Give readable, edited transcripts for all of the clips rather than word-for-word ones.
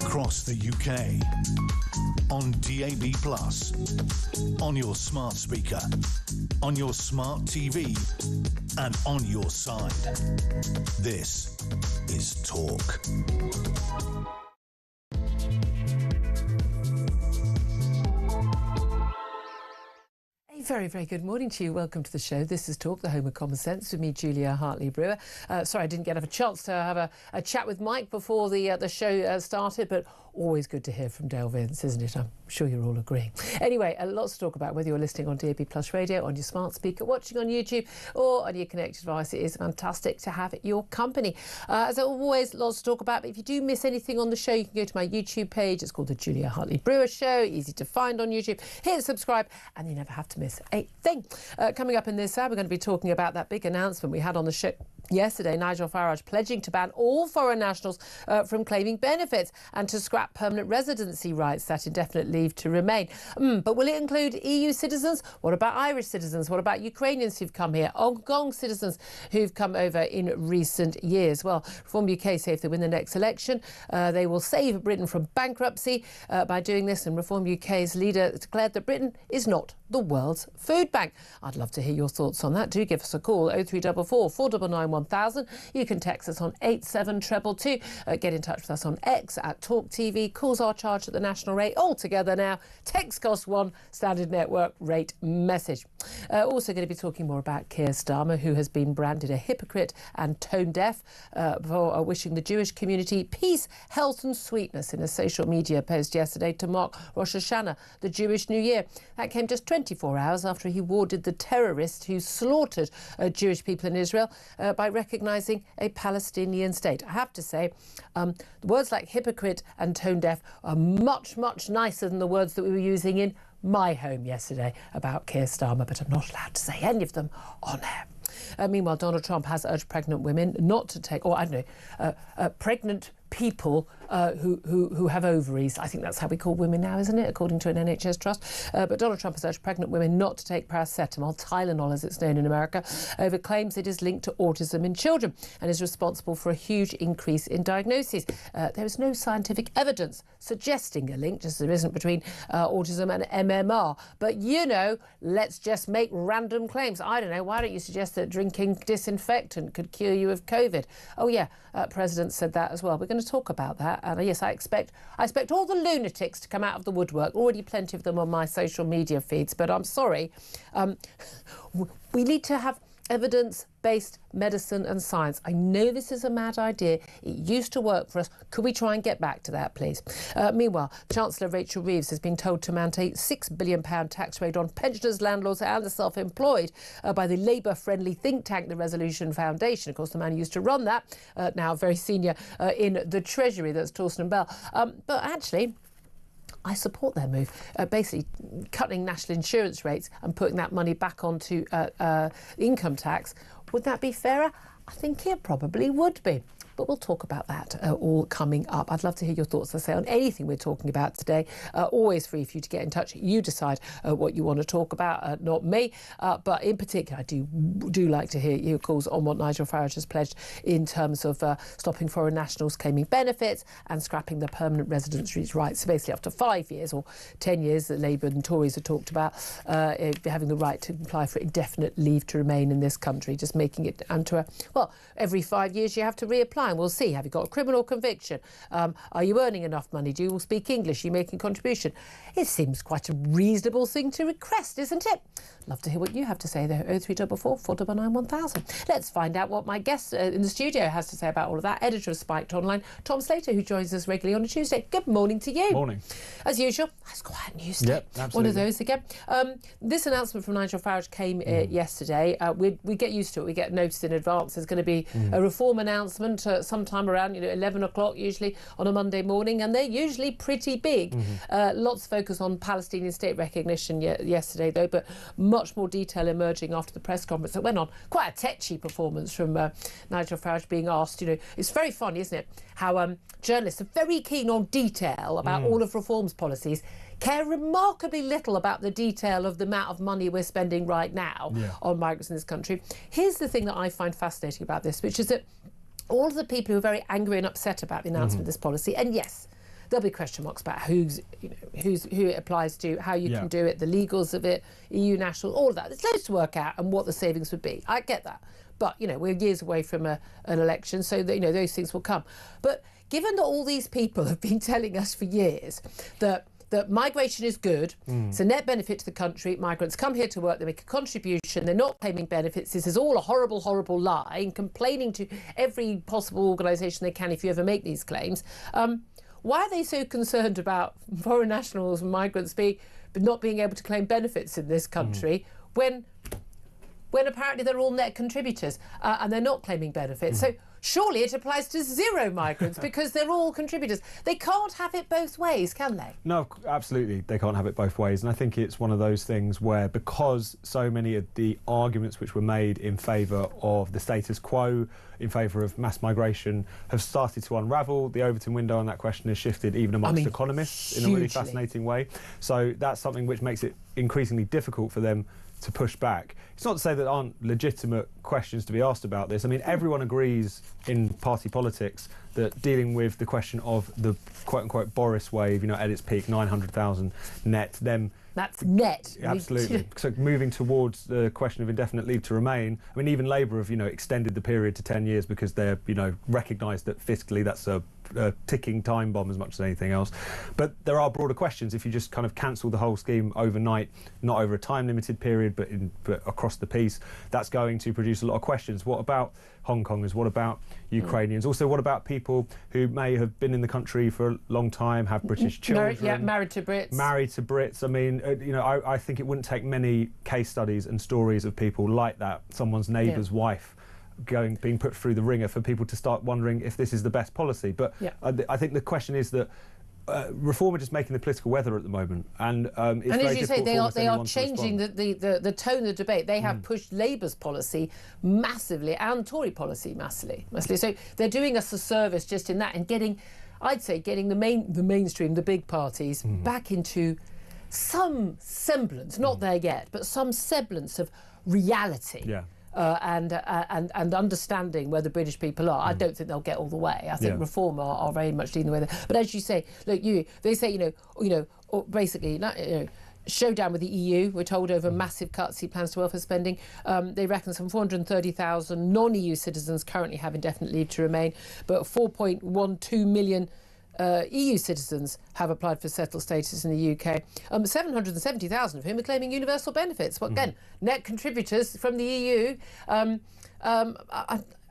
across the UK, on DAB+, on your smart speaker, on your smart TV, and on your side. This is Talk. Very, very good morning to you. Welcome to the show. This is Talk, the home of common sense, with me, Julia Hartley-Brewer. Sorry, I didn't get a chance to have a chat with Mike before the show started, but always good to hear from Dale Vince, isn't it? I'm sure you're all agreeing. Anyway, lots to talk about, whether you're listening on DAB+ radio, on your smart speaker, watching on YouTube, or on your connected device. It is fantastic to have your company. As always, lots to talk about, but if you do miss anything on the show, you can go to my YouTube page. It's called the Julia Hartley-Brewer Show. Easy to find on YouTube. Hit subscribe, and you never have to miss a thing. Coming up in this hour, we're going to be talking about that big announcement we had on the show yesterday. Nigel Farage pledging to ban all foreign nationals from claiming benefits and to scrap permanent residency rights, that indefinite leave to remain. But will it include EU citizens? What about Irish citizens? What about Ukrainians who've come here? Hong Kong citizens who've come over in recent years? Well, Reform UK say if they win the next election, they will save Britain from bankruptcy by doing this. And Reform UK's leader declared that Britain is not the world's food bank. I'd love to hear your thoughts on that. Do give us a call, 0344 499 1000. You can text us on 87222. Get in touch with us on X at talkTV. Calls are charged at the national rate altogether now. Text cost £1, standard network rate message. Also going to be talking more about Keir Starmer, who has been branded a hypocrite and tone deaf for wishing the Jewish community peace, health and sweetness in a social media post yesterday to mark Rosh Hashanah, the Jewish New Year. That came just 24 hours after he lauded the terrorist who slaughtered Jewish people in Israel by recognising a Palestinian state. I have to say, words like hypocrite and tone deaf are much, much nicer than the words that we were using in my home yesterday about Keir Starmer, but I'm not allowed to say any of them on air. Meanwhile, Donald Trump has urged pregnant women not to take, or I don't know, pregnant people who have ovaries. I think that's how we call women now, isn't it, according to an NHS trust? But Donald Trump has urged pregnant women not to take paracetamol, Tylenol as it's known in America, over claims it is linked to autism in children and is responsible for a huge increase in diagnoses. There is no scientific evidence suggesting a link, just as there isn't, between autism and MMR. But, you know, let's just make random claims. I don't know, why don't you suggest that drinking disinfectant could cure you of COVID? Oh, yeah, President said that as well. We're going to talk about that. And yes, I expect all the lunatics to come out of the woodwork. Already plenty of them on my social media feeds. But I'm sorry, we need to have evidence-based medicine and science. I know this is a mad idea. It used to work for us. Could we try and get back to that, please? Meanwhile, Chancellor Rachel Reeves has been told to mount a £6 billion tax raid on pensioners, landlords and the self-employed by the Labour-friendly think tank, the Resolution Foundation. Of course, the man who used to run that, now very senior in the Treasury, that's Torsten Bell. But actually, I support their move, basically cutting national insurance rates and putting that money back onto income tax. Would that be fairer? I think it probably would be. But we'll talk about that all coming up. I'd love to hear your thoughts, I say, on anything we're talking about today. Always free for you to get in touch. You decide what you want to talk about, not me. But in particular, I do like to hear your calls on what Nigel Farage has pledged in terms of stopping foreign nationals claiming benefits and scrapping the permanent residency rights. So basically, after 5 years or 10 years that Labour and Tories have talked about, having the right to apply for indefinite leave to remain in this country, just making it onto every 5 years you have to reapply. We'll see. Have you got a criminal conviction? Are you earning enough money? Do you speak English? Are you making contribution? It seems quite a reasonable thing to request, isn't it? Love to hear what you have to say there. 0344 499 1000. Let's find out what my guest in the studio has to say about all of that. Editor of Spiked Online, Tom Slater, who joins us regularly on a Tuesday. Good morning to you. Morning. As usual, that's quite a news day. Yep, absolutely. One of those again. This announcement from Nigel Farage came yesterday. We get used to it. We get noticed in advance. There's going to be a reform announcement sometime around 11 o'clock usually on a Monday morning, and they're usually pretty big. Lots of focus on Palestinian state recognition yesterday though, but much more detail emerging after the press conference that went on. Quite a tetchy performance from Nigel Farage being asked. It's very funny, isn't it, how journalists are very keen on detail about all of reform's policies, care remarkably little about the detail of the amount of money we're spending right now on migrants in this country. Here's the thing that I find fascinating about this, which is that all of the people who are very angry and upset about the announcement of this policy, and yes, there'll be question marks about who it applies to, how you can do it, the legals of it, EU national, all of that. There's loads to work out and what the savings would be. I get that. But, we're years away from an election, so that, those things will come. But given that all these people have been telling us for years that migration is good, it's a net benefit to the country, migrants come here to work, they make a contribution, they're not claiming benefits, this is all a horrible, horrible lie, and complaining to every possible organisation they can if you ever make these claims, why are they so concerned about foreign nationals and migrants not being able to claim benefits in this country when apparently they're all net contributors and they're not claiming benefits? So surely it applies to zero migrants because they're all contributors. They can't have it both ways, can they? No, absolutely, they can't have it both ways. And I think it's one of those things where, because so many of the arguments which were made in favour of the status quo, in favour of mass migration, have started to unravel, the Overton window on that question has shifted even amongst economists in a really fascinating way. So that's something which makes it increasingly difficult for them to push back. It's not to say that there aren't legitimate questions to be asked about this. I mean, everyone agrees in party politics that dealing with the question of the quote-unquote Boris wave, at its peak, 900,000 net, that's net. Absolutely. So moving towards the question of indefinite leave to remain, I mean, even Labour have, extended the period to 10 years because they're, recognised that fiscally that's a ticking time bomb as much as anything else. But there are broader questions. If you just kind of cancel the whole scheme overnight, not over a time-limited period, but across the piece, that's going to produce a lot of questions. What about Hong Kongers? What about Ukrainians? Also, what about people who may have been in the country for a long time, have British children? Married to Brits. Married to Brits. I mean, I think it wouldn't take many case studies and stories of people like that, someone's neighbour's wife, being put through the ringer, for people to start wondering if this is the best policy. But I think the question is that Reform are just making the political weather at the moment, and it's and very as you say, they are changing the tone of the debate. They have pushed Labour's policy massively and Tory policy massively. So they're doing us a service just in that, and getting the mainstream, the big parties, back into some semblance, not there yet, but some semblance of reality. Yeah. And understanding where the British people are. I don't think they'll get all the way. I think Reform are very much dealing with it. But as you say, look, they say, basically, showdown with the EU. We're told over massive cuts he plans to welfare spending. They reckon some 430,000 non-EU citizens currently have indefinite leave to remain, but 4.12 million EU citizens have applied for settled status in the UK. 770,000 of whom are claiming universal benefits. Well, again, net contributors from the EU.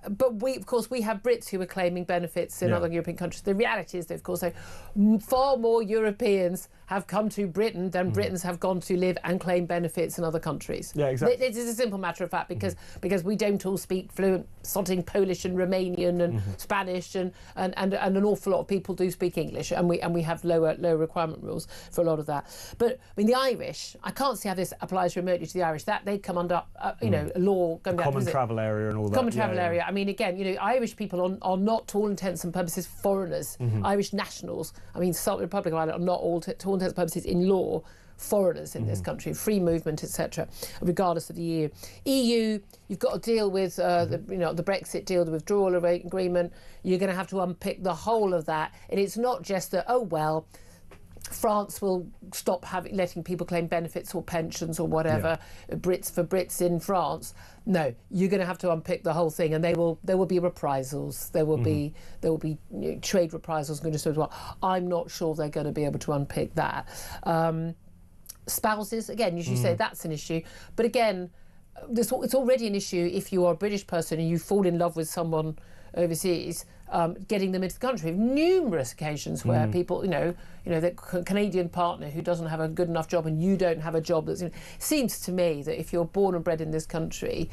But we have Brits who are claiming benefits in other European countries. The reality is that, of course, far more Europeans have come to Britain than Britons have gone to live and claim benefits in other countries. Yeah, exactly. It is a simple matter of fact because we don't all speak fluent sodding Polish and Romanian and Spanish and an awful lot of people do speak English, and we have lower requirement rules for a lot of that. But I mean, the Irish, I can't see how this applies remotely to the Irish. That they come under a law going back. Common travel area and all that. Common travel area. I mean, again, Irish people are not, to all intents and purposes, foreigners. Irish nationals, I mean, the Republic of Ireland are not all, to all intents and purposes, in law, foreigners in this country, free movement, etc., regardless of the EU. EU, you've got to deal with the Brexit deal, the withdrawal agreement. You're going to have to unpick the whole of that, and it's not just that, France will stop letting people claim benefits or pensions or whatever, Brits in France. No, you're going to have to unpick the whole thing, and there will be reprisals. There will be trade reprisals going to as well. I'm not sure they're going to be able to unpick that. Spouses, again, as you say, that's an issue. But again, it's already an issue if you are a British person and you fall in love with someone overseas, getting them into the country. Numerous occasions where people, the Canadian partner who doesn't have a good enough job and you don't have a job that's... Seems to me that if you're born and bred in this country,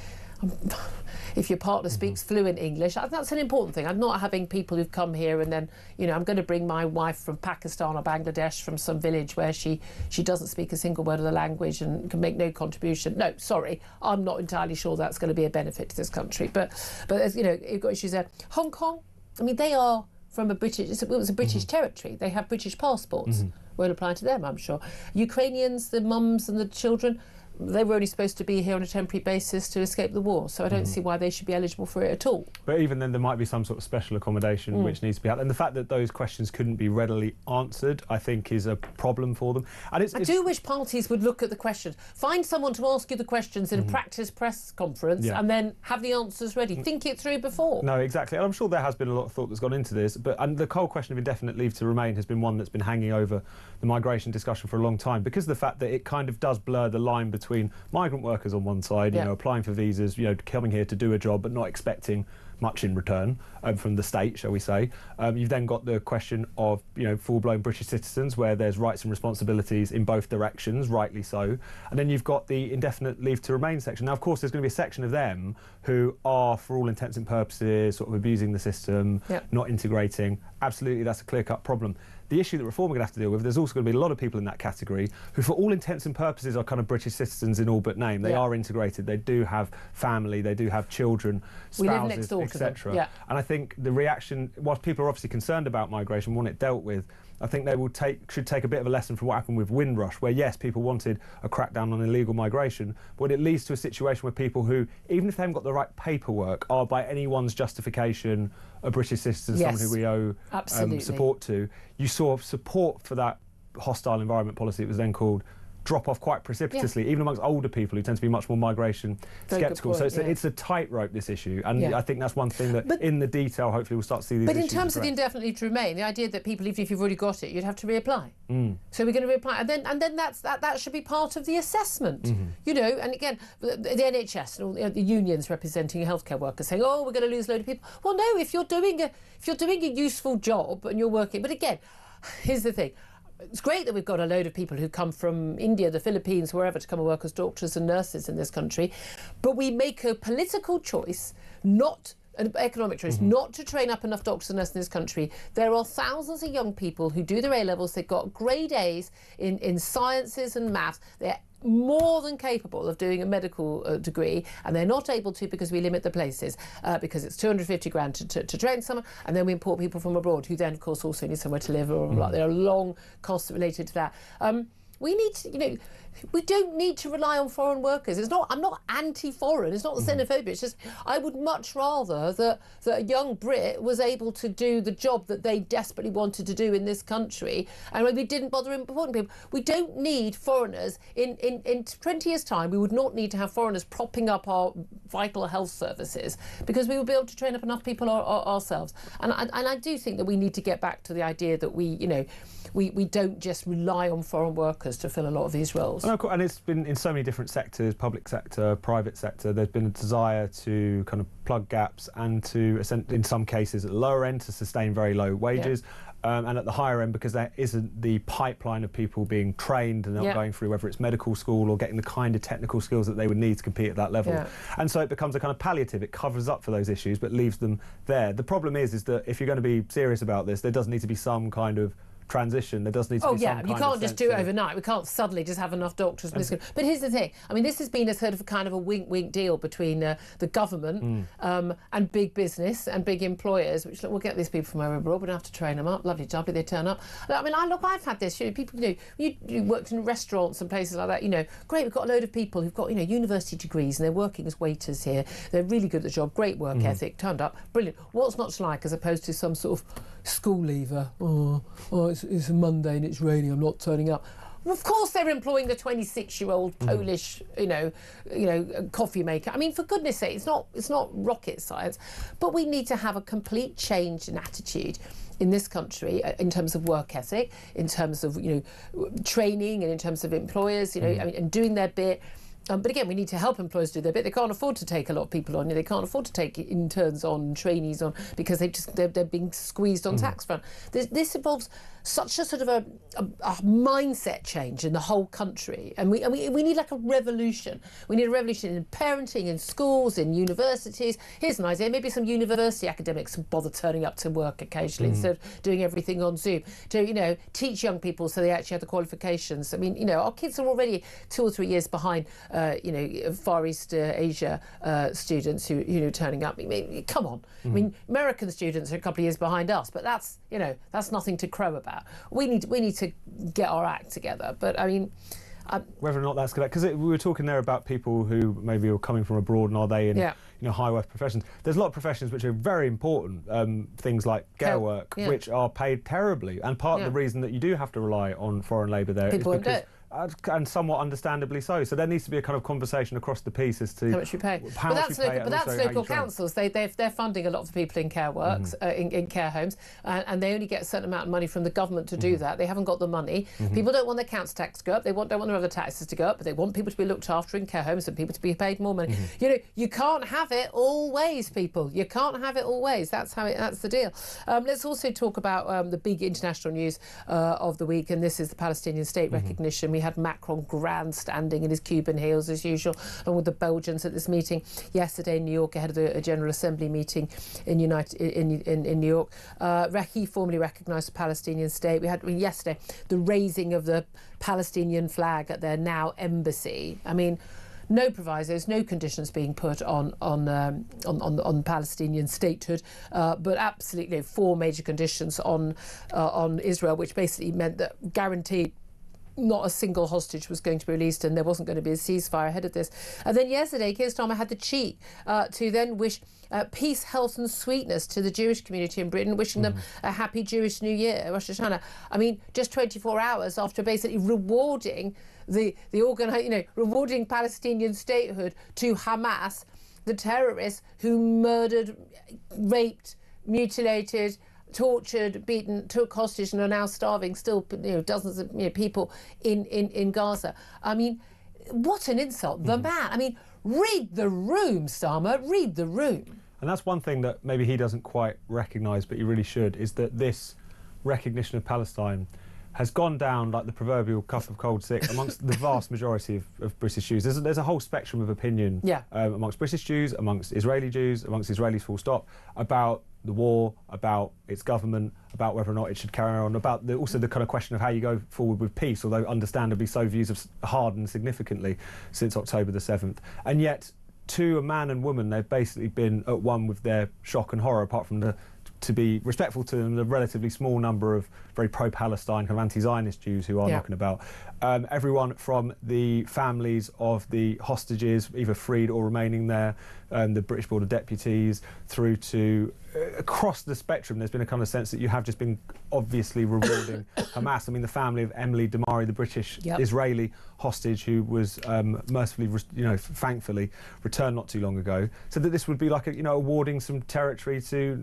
if your partner speaks fluent English, that's an important thing. I'm not having people who've come here and then, I'm going to bring my wife from Pakistan or Bangladesh from some village where she doesn't speak a single word of the language and can make no contribution. No, sorry, I'm not entirely sure that's going to be a benefit to this country. But as you've got issues there. Hong Kong, I mean, they are from it was a British territory. They have British passports. Won't apply to them, I'm sure. Ukrainians, the mums and the children, they were only supposed to be here on a temporary basis to escape the war. So I don't see why they should be eligible for it at all. But even then, there might be some sort of special accommodation which needs to be out. And the fact that those questions couldn't be readily answered, I think, is a problem for them. And I do wish parties would look at the questions. Find someone to ask you the questions in a practice press conference and then have the answers ready. Think it through before. No, exactly. And I'm sure there has been a lot of thought that's gone into this. And the whole question of indefinite leave to remain has been one that's been hanging over the migration discussion for a long time, because of the fact that it kind of does blur the line between migrant workers on one side, you know, applying for visas, you know, coming here to do a job but not expecting much in return from the state, shall we say. You've then got the question of, you know, full-blown British citizens, where there's rights and responsibilities in both directions, rightly so. And then you've got the indefinite leave to remain section. Now, of course, there's going to be a section of them who are, for all intents and purposes, sort of abusing the system, not integrating. Absolutely, that's a clear-cut problem. The issue that Reform are going to have to deal with, there's also going to be a lot of people in that category who, for all intents and purposes, are kind of British citizens in all but name. They are integrated, they do have family, they do have children, spouses, etc. And I think the reaction, whilst people are obviously concerned about migration, want it dealt with, I think they should take a bit of a lesson from what happened with Windrush, where, yes, people wanted a crackdown on illegal migration, but it leads to a situation where people who, even if they haven't got the right paperwork, are by anyone's justification a British citizen, someone who we owe support to. You saw support for that hostile environment policy, it was then called, drop off quite precipitously, even amongst older people who tend to be much more migration sceptical. So it's a tightrope, this issue, and I think that's one thing that, in the detail, hopefully we'll start to see these issues. But in terms of the indefinite leave to remain, the idea that people, even if you've already got it, you'd have to reapply. So we're going to reapply, and then that should be part of the assessment. You know, and again, the NHS and all the unions representing healthcare workers saying, "Oh, we're going to lose a load of people." Well, no, if you're doing a useful job and you're working, but again, here's the thing. It's great that we've got a load of people who come from India, the Philippines, wherever, to come and work as doctors and nurses in this country. But we make a political choice, not an economic choice, not to train up enough doctors and nurses in this country. There are thousands of young people who do their A-levels. They've got grade A's in sciences and maths. They're more than capable of doing a medical degree, and they're not able to because we limit the places, because it's 250 grand to train someone, and then we import people from abroad who then, of course, also need somewhere to live, or there are long costs related to that. We need to, you know, we don't need to rely on foreign workers. I'm not anti-foreign, it's not the xenophobia, it's just I would much rather that a young Brit was able to do the job that they desperately wanted to do in this country, and we didn't bother importing people. We don't need foreigners. In 20 years' time, we would not need to have foreigners propping up our vital health services, because we would be able to train up enough people ourselves. And I do think that we need to get back to the idea that we don't just rely on foreign workers to fill a lot of these roles. And it's been in so many different sectors, public sector, private sector, there's been a desire to kind of plug gaps and to, in some cases at the lower end, to sustain very low wages. And at the higher end, because there isn't the pipeline of people being trained and not going through, whether it's medical school or getting the kind of technical skills that they would need to compete at that level. And so it becomes a kind of palliative. It covers up for those issues but leaves them there. The problem is that if you're going to be serious about this, there does need to be some kind of transition. There does need to be some kind of you can't just do it overnight. We can't suddenly just have enough doctors. But here's the thing. I mean, this has been a sort of kind of a wink-wink deal between the government and big business and big employers, which, look, we'll get these people from over abroad, we don't have to train them up. Lovely job, they turn up. I mean, I've had this. People, you worked in restaurants and places like that, great, we've got a load of people who've got, university degrees and they're working as waiters here. They're really good at the job, great work ethic, turned up, brilliant. What's not like as opposed to some sort of school leaver? It's a Monday and it's raining, I'm not turning up. Well, of course they're employing the 26-year-old Polish, coffee maker. I mean, for goodness sake, it's not rocket science, but we need to have a complete change in attitude in this country in terms of work ethic, in terms of training, and in terms of employers, and doing their bit. But again, we need to help employers do their bit. They can't afford to take a lot of people on. They can't afford to take interns on, trainees on, because they're being squeezed on tax front. This involves such a sort of a mindset change in the whole country, and we need like a revolution. We need a revolution in parenting, in schools, in universities. Here's an idea: maybe some university academics bother turning up to work occasionally instead of doing everything on Zoom. To teach young people so they actually have the qualifications. I mean, our kids are already 2 or 3 years behind. Far East Asia students who turning up. I mean, come on. I mean, American students are a couple of years behind us, but that's nothing to crow about. We need to get our act together. But I mean, Whether or not that's correct, because we were talking there about people who maybe are coming from abroad and are they in high worth professions. There's a lot of professions which are very important, things like care work, which are paid terribly, and part of the reason that you do have to rely on foreign labour there is because, and somewhat understandably so. So there needs to be a kind of conversation across the piece as to how much you pay. But that's local councils. They're funding a lot of the people in care works, in care homes, and they only get a certain amount of money from the government to do that. They haven't got the money. People don't want their council tax to go up. They don't want their other taxes to go up, but they want people to be looked after in care homes and people to be paid more money. You know, you can't have it all ways, people. You can't have it all ways. That's the deal. Let's also talk about the big international news of the week, and this is the Palestinian state recognition. We had Macron grandstanding in his Cuban heels as usual, and with the Belgians at this meeting yesterday in New York ahead of a General Assembly meeting in New York. He formally recognised the Palestinian state. We had yesterday the raising of the Palestinian flag at their now embassy. I mean, no provisos, no conditions being put on Palestinian statehood, but absolutely 4 major conditions on Israel, which basically meant that guaranteed not a single hostage was going to be released and there wasn't going to be a ceasefire ahead of this. And then yesterday, Keir Starmer had the cheek to then wish peace, health and sweetness to the Jewish community in Britain, wishing them a happy Jewish New Year, Rosh Hashanah. I mean, just 24 hours after basically rewarding rewarding Palestinian statehood to Hamas, the terrorists who murdered, raped, mutilated, tortured, beaten, took hostage and are now starving still, dozens of people in Gaza. I mean, what an insult. The man, I mean, read the room, Starmer, read the room. And that's one thing that maybe he doesn't quite recognise, but he really should, is that this recognition of Palestine has gone down like the proverbial cup of cold sick amongst the vast majority of British Jews. There's a whole spectrum of opinion amongst British Jews, amongst Israelis full stop, about the war, about its government, about whether or not it should carry on, about also the kind of question of how you go forward with peace, although understandably so views have hardened significantly since October the 7th. And yet, to a man and woman, they've basically been at one with their shock and horror, apart from to be respectful to them, the relatively small number of very pro-Palestine, kind of anti-Zionist Jews who are knocking about. Everyone from the families of the hostages, either freed or remaining there, the British Board of Deputies, through to across the spectrum, there's been a kind of sense that you have just been obviously rewarding Hamas. I mean, the family of Emily Damari, the British Israeli hostage who was mercifully, thankfully returned not too long ago, said that this would be like awarding some territory to,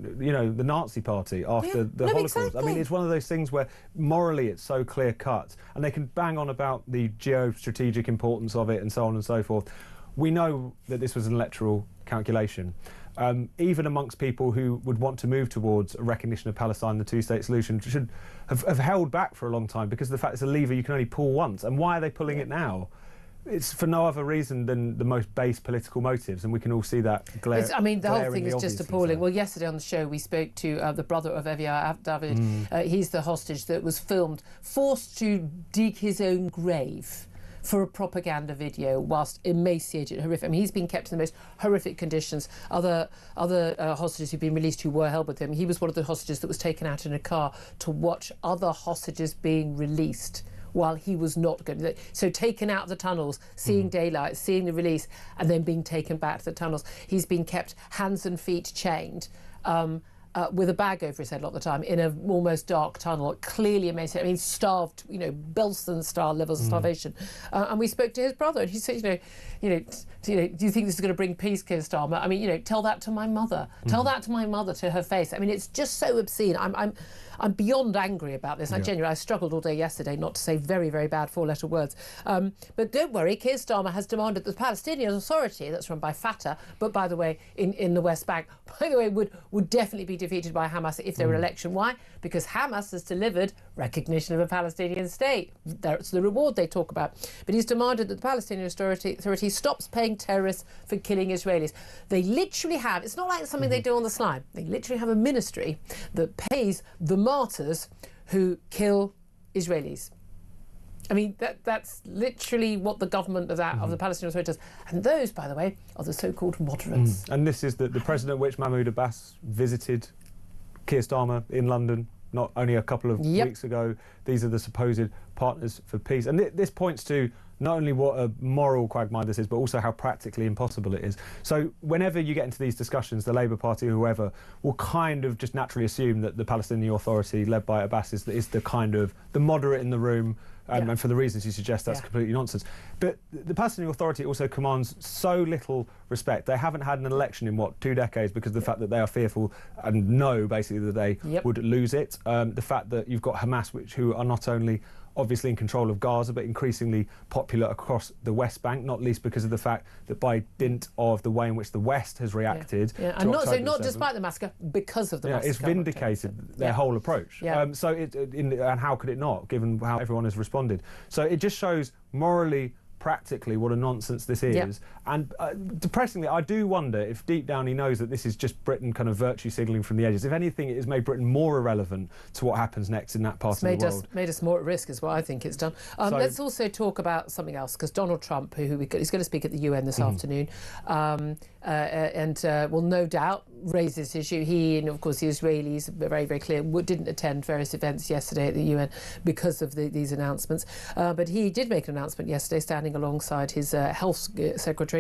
the Nazi Party after the Holocaust. Exactly. I mean, it's one of those things where morally it's so clear cut, and they can bang on about the geostrategic importance of it and so on and so forth. We know that this was an electoral calculation. Even amongst people who would want to move towards a recognition of Palestine, the two-state solution should have held back for a long time, because of the fact it's a lever you can only pull once. And why are they pulling it now? It's for no other reason than the most base political motives, and we can all see that the whole thing is just appalling. So. Well, yesterday on the show we spoke to the brother of Evia David. He's the hostage that was filmed, forced to dig his own grave for a propaganda video whilst emaciated, horrific. I mean, he's been kept in the most horrific conditions. Other hostages who've been released who were held with him, he was one of the hostages that was taken out in a car to watch other hostages being released while he was not going to. So taken out of the tunnels, seeing daylight, seeing the release, and then being taken back to the tunnels. He's been kept hands and feet chained. With a bag over his head a lot of the time in a almost dark tunnel, clearly emaciated. I mean, starved, Belson-style levels of starvation. And we spoke to his brother, and he said, do you think this is going to bring peace, Keir Starmer? I mean, tell that to my mother. Tell that to my mother to her face. I mean, it's just so obscene. I'm beyond angry about this. I struggled all day yesterday not to say very, very bad 4-letter words. But don't worry, Keir Starmer has demanded that the Palestinian Authority, that's run by Fatah, but by the way, in the West Bank, by the way, would definitely be defeated by Hamas if there were an election. Why? Because Hamas has delivered recognition of a Palestinian state. That's the reward they talk about. But he's demanded that the Palestinian Authority stops paying terrorists for killing Israelis. They literally have, it's not like something they do on the sly, they literally have a ministry that pays the martyrs who kill Israelis. I mean, that's literally what the government of the Palestinian Authority does. And those, by the way, are the so-called moderates. And this is the president which Mahmoud Abbas visited Keir Starmer in London not only a couple of weeks ago. These are the supposed partners for peace. And this points to not only what a moral quagmire this is, but also how practically impossible it is. So whenever you get into these discussions, the Labour Party or whoever will kind of just naturally assume that the Palestinian Authority, led by Abbas, is the kind of the moderate in the room. And for the reasons you suggest, that's completely nonsense. But the Palestinian Authority also commands so little respect. They haven't had an election in, 2 decades because of the fact that they are fearful and know, basically, that they would lose it. The fact that you've got Hamas, who are not only obviously in control of Gaza, but increasingly popular across the West Bank, not least because of the fact that by dint of the way in which the West has reacted... And not despite the massacre, because of the massacre. It's vindicated their whole approach. And how could it not, given how everyone has responded? So it just shows morally, practically, what a nonsense this is. And depressingly, I do wonder if deep down he knows that this is just Britain kind of virtue signalling from the edges. If anything, it has made Britain more irrelevant to what happens next in that part of the world. Made us more at risk is what I think it's done. Let's also talk about something else, because Donald Trump, who is going to speak at the UN this afternoon, and will no doubt raise this issue. He and, of course, the Israelis, very, very clear, didn't attend various events yesterday at the UN because of these announcements. But he did make an announcement yesterday, standing alongside his health secretary,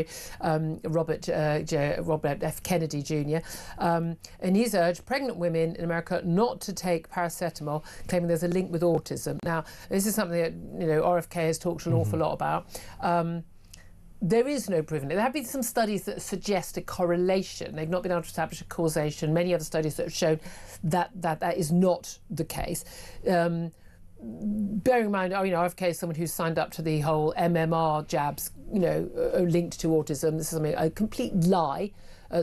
Robert F. Kennedy Jr. And he's urged pregnant women in America not to take paracetamol, claiming there's a link with autism. Now, this is something that RFK has talked an awful lot about. There is no proven. There have been some studies that suggest a correlation. They've not been able to establish a causation. Many other studies that have shown that is not the case. Bearing in mind, RFK is someone who's signed up to the whole MMR jabs, linked to autism. This is a complete lie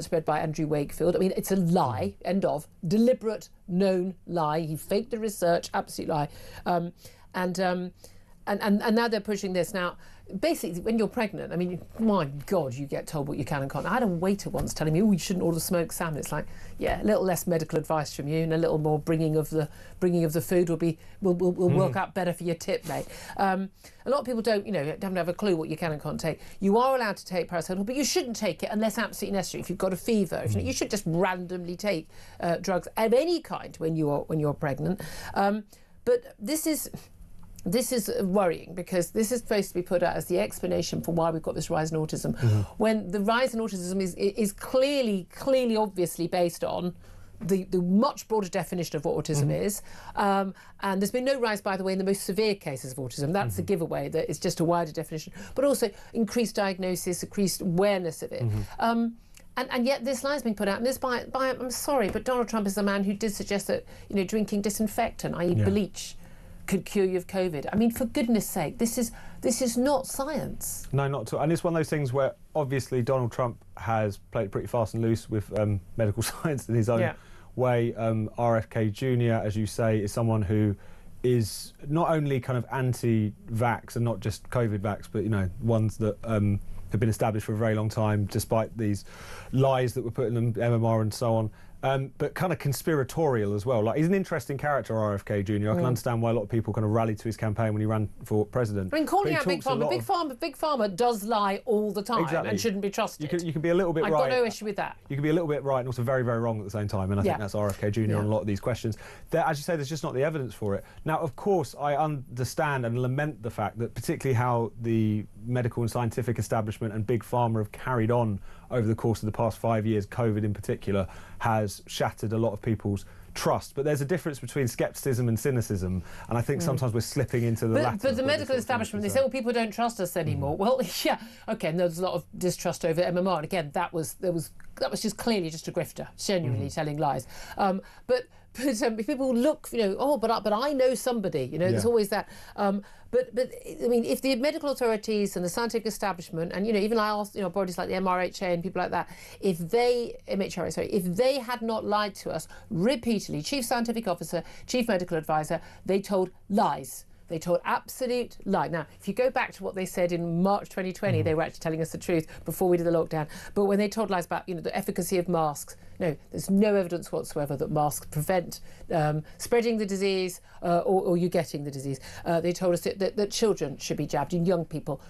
spread by Andrew Wakefield. I mean, it's a lie, end of. Deliberate, known lie. He faked the research, absolute lie. And now they're pushing this. Now, basically, when you're pregnant, I mean, my God, you get told what you can and can't. I had a waiter once telling me, you shouldn't order smoked salmon. It's like, a little less medical advice from you and a little more bringing of the food will work out better for your tip, mate. A lot of people don't have a clue what you can and can't take. You are allowed to take paracetamol, but you shouldn't take it unless absolutely necessary. If you've got a fever, you should just randomly take drugs of any kind when you're pregnant. But this is worrying, because this is supposed to be put out as the explanation for why we've got this rise in autism, when the rise in autism is clearly, obviously based on the much broader definition of what autism is. And there's been no rise, by the way, in the most severe cases of autism. That's a giveaway, that it's just a wider definition, but also increased diagnosis, increased awareness of it. And yet this lie is being put out, and this by I'm sorry, but Donald Trump is the man who did suggest that drinking disinfectant, i.e. bleach, could cure you of COVID. I mean, for goodness sake, this is not science. No, not at all. And it's one of those things where obviously Donald Trump has played pretty fast and loose with medical science in his own way. RFK Jr., as you say, is someone who is not only kind of anti-vax and not just COVID vax, but ones that have been established for a very long time, despite these lies that were put in them, MMR and so on. But kind of conspiratorial as well. Like, he's an interesting character, RFK Jr. I can understand why a lot of people kind of rallied to his campaign when he ran for president. I mean, calling out Big Pharma, Big Pharma does lie all the time and shouldn't be trusted. You can be a little bit right. I've got no issue with that. You can be a little bit right and also very, very wrong at the same time, and I think that's RFK Jr. on a lot of these questions. As you say, there's just not the evidence for it. Now, of course, I understand and lament the fact that particularly how the medical and scientific establishment and Big Pharma have carried on over the course of the past 5 years, COVID in particular, has shattered a lot of people's trust. But there's a difference between scepticism and cynicism, and I think sometimes we're slipping into the latter. But the medical establishment, they say, people don't trust us anymore. Well, OK, and there's a lot of distrust over MMR, and again, that was just clearly just a grifter, genuinely telling lies. But people look, but I know somebody, there's always that. But I mean, if the medical authorities and the scientific establishment, and even I asked, bodies like the MHRA and people like that, if they had not lied to us repeatedly, chief scientific officer, chief medical advisor, they told lies. They told absolute lie. Now, if you go back to what they said in March 2020, they were actually telling us the truth before we did the lockdown. But when they told lies about, the efficacy of masks, no, there's no evidence whatsoever that masks prevent spreading the disease or you getting the disease. They told us that children should be jabbed and young people.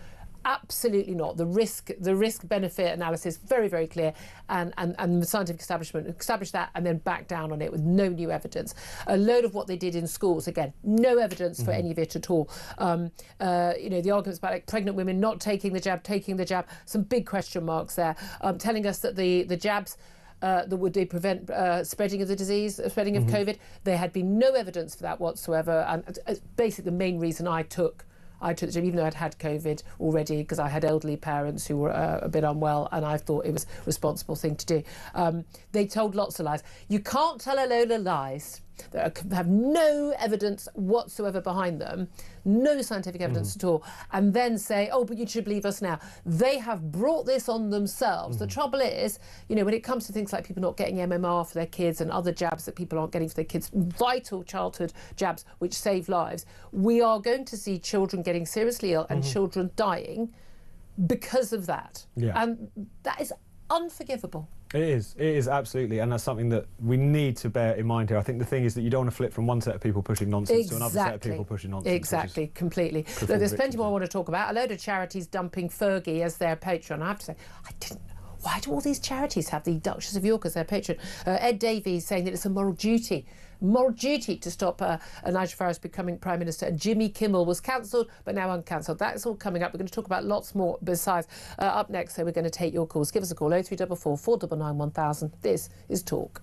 Absolutely not. The risk benefit analysis, very, very clear, and the scientific establishment established that and then backed down on it with no new evidence. A load of what they did in schools, again, no evidence for any of it at all. The arguments about like, pregnant women not taking the jab, some big question marks there, telling us that the jabs that would they prevent spreading of the disease, spreading of COVID. There had been no evidence for that whatsoever, and basically the main reason I took the jab, even though I'd had COVID already, because I had elderly parents who were a bit unwell, and I thought it was a responsible thing to do. They told lots of lies. You can't tell a load of lies that have no evidence whatsoever behind them, no scientific evidence at all, and then say, oh, but you should believe us now. They have brought this on themselves. The trouble is, when it comes to things like people not getting MMR for their kids and other jabs that people aren't getting for their kids, vital childhood jabs which save lives, we are going to see children getting seriously ill and children dying because of that. And that is unforgivable. It is absolutely, and that's something that we need to bear in mind here. I think the thing is that you don't want to flip from one set of people pushing nonsense to another set of people pushing nonsense. Exactly, completely. Look, there's plenty more I want to talk about. A load of charities dumping Fergie as their patron. I have to say, why do all these charities have the Duchess of York as their patron? Ed Davies saying that it's a moral duty to stop Nigel Farage becoming Prime Minister. And Jimmy Kimmel was cancelled, but now uncancelled. That's all coming up. We're going to talk about lots more besides. Up next, so we're going to take your calls. Give us a call, 0344 499 1000. This is Talk.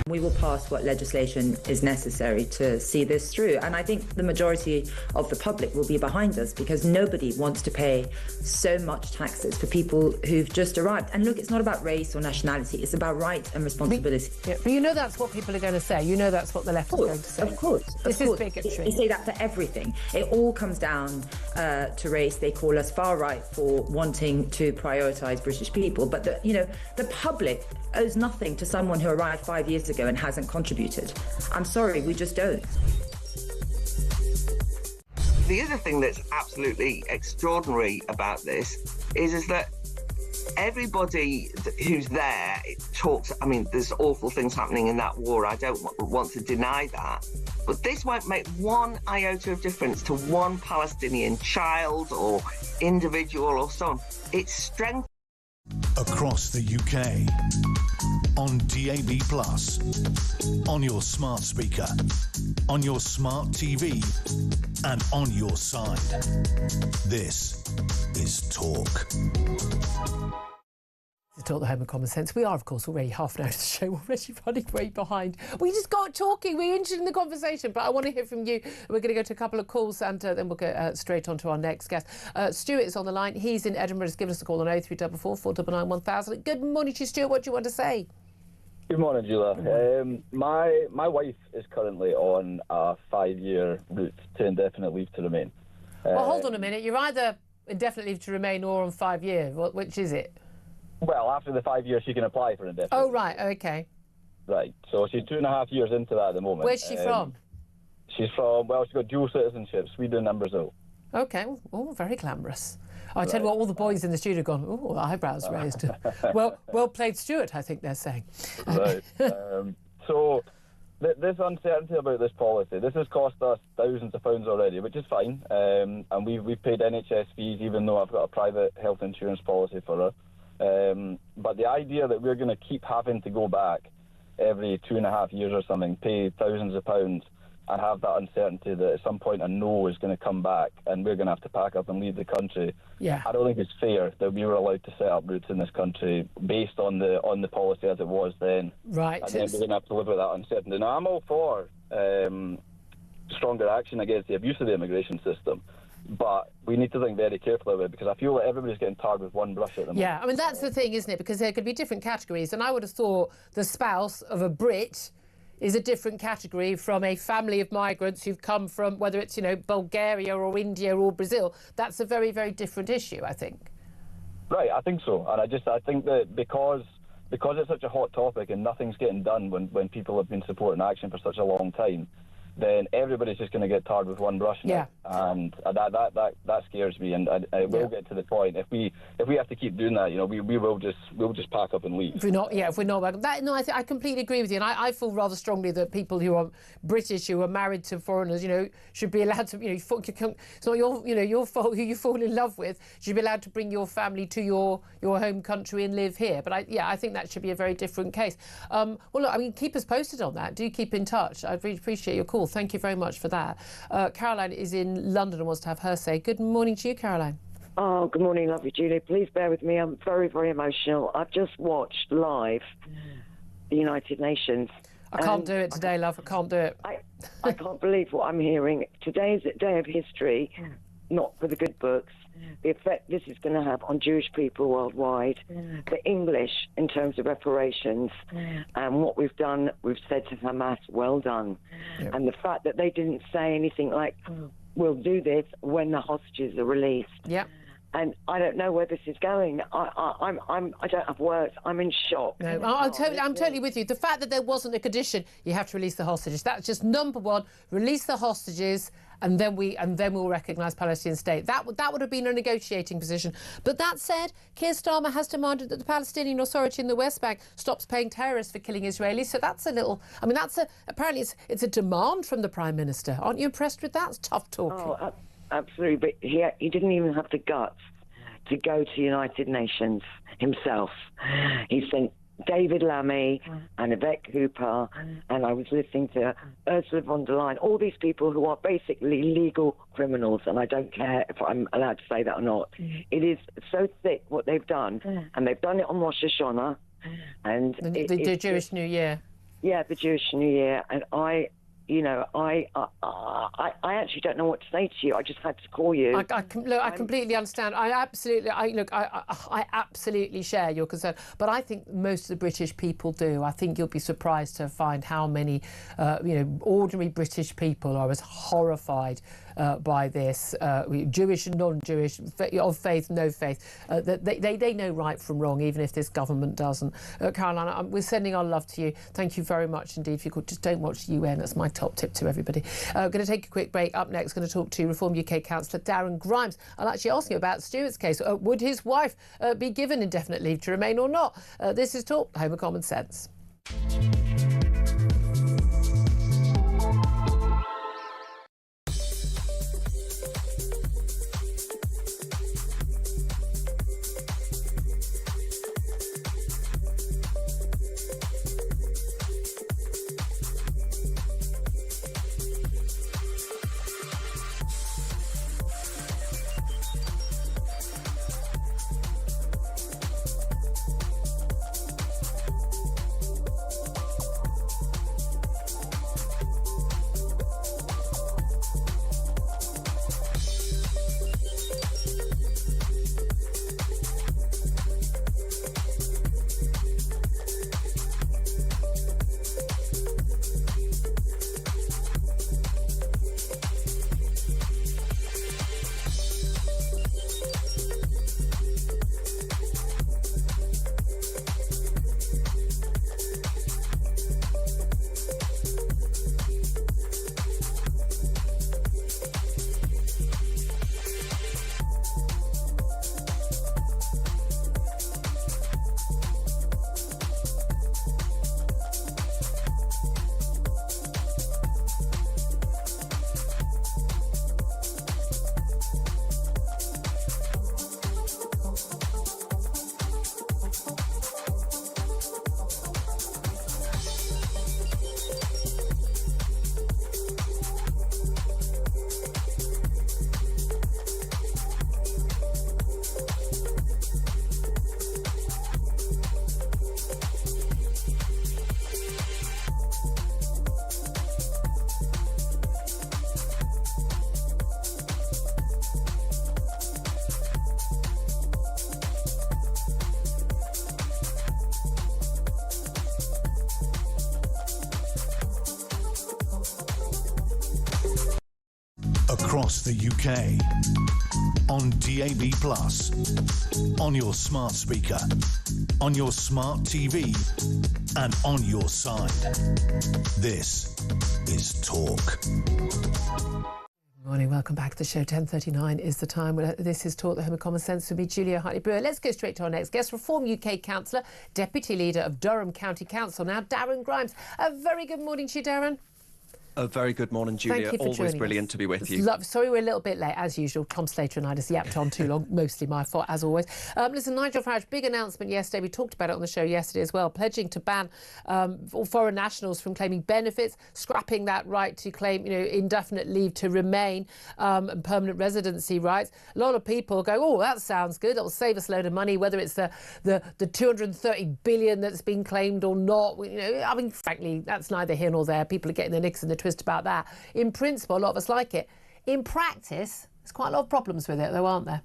We will pass what legislation is necessary to see this through. And I think the majority of the public will be behind us, because nobody wants to pay so much taxes for people who've just arrived. And look, it's not about race or nationality. It's about rights and responsibility. But that's what people are going to say. That's what the left is going to say. Of course. This is bigotry. They say that for everything. It all comes down to race. They call us far right for wanting to prioritise British people. But the public owes nothing to someone who arrived 5 years ago and hasn't contributed. I'm sorry, we just don't. The other thing that's absolutely extraordinary about this is that everybody who's there talks, there's awful things happening in that war. I don't want to deny that. But this won't make one iota of difference to one Palestinian child or individual or so on. It's strength Across the UK, on DAB+, on your smart speaker, on your smart TV, and on your side. This is Talk. To Talk the Home of Common Sense. We are, of course, already half an hour into the show, already running way behind. We just got talking. We're interested in the conversation, but I want to hear from you. We're going to go to a couple of calls and then we'll go straight on to our next guest. Stuart is on the line. He's in Edinburgh. Just give us a call on 0344 499 1000. Good morning to you, Stuart. What do you want to say? Good morning, Julia. My wife is currently on a 5-year route to indefinite leave to remain. Well, hold on a minute. You're either indefinite leave to remain or on 5 years. Which is it? Well, after the 5 years, she can apply for indefinite. Oh, right. OK. Right. So she's 2.5 years into that at the moment. Where's she from? She's from, well, she's got dual citizenship, Sweden and Brazil. OK. Oh, very glamorous. I tell you what, all the boys in the studio have gone, oh, eyebrows raised. well played, Stuart, I think they're saying. Right. So this uncertainty about this policy, this has cost us thousands of pounds already, which is fine. And we've paid NHS fees, even though I've got a private health insurance policy for her. But the idea that we're going to keep having to go back every 2.5 years or something, pay thousands of pounds, and have that uncertainty that at some point a no is going to come back and we're going to have to pack up and leave the country. Yeah. I don't think it's fair that we were allowed to set up roots in this country based on the policy as it was then. Right. And then we're going to have to live with that uncertainty. Now, I'm all for stronger action against the abuse of the immigration system. But we need to think very carefully about it because I feel that everybody's getting tarred with one brush at the moment. Yeah, I mean, that's the thing, isn't it? Because there could be different categories. And I would have thought the spouse of a Brit is a different category from a family of migrants who've come from, whether it's, Bulgaria or India or Brazil. That's a very, very different issue, I think. Right, I think so. And I think that because it's such a hot topic and nothing's getting done when people have been supporting action for such a long time, then everybody's just going to get tarred with one brush now. Yeah. And that scares me. And it will get to the point if we have to keep doing that, we'll just pack up and leave. If we're not, I completely agree with you. And I feel rather strongly that people who are British who are married to foreigners, should be allowed to, it's not your fault who you fall in love with. Should be allowed to bring your family to your home country and live here. But I think that should be a very different case. Well, look, I mean, keep us posted on that. Do keep in touch. I'd really appreciate your call. Thank you very much for that. Caroline is in London and wants to have her say. Good morning to you, Caroline. Oh, good morning, lovely Julie. Please bear with me. I'm very, very emotional. I've just watched live the United Nations. I can't do it today, love. I can't do it. I can't believe what I'm hearing. Today is a day of history, not for the good books. The effect this is going to have on Jewish people worldwide, the English in terms of reparations, and what we've done, we've said to Hamas, well done. Yep. And the fact that they didn't say anything like, we'll do this when the hostages are released. Yeah. And I don't know where this is going. I don't have words. I'm in shock. No, I'm totally with you. The fact that there wasn't a condition, you have to release the hostages. That's just number one. Release the hostages, and then we'll recognise Palestinian state. That would have been a negotiating position. But that said, Keir Starmer has demanded that the Palestinian Authority in the West Bank stops paying terrorists for killing Israelis. So that's a little. I mean, apparently it's a demand from the Prime Minister. Aren't you impressed with that? It's tough talking. Oh, absolutely, but he didn't even have the guts to go to United Nations himself. He sent David Lammy and Yvette Cooper, and I was listening to Ursula von der Leyen, all these people who are basically legal criminals, and I don't care if I'm allowed to say that or not. It is so thick what they've done, and they've done it on Rosh Hashanah. And the Jewish New Year. Yeah, the Jewish New Year, and I actually don't know what to say to you. I just had to call you. I completely understand. I absolutely share your concern. But I think most of the British people do. I think you'll be surprised to find how many, ordinary British people are as horrified by this, Jewish and non-Jewish, of faith, no faith. They know right from wrong, even if this government doesn't. Caroline, we're sending our love to you. Thank you very much indeed. If you could just don't watch the UN, that's my top tip to everybody. Going to take a quick break. Up next, going to talk to Reform UK councillor Darren Grimes. I'll actually ask you about Stuart's case. Would his wife be given indefinite leave to remain or not? This is Talk, Home of Common Sense. across the UK. On DAB+, on your smart speaker, on your smart TV, and on your side. This is Talk. Morning, welcome back to the show. 10:39 is the time. This is Talk, the Home of Common Sense with me, Julia Hartley-Brewer. Let's go straight to our next guest, Reform UK councillor, Deputy Leader of Durham County Council, now Darren Grimes. A very good morning to you, Darren. A very good morning, Julia. Thank you for Always joining brilliant us. to be with you. Sorry we're a little bit late, as usual. Tom Slater and I just yapped on too long. Mostly my fault, as always. Listen, Nigel Farage, big announcement yesterday. We talked about it on the show yesterday as well, pledging to ban all foreign nationals from claiming benefits, scrapping that right to claim, indefinite leave to remain and permanent residency rights. A lot of people go, oh, that sounds good. It'll save us a load of money, whether it's the 230 billion that's been claimed or not. I mean, frankly, that's neither here nor there. People are getting their nicks in the twist about that. In principle, a lot of us like it. In practice, there's quite a lot of problems with it, though, aren't there?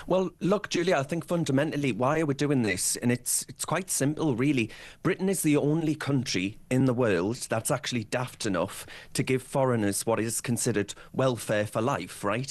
Well, look, Julia, I think fundamentally, why are we doing this? And it's quite simple, really. Britain is the only country in the world that's actually daft enough to give foreigners what is considered welfare for life, right?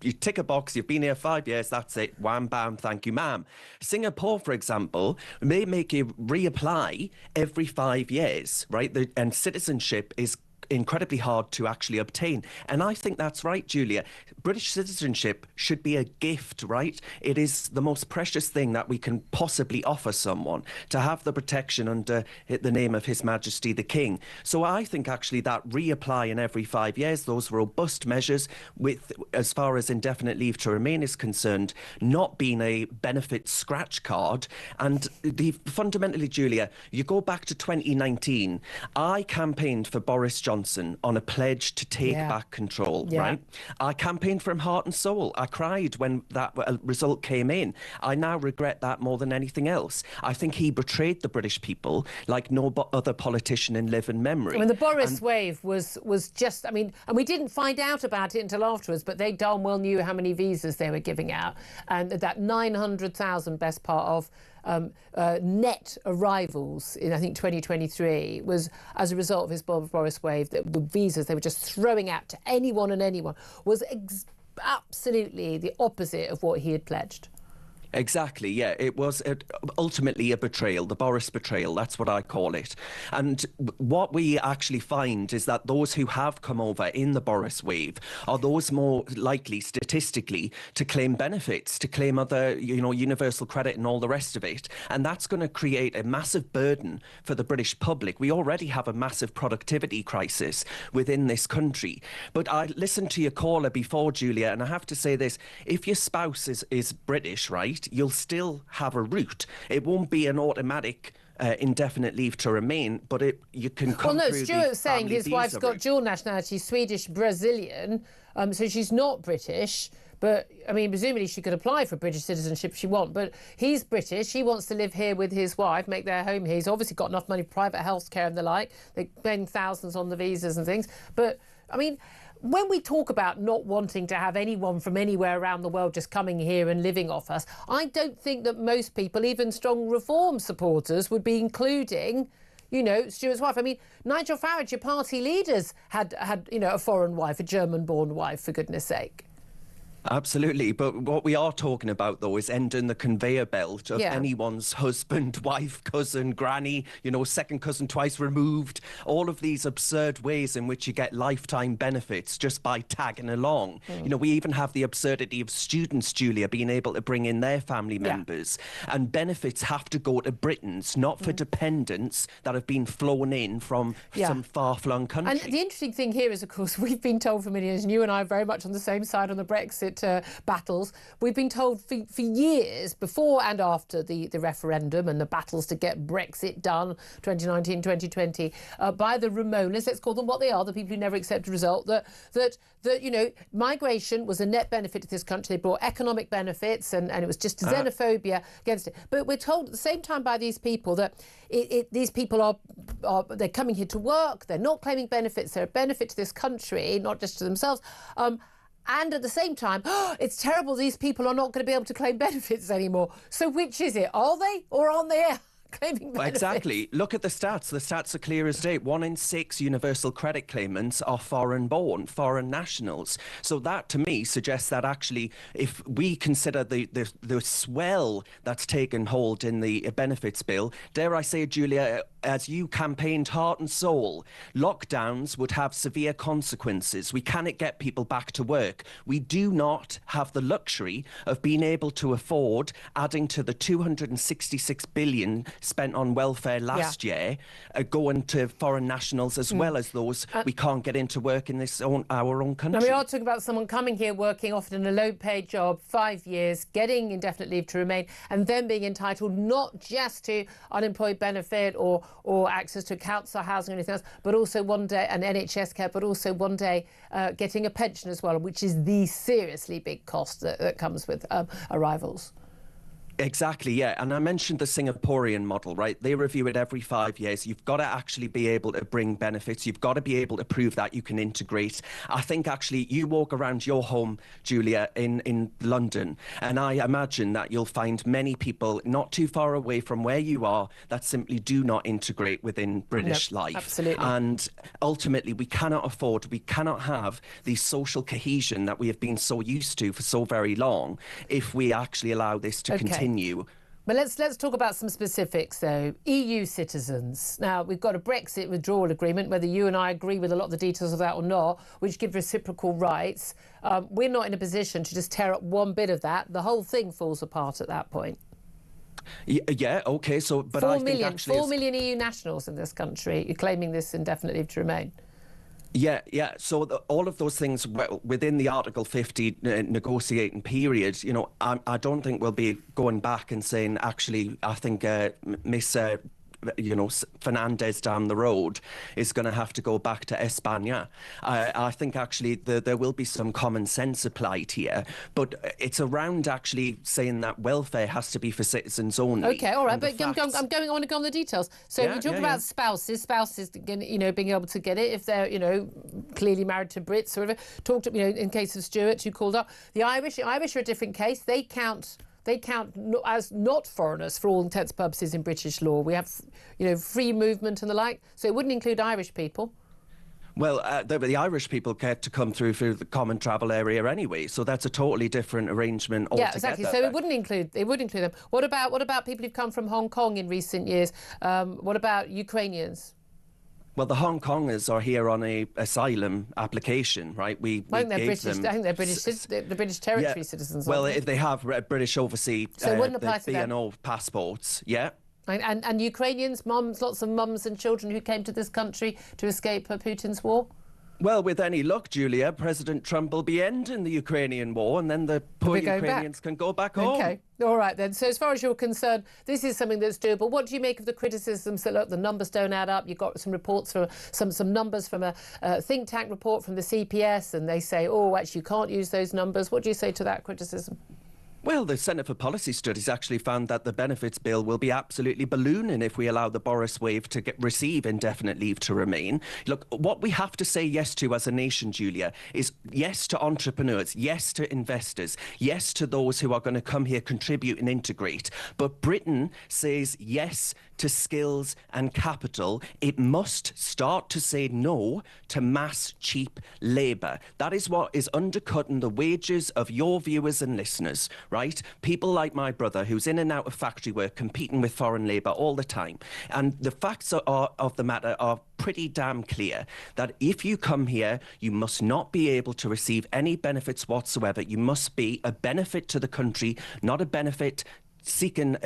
You tick a box, you've been here 5 years, that's it, wham, bam, thank you, ma'am. Singapore, for example, may make you reapply every 5 years, right? And citizenship is incredibly hard to actually obtain. And I think that's right, Julia. British citizenship should be a gift, right? It is the most precious thing that we can possibly offer someone, to have the protection under the name of His Majesty the King. So I think actually that reapplying every 5 years, those robust measures with, as far as indefinite leave to remain is concerned, not being a benefit scratch card. And fundamentally, Julia, you go back to 2019, I campaigned for Boris Johnson on a pledge to take back control, right? I campaigned for him heart and soul. I cried when that result came in. I now regret that more than anything else. I think he betrayed the British people like no other politician in living memory. I mean, the Boris wave was just, and we didn't find out about it until afterwards, but they darn well knew how many visas they were giving out. And that 900,000, best part of net arrivals in, I think, 2023 was as a result of his Boris wave. The visas they were just throwing out to anyone and anyone was absolutely the opposite of what he had pledged. Exactly, yeah. It was ultimately a betrayal, the Boris betrayal, that's what I call it. And what we actually find is that those who have come over in the Boris wave are those more likely, statistically, to claim benefits, to claim other, universal credit and all the rest of it. And that's going to create a massive burden for the British public. We already have a massive productivity crisis within this country. But I listened to your caller before, Julia, and I have to say this, if your spouse is British, right, you'll still have a route. It won't be an automatic indefinite leave to remain, but you can come Well, no, through Stuart's saying his wife's got route. dual nationality, Swedish, Brazilian, so she's not British. But, presumably she could apply for British citizenship if she wants. But he's British. He wants to live here with his wife, make their home here. He's obviously got enough money for private health care and the like. They spend thousands on the visas and things. But, when we talk about not wanting to have anyone from anywhere around the world just coming here and living off us, I don't think that most people, even strong reform supporters, would be including, Stuart's wife. Nigel Farage, your party leaders, had a foreign wife, a German-born wife, for goodness sake. Absolutely. But what we are talking about, though, is ending the conveyor belt of anyone's husband, wife, cousin, granny, second cousin twice removed, all of these absurd ways in which you get lifetime benefits just by tagging along. We even have the absurdity of students, Julia, being able to bring in their family members. And benefits have to go to Britons, not for dependents that have been flown in from some far-flung country. And the interesting thing here is, of course, we've been told for many years, and you and I are very much on the same side on the Brexit battles. We've been told for years, before and after the referendum and the battles to get Brexit done, 2019, 2020, by the Remoaners, let's call them what they are, the people who never accept a result, that migration was a net benefit to this country. They brought economic benefits and it was just xenophobia against it. But we're told at the same time by these people that these people they're coming here to work, they're not claiming benefits, they're a benefit to this country, not just to themselves. And at the same time, it's terrible, these people are not going to be able to claim benefits anymore. So which is it? Are they or aren't they claiming benefits. Exactly. Look at the stats. The stats are clear as day. 1 in 6 universal credit claimants are foreign-born, foreign nationals. So that, to me, suggests that actually, if we consider the swell that's taken hold in the benefits bill, dare I say, Julia, as you campaigned heart and soul, lockdowns would have severe consequences. We cannot get people back to work. We do not have the luxury of being able to afford adding to the 266 billion spent on welfare last year, going to foreign nationals as well as those we can't get into work in our own country. Now, we are talking about someone coming here, working often in a low-paid job, 5 years, getting indefinite leave to remain, and then being entitled not just to unemployed benefit or access to council housing or anything else, but also one day an NHS care, but also one day getting a pension as well, which is the seriously big cost that comes with arrivals. Exactly, yeah. And I mentioned the Singaporean model, right? They review it every 5 years. You've got to actually be able to bring benefits. You've got to be able to prove that you can integrate. I think actually you walk around your home, Julia, in London, and I imagine that you'll find many people not too far away from where you are that simply do not integrate within British life. Absolutely. And ultimately, we cannot have the social cohesion that we have been so used to for so very long if we actually allow this to continue. But let's talk about some specifics, though. EU citizens. Now, we've got a Brexit withdrawal agreement, whether you and I agree with a lot of the details of that or not, which give reciprocal rights. We're not in a position to just tear up one bit of that. The whole thing falls apart at that point. Yeah, OK, so... but 4 I think million, actually 4 million EU nationals in this country. You're claiming this indefinite leave to remain. Yeah. So all of those things within the Article 50 negotiating period, you know, I don't think we'll be going back and saying, actually, I think Miss Fernandez down the road is going to have to go back to España. I think actually there will be some common sense applied here, but it's around actually saying that welfare has to be for citizens only. Okay, all right, but I'm going on to go on the details. So you talk about spouses, being able to get it if they're, clearly married to Brits or whatever. Talked, in case of Stuart, who called up. The Irish are a different case. They count as not foreigners for all intents and purposes in British law. We have, free movement and the like. So it wouldn't include Irish people. Well, the Irish people get to come through the common travel area anyway, so that's a totally different arrangement altogether. Yeah, exactly. So it wouldn't include them. What about people who've come from Hong Kong in recent years? What about Ukrainians? Well, the Hong Kongers are here on a asylum application, right? I think they're British territory citizens. Well, if they have British overseas BNO passports, yeah. And Ukrainians, lots of mums and children who came to this country to escape Putin's war? Well, with any luck, Julia, President Trump will be ending the Ukrainian war, and then the poor Ukrainians can go back home. OK, all right then. So as far as you're concerned, this is something that's doable. What do you make of the criticisms that, look, the numbers don't add up? You've got some reports from some numbers from a think tank report from the CPS, and they say, actually, you can't use those numbers. What do you say to that criticism? Well, the Centre for Policy Studies actually found that the benefits bill will be absolutely ballooning if we allow the Boris wave to receive indefinite leave to remain. Look, what we have to say yes to as a nation, Julia, is yes to entrepreneurs, yes to investors, yes to those who are going to come here, contribute and integrate. But Britain says yes to skills and capital. It must start to say no to mass cheap labour. That is what is undercutting the wages of your viewers and listeners, right? People like my brother, who's in and out of factory work, competing with foreign labour all the time. And the facts of the matter are pretty damn clear, that if you come here, you must not be able to receive any benefits whatsoever. You must be a benefit to the country, not a benefit seeking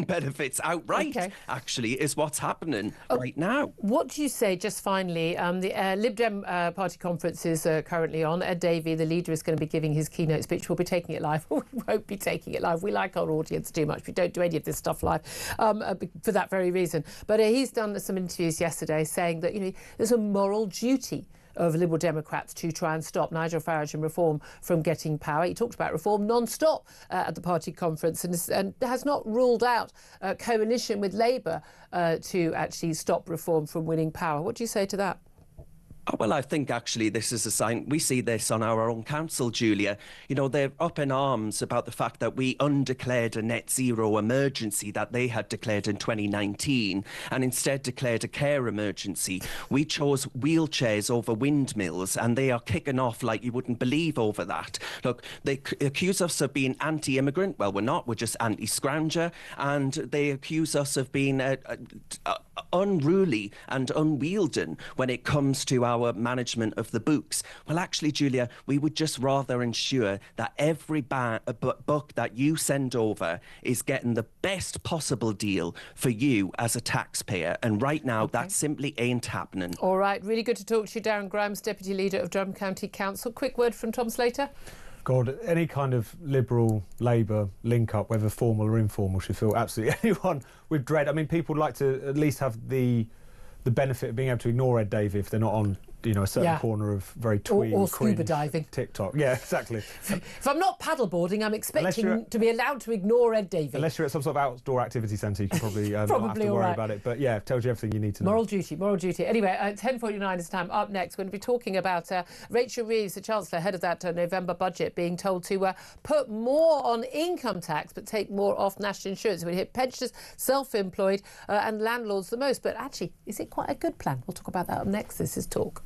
benefits outright, actually, is what's happening right now. What do you say, just finally, the Lib Dem party conference is currently on. Ed Davey, the leader, is going to be giving his keynote speech. We'll be taking it live. We won't be taking it live. We like our audience too much. We don't do any of this stuff live for that very reason. But he's done some interviews yesterday saying that, there's a moral duty of Liberal Democrats to try and stop Nigel Farage and Reform from getting power. He talked about Reform non-stop at the party conference and has not ruled out a coalition with Labour to actually stop Reform from winning power. What do you say to that? Oh, well, I think actually this is a sign. We see this on our own council, Julia. You know, they're up in arms about the fact that we undeclared a net zero emergency that they had declared in 2019 and instead declared a care emergency. We chose wheelchairs over windmills, and they are kicking off like you wouldn't believe over that. Look, they accuse us of being anti-immigrant. Well, we're not. We're just anti-scrounger. And they accuse us of being unruly and unwieldy when it comes to our management of the books. Well, actually, Julia, we would just rather ensure that every book that you send over is getting the best possible deal for you as a taxpayer. And right now, that simply ain't happening. All right, really good to talk to you, Darren Grimes, Deputy Leader of Durham County Council. Quick word from Tom Slater. God, any kind of Liberal Labour link-up, whether formal or informal, should fill absolutely anyone with dread. I mean, people like to at least have the benefit of being able to ignore Ed Davey if they're not on, you know, a certain corner of very twee or scuba diving TikTok. Yeah, exactly. If I'm not paddleboarding, I'm expecting to be allowed to ignore Ed Davey. Unless you're at some sort of outdoor activity centre, you can probably not have to worry about it. But yeah, it tells you everything you need to know. Moral duty. Anyway, 10:49 is time. Up next, we're going to be talking about Rachel Reeves, the Chancellor, ahead of that November budget, being told to put more on income tax but take more off national insurance. It would hit pensioners, self-employed and landlords the most. But actually, is it quite a good plan? We'll talk about that up next. This is Talk.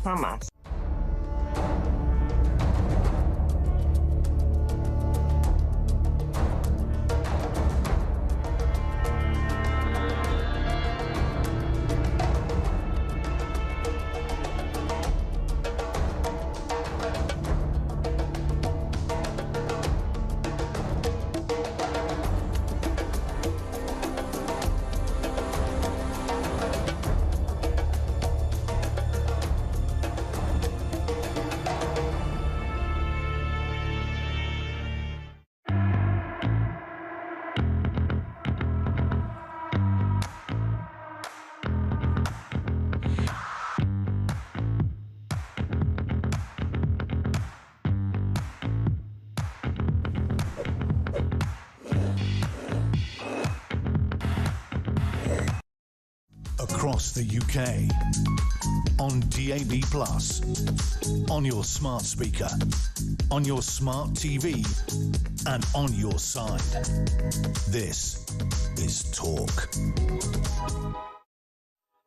Hamas. Across the UK, on DAB+, on your smart speaker, on your smart TV, and on your side. This is Talk.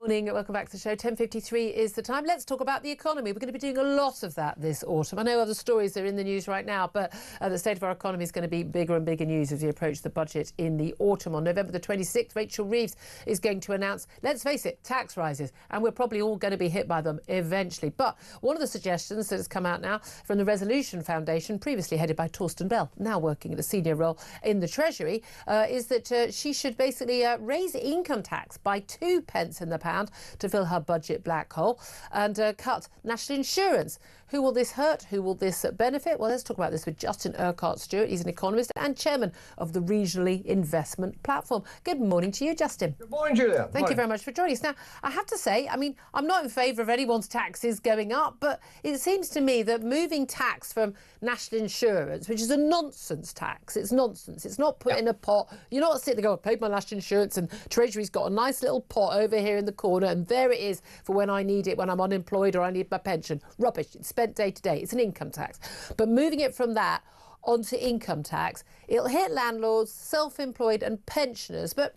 Morning, welcome back to the show. 10:53 is the time. Let's talk about the economy. We're going to be doing a lot of that this autumn. I know other stories are in the news right now, but the state of our economy is going to be bigger and bigger news as we approach the budget in the autumn. On November the 26th, Rachel Reeves is going to announce, let's face it, tax rises, and we're probably all going to be hit by them eventually. But one of the suggestions that has come out now from the Resolution Foundation, previously headed by Torsten Bell, now working at a senior role in the Treasury, is that she should basically raise income tax by 2 pence in the pound to fill her budget black hole and cut national insurance. Who will this hurt? Who will this benefit? Well, let's talk about this with Justin Urquhart-Stewart. He's an economist and chairman of the Regionally Investment Platform. Good morning to you, Justin. Good morning, Julia. Thank you very much for joining us. Now, I have to say, I mean, I'm not in favour of anyone's taxes going up, but it seems to me that moving tax from national insurance, which is a nonsense tax, it's nonsense. It's not put in a pot. You're not sitting there going, I paid my national insurance and Treasury's got a nice little pot over here in the corner and there it is for when I need it, when I'm unemployed or I need my pension. Rubbish. It's spent day to day. It's an income tax. But moving it from that onto income tax, it'll hit landlords, self-employed and pensioners. But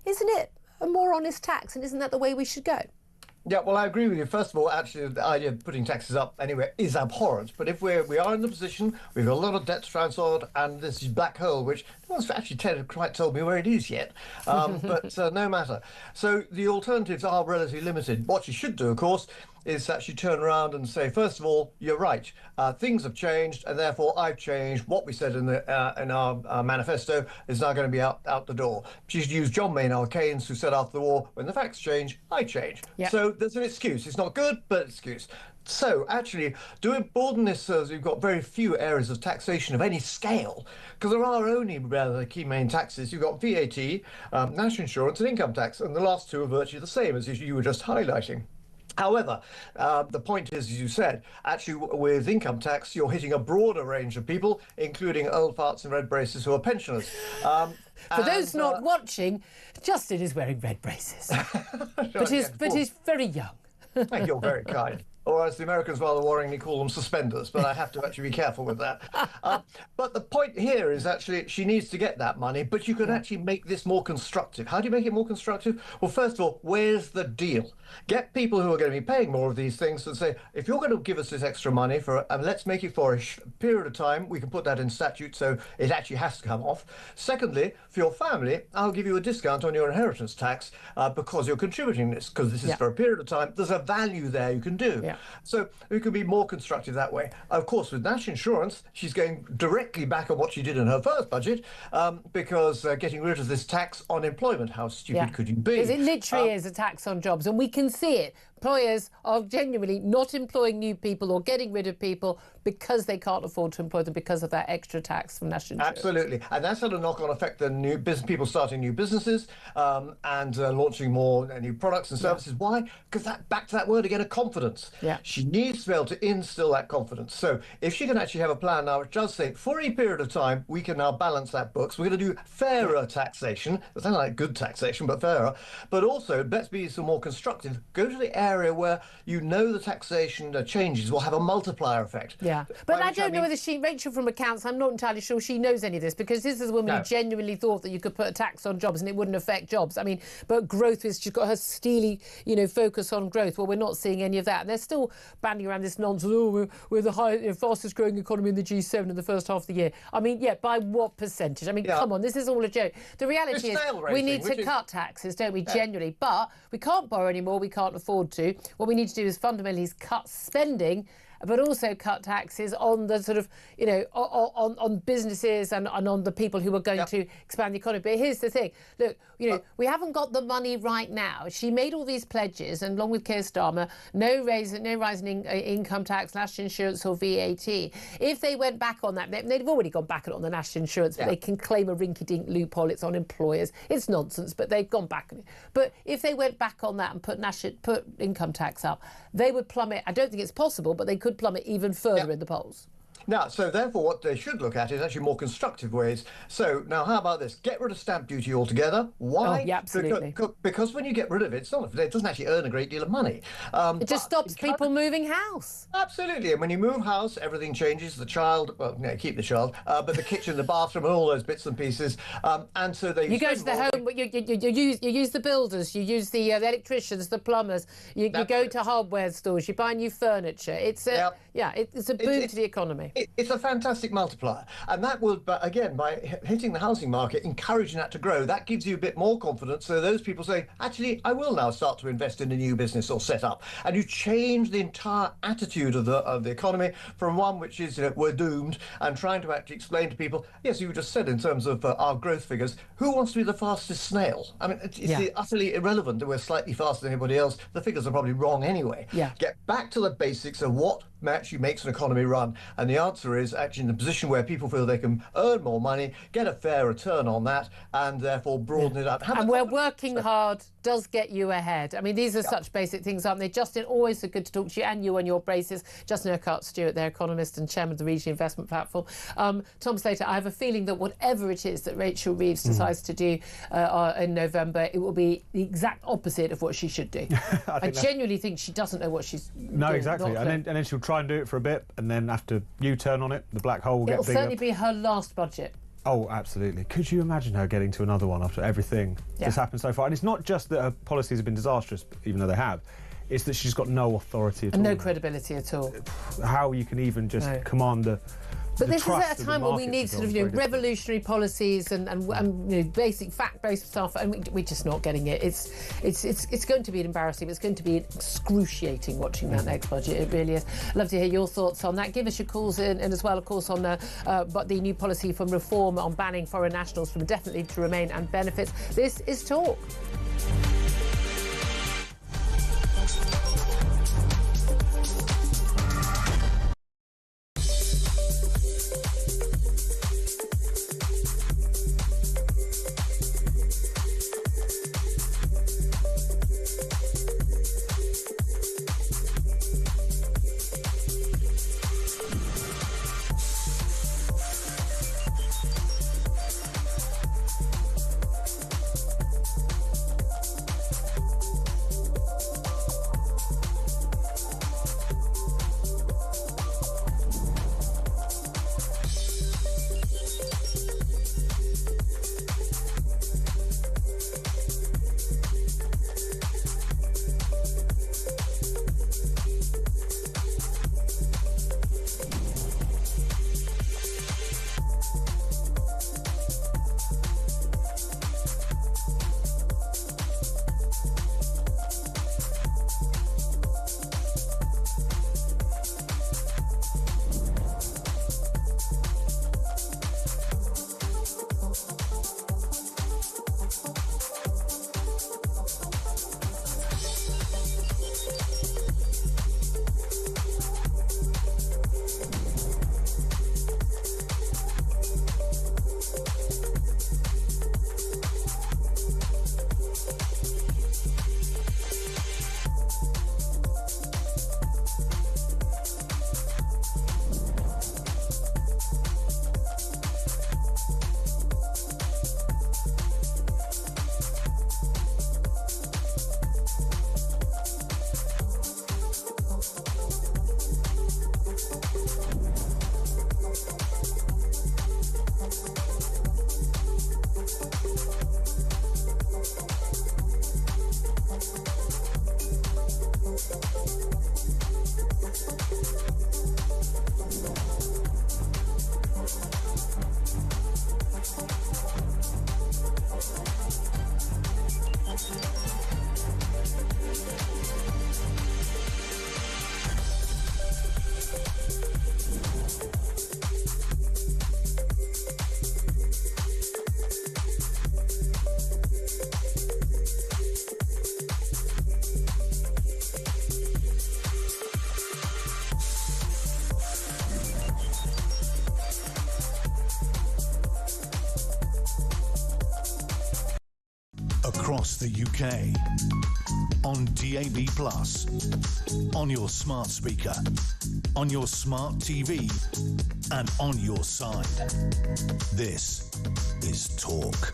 isn't it a more honest tax? And isn't that the way we should go? Yeah, well, I agree with you. First of all, actually, the idea of putting taxes up anywhere is abhorrent. But if we are in the position, we've got a lot of debt to try and sort, and this black hole, which no one's actually quite told me where it is yet, but no matter. So the alternatives are relatively limited. What you should do, of course, is actually turn around and say, first of all, you're right. Things have changed, and therefore I've changed. What we said in our manifesto is now going to be out the door. She should use John Maynard Keynes, who said after the war, when the facts change, I change. Yep. So there's an excuse. It's not good, but an excuse. So actually, broaden this so we've got very few areas of taxation of any scale, because there are only rather key main taxes. You've got VAT, national insurance, and income tax, and the last two are virtually the same as you were just highlighting. However, the point is, as you said, actually with income tax, you're hitting a broader range of people, including old farts in red braces who are pensioners. For those not watching, Justin is wearing red braces, but he's very young. You're very kind. Or as the Americans rather worryingly call them, suspenders, but I have to actually be careful with that. But the point here is actually she needs to get that money, but you can actually make this more constructive. How do you make it more constructive? Well, first of all, where's the deal? Get people who are going to be paying more of these things and say, if you're going to give us this extra money, let's make it for a period of time. We can put that in statute so it actually has to come off. Secondly, for your family, I'll give you a discount on your inheritance tax because you're contributing this, because this is for a period of time. There's a value there you can do. Yeah. So we could be more constructive that way. Of course, with national insurance, she's going directly back on what she did in her first budget because getting rid of this tax on employment, how stupid could you be? Because it literally is a tax on jobs, and we can see it. Employers are genuinely not employing new people or getting rid of people because they can't afford to employ them because of that extra tax from national insurance. Absolutely. And that's had a knock-on effect on new business, people starting new businesses and launching more new products and services. Why? Because back to that word again, of confidence. Yeah. She needs to be able to instill that confidence. So if she can actually have a plan now which does say, for a period of time, we can now balance that books. We're going to do fairer taxation. It sounds like good taxation, but fairer. But also, let's be some more constructive. Go to the area where you know the taxation changes will have a multiplier effect. Yeah, but I don't know whether Rachel from accounts, I'm not entirely sure she knows any of this, because this is a woman who genuinely thought that you could put a tax on jobs and it wouldn't affect jobs. I mean, but growth is, she's got her steely, focus on growth. Well, we're not seeing any of that. And they're still banding around this nonsense, we're the fastest growing economy in the G7 in the first half of the year. I mean, by what percentage? I mean, come on, this is all a joke. The reality is we need to cut taxes, don't we, genuinely? But we can't borrow anymore, we can't afford to. What we need to do is fundamentally cut spending, but also cut taxes on the sort of, on businesses and on the people who are going to expand the economy. But here's the thing. Look, we haven't got the money right now. She made all these pledges, and along with Keir Starmer, no rising income tax, national insurance or VAT. If they went back on that, they've already gone back on the national insurance, but they can claim a rinky-dink loophole. It's on employers. It's nonsense, but they've gone back on it. But if they went back on that and put income tax up, they would plummet. I don't think it's possible, but they could plummet even further in the polls. Now, so therefore, what they should look at is actually more constructive ways. So now, how about this? Get rid of stamp duty altogether. Why? Oh, yeah, absolutely. Because when you get rid of it, it doesn't actually earn a great deal of money. It just stops people moving house. Absolutely. And when you move house, everything changes. The child, well, no, keep the child, but the kitchen, the bathroom, and all those bits and pieces. And so they. You go to the home. You use the builders. You use the electricians, the plumbers. You go to hardware stores. You buy new furniture. It's a boon to the economy. It's a fantastic multiplier, and that will, again, by hitting the housing market, encouraging that to grow, that gives you a bit more confidence. So those people say, actually, I will now start to invest in a new business or set up, and you change the entire attitude of the economy from one which is we're doomed, and trying to actually explain to people, yes, you just said in terms of our growth figures, who wants to be the fastest snail? I mean, it's utterly irrelevant that we're slightly faster than anybody else. The figures are probably wrong anyway. Yeah. Get back to the basics of what actually makes an economy run, and the answer is actually in a position where people feel they can earn more money, get a fair return on that, and therefore broaden it up. And where working hard does get you ahead. I mean, these are such basic things, aren't they? Justin, always so good to talk to you and you on your braces. Justin Urquhart-Stewart, their economist and chairman of the Regional Investment Platform. Tom Slater, I have a feeling that whatever it is that Rachel Reeves decides to do in November, it will be the exact opposite of what she should do. I genuinely think she doesn't know what she's doing. No, exactly. And then she'll try and do it for a bit, and then after you turn on it, the black hole will get bigger. It'll certainly be her last budget. Oh, absolutely. Could you imagine her getting to another one after everything that's happened so far? And it's not just that her policies have been disastrous, even though they have. It's that she's got no authority at all. And no credibility at all. How you can even just command the... But this is at a time when we need sort of revolutionary policies and basic fact-based stuff, and we're just not getting it. It's going to be embarrassing. It's going to be excruciating watching that next budget. It really is. Love to hear your thoughts on that. Give us your calls in, and as well, of course, on the new policy from reform on banning foreign nationals from indefinitely to remain and benefits. This is Talk. across the UK, on DAB+, on your smart speaker, on your smart TV, and on your side. This is Talk.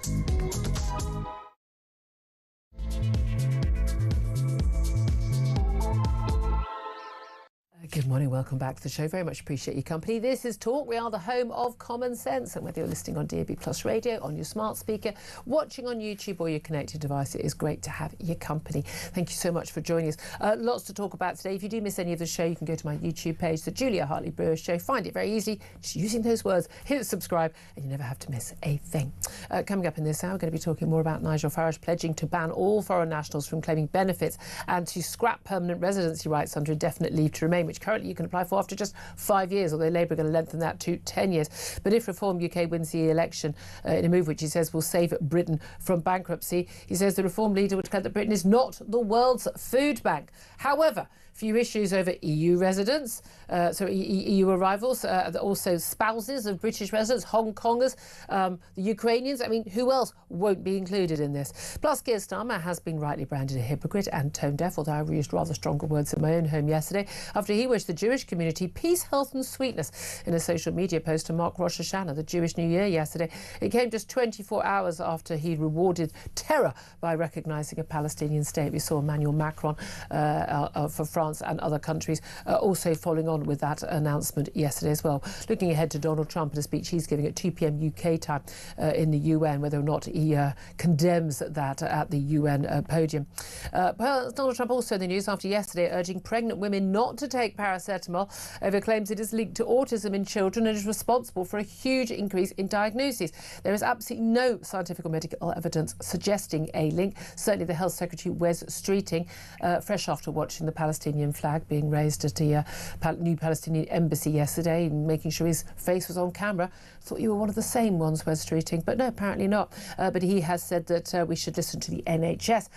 Good morning, welcome back to the show. Very much appreciate your company. This is Talk. We are the home of common sense, and whether you're listening on DAB+ radio, on your smart speaker, watching on YouTube or your connected device, it is great to have your company. Thank you so much for joining us. Lots to talk about today. If you do miss any of the show, you can go to my YouTube page, the Julia Hartley-Brewer Show. Find it very easy, just using those words. Hit subscribe and you never have to miss a thing. Coming up in this hour, we're going to be talking more about Nigel Farage pledging to ban all foreign nationals from claiming benefits and to scrap permanent residency rights under indefinite leave to remain, which currently you can apply for after just 5 years, although Labour are going to lengthen that to 10 years. But if Reform UK wins the election in a move which he says will save Britain from bankruptcy, he says the Reform leader would declare that Britain is not the world's food bank. However, few issues over EU residents, EU arrivals, also spouses of British residents, Hong Kongers, the Ukrainians. I mean, who else won't be included in this? Plus, Keir Starmer has been rightly branded a hypocrite and tone deaf, although I used rather stronger words in my own home yesterday, after he wished the Jewish community peace, health and sweetness in a social media post to mark Rosh Hashanah, the Jewish New Year, yesterday. It came just 24 hours after he rewarded terror by recognising a Palestinian state. We saw Emmanuel Macron for France and other countries also following on with that announcement yesterday as well. Looking ahead to Donald Trump and a speech he's giving at 2 p.m. UK time in the UN, whether or not he condemns that at the UN podium. Donald Trump also in the news after yesterday urging pregnant women not to take paracetamol over claims it is linked to autism in children and is responsible for a huge increase in diagnoses. There is absolutely no scientific or medical evidence suggesting a link. Certainly the Health Secretary Wes Streeting, fresh after watching the Palestinian flag being raised at the new Palestinian embassy yesterday and making sure his face was on camera. Thought you were one of the same ones, Wes Streeting, but no, apparently not. But he has said that we should listen to the NHS.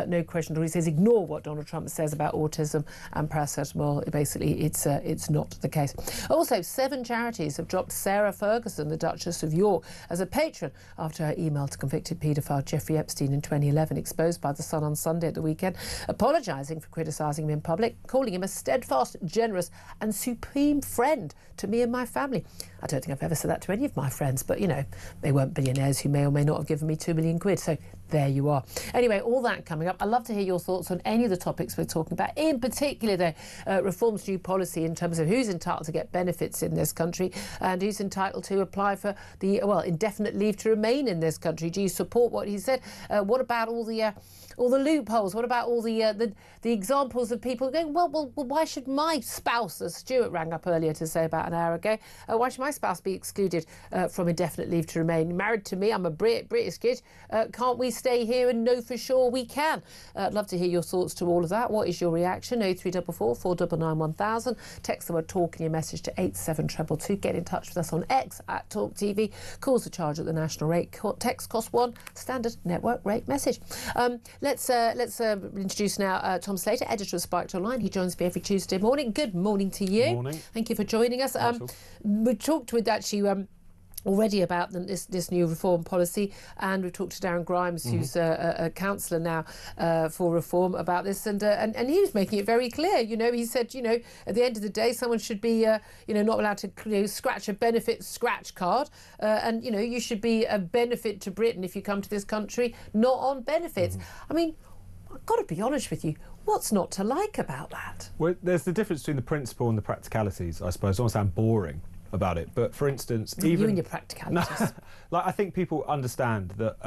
No question at all. He says ignore what Donald Trump says about autism and paracetamol. Basically, it's not the case. Also, 7 charities have dropped Sarah Ferguson, the Duchess of York, as a patron after her email to convicted paedophile Jeffrey Epstein in 2011, exposed by The Sun on Sunday at the weekend, apologising for criticising him in public, calling him a steadfast, generous and supreme friend to me and my family. I don't think I've ever said that to any of my friends, but, you know, they weren't billionaires who may or may not have given me £2 million, so there you are. Anyway, all that coming up. I'd love to hear your thoughts on any of the topics we're talking about, in particular, the Reform's new policy in terms of who's entitled to get benefits in this country and who's entitled to apply for the, indefinite leave to remain in this country. Do you support what he said? What about all the loopholes? What about all the examples of people going, well, why should my spouse, as Stuart rang up earlier to say about an hour ago, why should my spouse be excluded from indefinite leave to remain? Married to me, I'm a British kid. Can't we stay here and know for sure we can? I'd love to hear your thoughts to all of that. What is your reaction? 0344 499 1000. Text the word talk in your message to 87222. Get in touch with us on X at talkTV. Calls are charged at the national rate. Text cost £1. Standard network rate message. Let's introduce now Tom Slater, editor of Spiked Online. He joins me every Tuesday morning. Good morning to you. Morning. Thank you for joining us. We talked with actually already about this new reform policy, and we've talked to Darren Grimes, who's a councillor now for reform, about this, and he was making it very clear. You know, he said, you know, at the end of the day, someone should be, not allowed to scratch a benefit scratch card, and you should be a benefit to Britain if you come to this country, not on benefits. I mean, I've got to be honest with you. What's not to like about that? Well, there's the difference between the principle and the practicalities, I suppose. I don't sound boring about it, but for instance, you and your practicalities. I think people understand that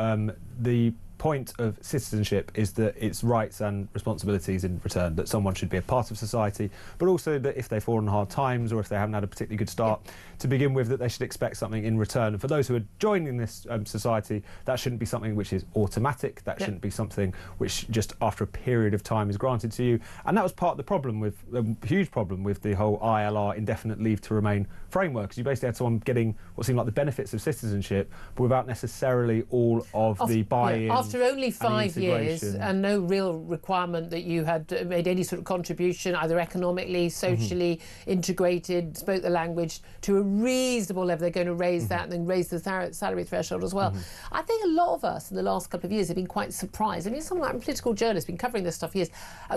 the point of citizenship is that it's rights and responsibilities in return, that someone should be a part of society, but also that if they've fallen on hard times or if they haven't had a particularly good start to begin with, that they should expect something in return. And for those who are joining this society, that shouldn't be something which is automatic. That shouldn't be something which just after a period of time is granted to you. And that was part of the problem with, a huge problem with the whole ILR, indefinite leave to remain framework, because you basically had someone getting what seemed like the benefits of citizenship, but without necessarily all of the buy-in. after only and 5 years integration. and no real requirement that you had made any sort of contribution, either economically, socially, integrated, spoke the language to a reasonable level, they're going to raise that and then raise the salary threshold as well. I think a lot of us in the last couple of years have been quite surprised. I mean, someone like a political journalist, been covering this stuff for years,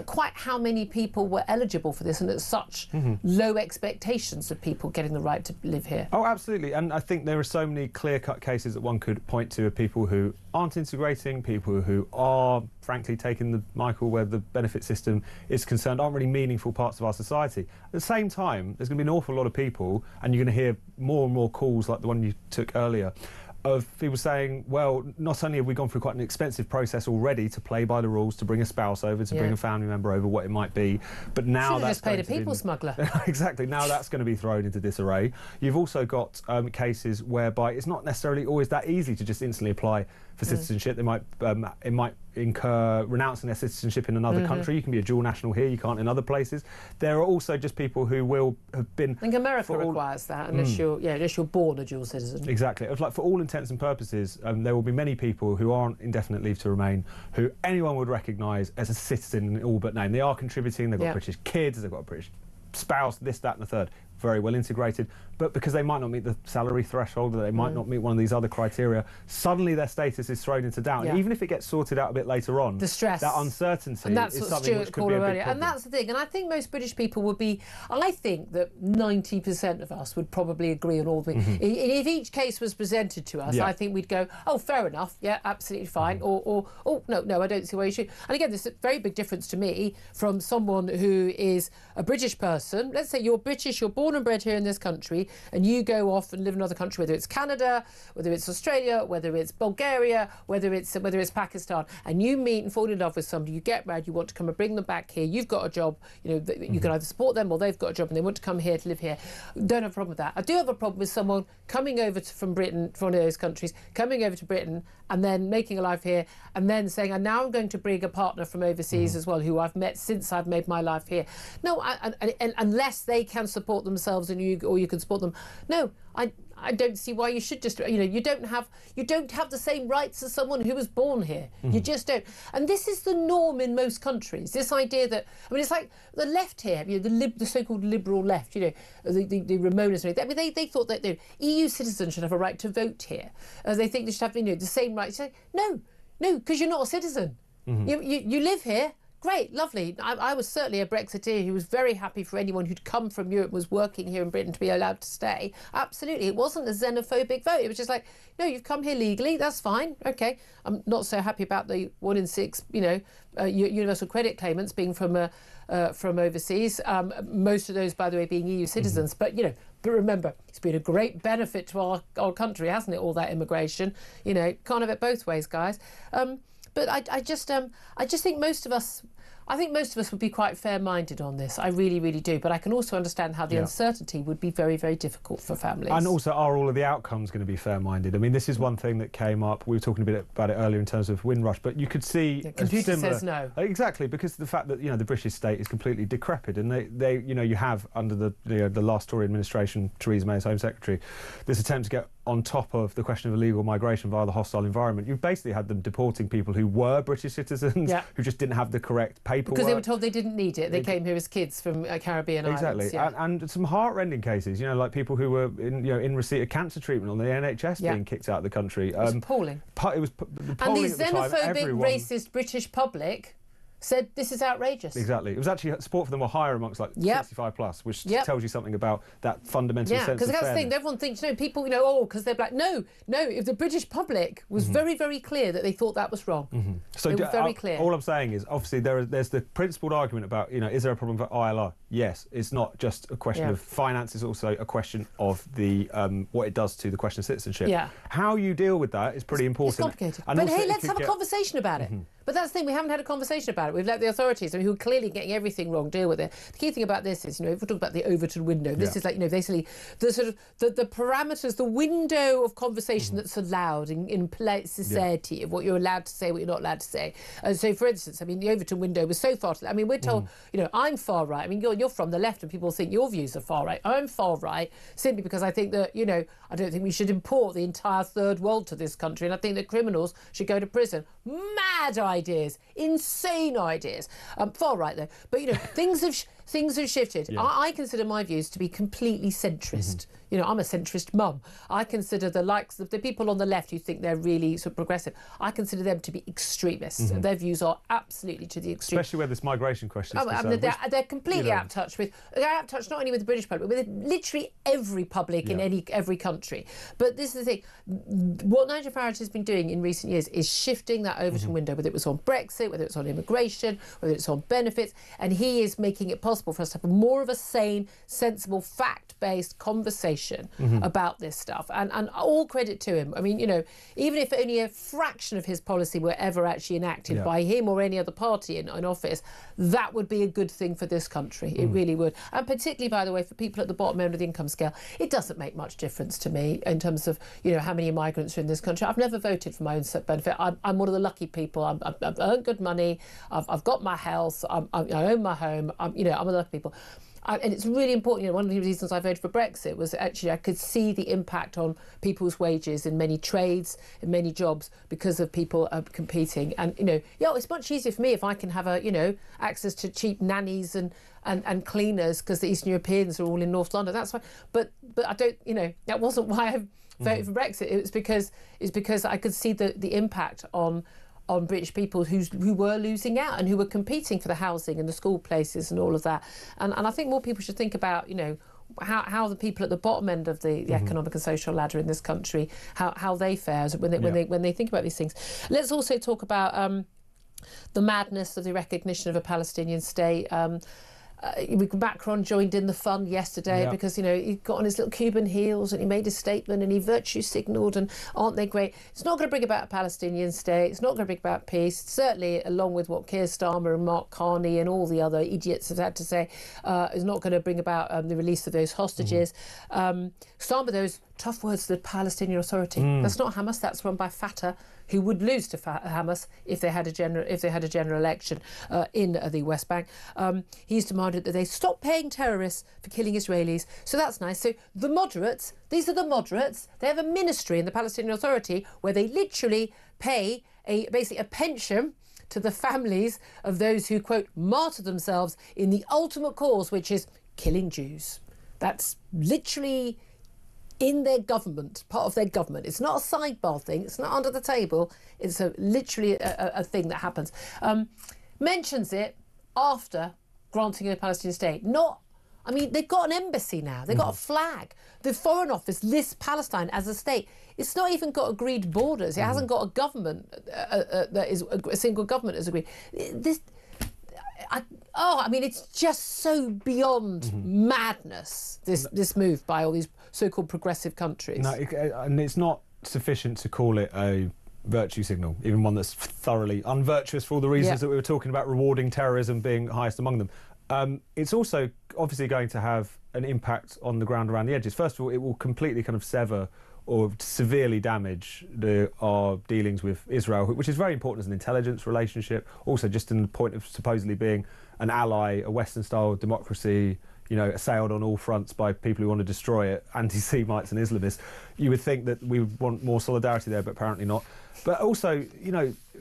quite how many people were eligible for this and at such low expectations of people getting the right to live here. Oh, absolutely. And I think there are so many clear-cut cases that one could point to of people who aren't integrating, people who are, frankly, taking the Michael, where the benefit system is concerned, aren't really meaningful parts of our society. At the same time, there's going to be an awful lot of people, and you're going to hear more and more calls like the one you took earlier, of people saying, well, not only have we gone through quite an expensive process already to play by the rules, to bring a spouse over, to bring a family member over, what it might be, but now that's just paid a people smuggler. Exactly, now that's going to be thrown into disarray. You've also got cases whereby it's not necessarily always that easy to just instantly apply for citizenship. They might it might incur renouncing their citizenship in another country. You can be a dual national here, you can't in other places. There are also just people who will have been... I think America requires that unless you're born a dual citizen. Exactly. Like, for all intents and purposes, there will be many people who aren't indefinite leave to remain who anyone would recognise as a citizen in all but name. They are contributing, they've got British kids, they've got a British spouse, this, that and the third. Very well integrated, but because they might not meet the salary threshold, or they might not meet one of these other criteria, suddenly their status is thrown into doubt. And even if it gets sorted out a bit later on, the stress, that uncertainty, and that's is what something which could be a big problem. And that's the thing. And I think most British people would be. I think that 90% of us would probably agree on all the. If each case was presented to us, I think we'd go, oh, fair enough, yeah, absolutely fine, or oh, no, I don't see why you should. And again, there's a very big difference to me from someone who is a British person. Let's say you're British, you're born and bred here in this country, and you go off and live in another country, whether it's Canada, whether it's Australia, whether it's Bulgaria, whether it's Pakistan, and you meet and fall in love with somebody, you get married, you want to come and bring them back here, you've got a job, you can either support them or they've got a job and they want to come here to live here. Don't have a problem with that. I do have a problem with someone coming over from Britain, from one of those countries, coming over to Britain and then making a life here and then saying, and now I'm going to bring a partner from overseas as well, who I've met since I've made my life here. No, and unless they can support themselves and you can support them. No, I don't see why you should just, you don't have the same rights as someone who was born here. You just don't. And this is the norm in most countries. This idea that, I mean, it's like the left here, the so-called liberal left, the Ramonas. I mean, they thought that EU citizens should have a right to vote here. They think they should have the same rights. No, because you're not a citizen. You live here. Great, lovely. I was certainly a Brexiteer who was very happy for anyone who'd come from Europe, was working here in Britain, to be allowed to stay. Absolutely. It wasn't a xenophobic vote. It was just like, no, you've come here legally, that's fine. OK. I'm not so happy about the 1 in 6, universal credit claimants being from overseas. Most of those, by the way, being EU citizens. But remember, it's been a great benefit to our country, hasn't it, all that immigration? Can't have it both ways, guys. But I just think most of us would be quite fair-minded on this. I really, really do. But I can also understand how the uncertainty would be very, very difficult for families. And also, are all of the outcomes going to be fair-minded? I mean, this is one thing that came up. We were talking a bit about it earlier in terms of Windrush, but you could see computer says no. Exactly, because the fact that the British state is completely decrepit, and they you have under the last Tory administration, Theresa May as Home Secretary, this attempt to get on top of the question of illegal migration via the hostile environment. You basically had them deporting people who were British citizens, who just didn't have the correct paperwork. Because they were told they didn't need it. They came here as kids from Caribbean islands. Exactly, and some heart-rending cases, like people who were in receipt of cancer treatment on the NHS being kicked out of the country. It was appalling. It was appalling. And the xenophobic, racist British public said this is outrageous. Exactly. It was actually support for them were higher amongst 65 plus, which tells you something about that fundamental sense of fairness. Because that's the thing. Everyone thinks, people, because they're black. No. If the British public was very, very clear that they thought that was wrong. So they were very clear. All I'm saying is, obviously, there's the principled argument about, is there a problem for ILR? Yes. It's not just a question of finance. It's also a question of the what it does to the question of citizenship. Yeah. How you deal with that is pretty important. It's complicated. But hey, let's have a conversation about it. But that's the thing, we haven't had a conversation about it. We've let the authorities, who are clearly getting everything wrong, deal with it. The key thing about this is, if we talk about the Overton window, this is like, basically the sort of the parameters, the window of conversation that's allowed in polite society of what you're allowed to say, what you're not allowed to say. So, for instance, the Overton window was so far. We're told, I'm far right. You're from the left, and people think your views are far right. I'm far right simply because I think that I don't think we should import the entire third world to this country, and I think that criminals should go to prison. Mad ideas, insane ideas. Far right though, but things have shifted. Yeah. I consider my views to be completely centrist. I'm a centrist mum. I consider the likes of the people on the left who think they're really sort of progressive. I consider them to be extremists. Their views are absolutely to the extreme. Especially where this migration question is concerned. They're completely out of touch with. They're out of touch not only with the British public, but with literally every public in every country. But this is the thing. What Nigel Farage has been doing in recent years is shifting that Overton window, whether it was on Brexit, whether it's on immigration, whether it's on benefits, and he is making it possible for us to have more of a sane, sensible, fact-based conversation about this stuff, and all credit to him. Even if only a fraction of his policy were ever actually enacted by him or any other party in office, that would be a good thing for this country. It really would. And particularly, by the way, for people at the bottom end of the income scale, it doesn't make much difference to me in terms of how many migrants are in this country. I've never voted for my own benefit. I'm one of the lucky people. I've earned good money. I've got my health. I own my home. I'm one of the lucky people. And it's really important. One of the reasons I voted for Brexit was actually I could see the impact on people's wages in many trades, in many jobs, because of people competing. And it's much easier for me if I can have access to cheap nannies and cleaners because the Eastern Europeans are all in North London. That's fine. But I don't. That wasn't why I voted for Brexit. It was because I could see the impact on British people who were losing out and who were competing for the housing and the school places and all of that. And I think more people should think about, how the people at the bottom end of the economic and social ladder in this country, how they fare when they think about these things. Let's also talk about the madness of the recognition of a Palestinian state. Macron joined in the fun yesterday because he got on his little Cuban heels and he made a statement and he virtue signalled, and aren't they great? It's not going to bring about a Palestinian state. It's not going to bring about peace. Certainly, along with what Keir Starmer and Mark Carney and all the other idiots have had to say, is not going to bring about the release of those hostages. Some of those tough words to the Palestinian Authority. That's not Hamas. That's run by Fatah, who would lose to Hamas if they had a general election in the West Bank. He's demanded that they stop paying terrorists for killing Israelis. So that's nice. So the moderates, these are the moderates. They have a ministry in the Palestinian Authority where they literally pay basically a pension to the families of those who, quote, martyr themselves in the ultimate cause, which is killing Jews. That's literally in their government, part of their government. It's not a sidebar thing. It's not under the table. It's literally a thing that happens. Mentions it after granting a Palestinian state. They've got an embassy now. They've got a flag. The Foreign Office lists Palestine as a state. It's not even got agreed borders. It hasn't got a government that is a single government has agreed. It's just so beyond madness, this move by all these so-called progressive countries. No, and it's not sufficient to call it a virtue signal, even one that's thoroughly unvirtuous for all the reasons that we were talking about, rewarding terrorism being highest among them. It's also obviously going to have an impact on the ground around the edges. First of all, it will completely kind of sever or severely damage our dealings with Israel, which is very important as an intelligence relationship, also just in the point of supposedly being an ally, a Western-style democracy, assailed on all fronts by people who want to destroy it, anti-Semites and Islamists. You would think that we would want more solidarity there, but apparently not. But also,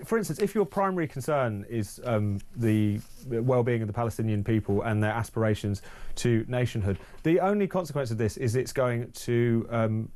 for instance, if your primary concern is the well-being of the Palestinian people and their aspirations to nationhood, the only consequence of this is it's going to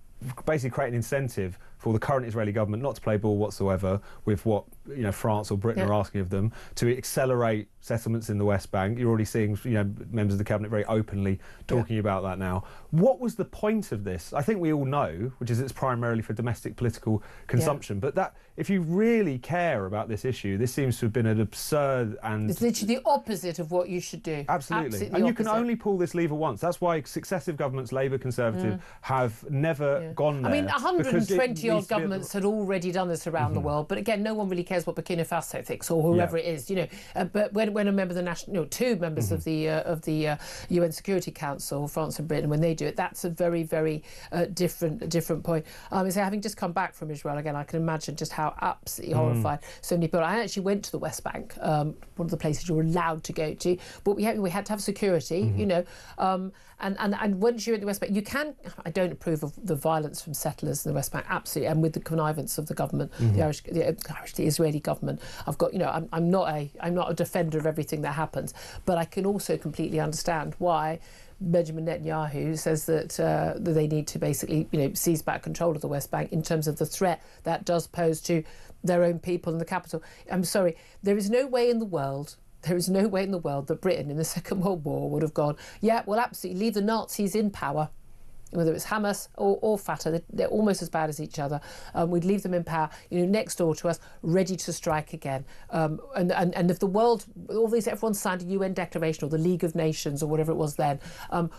basically create an incentive for the current Israeli government not to play ball whatsoever with what France or Britain are asking of them, to accelerate settlements in the West Bank. You're already seeing members of the cabinet very openly talking about that now. What was the point of this? I think we all know, which is it's primarily for domestic political consumption. But that, if you really care about this issue, this seems to have been an absurd and it's literally the opposite of what you should do. Absolutely. And you can only pull this lever once. That's why successive governments, Labour, Conservative, have never gone there. 120 20-odd governments had already done this around the world, but again, no one really cares what Burkina Faso thinks or whoever it is, but when a member of the national, two members of the UN Security Council, France and Britain, when they do it, that's a very, very different point. So having just come back from Israel again, I can imagine just how absolutely horrified so many people. I actually went to the West Bank, one of the places you're allowed to go to, but we had to have security, and once you're in the West Bank, you can. I don't approve of the violence from settlers in the West Bank, absolutely, and with the connivance of the government, the Israeli government. I've got, I'm not a defender of everything that happens, but I can also completely understand why Benjamin Netanyahu says that they need to basically, seize back control of the West Bank in terms of the threat that does pose to their own people in the capital. I'm sorry, there is no way in the world that Britain in the Second World War would have gone, yeah, well, absolutely, leave the Nazis in power. Whether it's Hamas or Fatah, they're almost as bad as each other. We'd leave them in power, next door to us, ready to strike again. And if the world, everyone signed a UN declaration or the League of Nations or whatever it was then,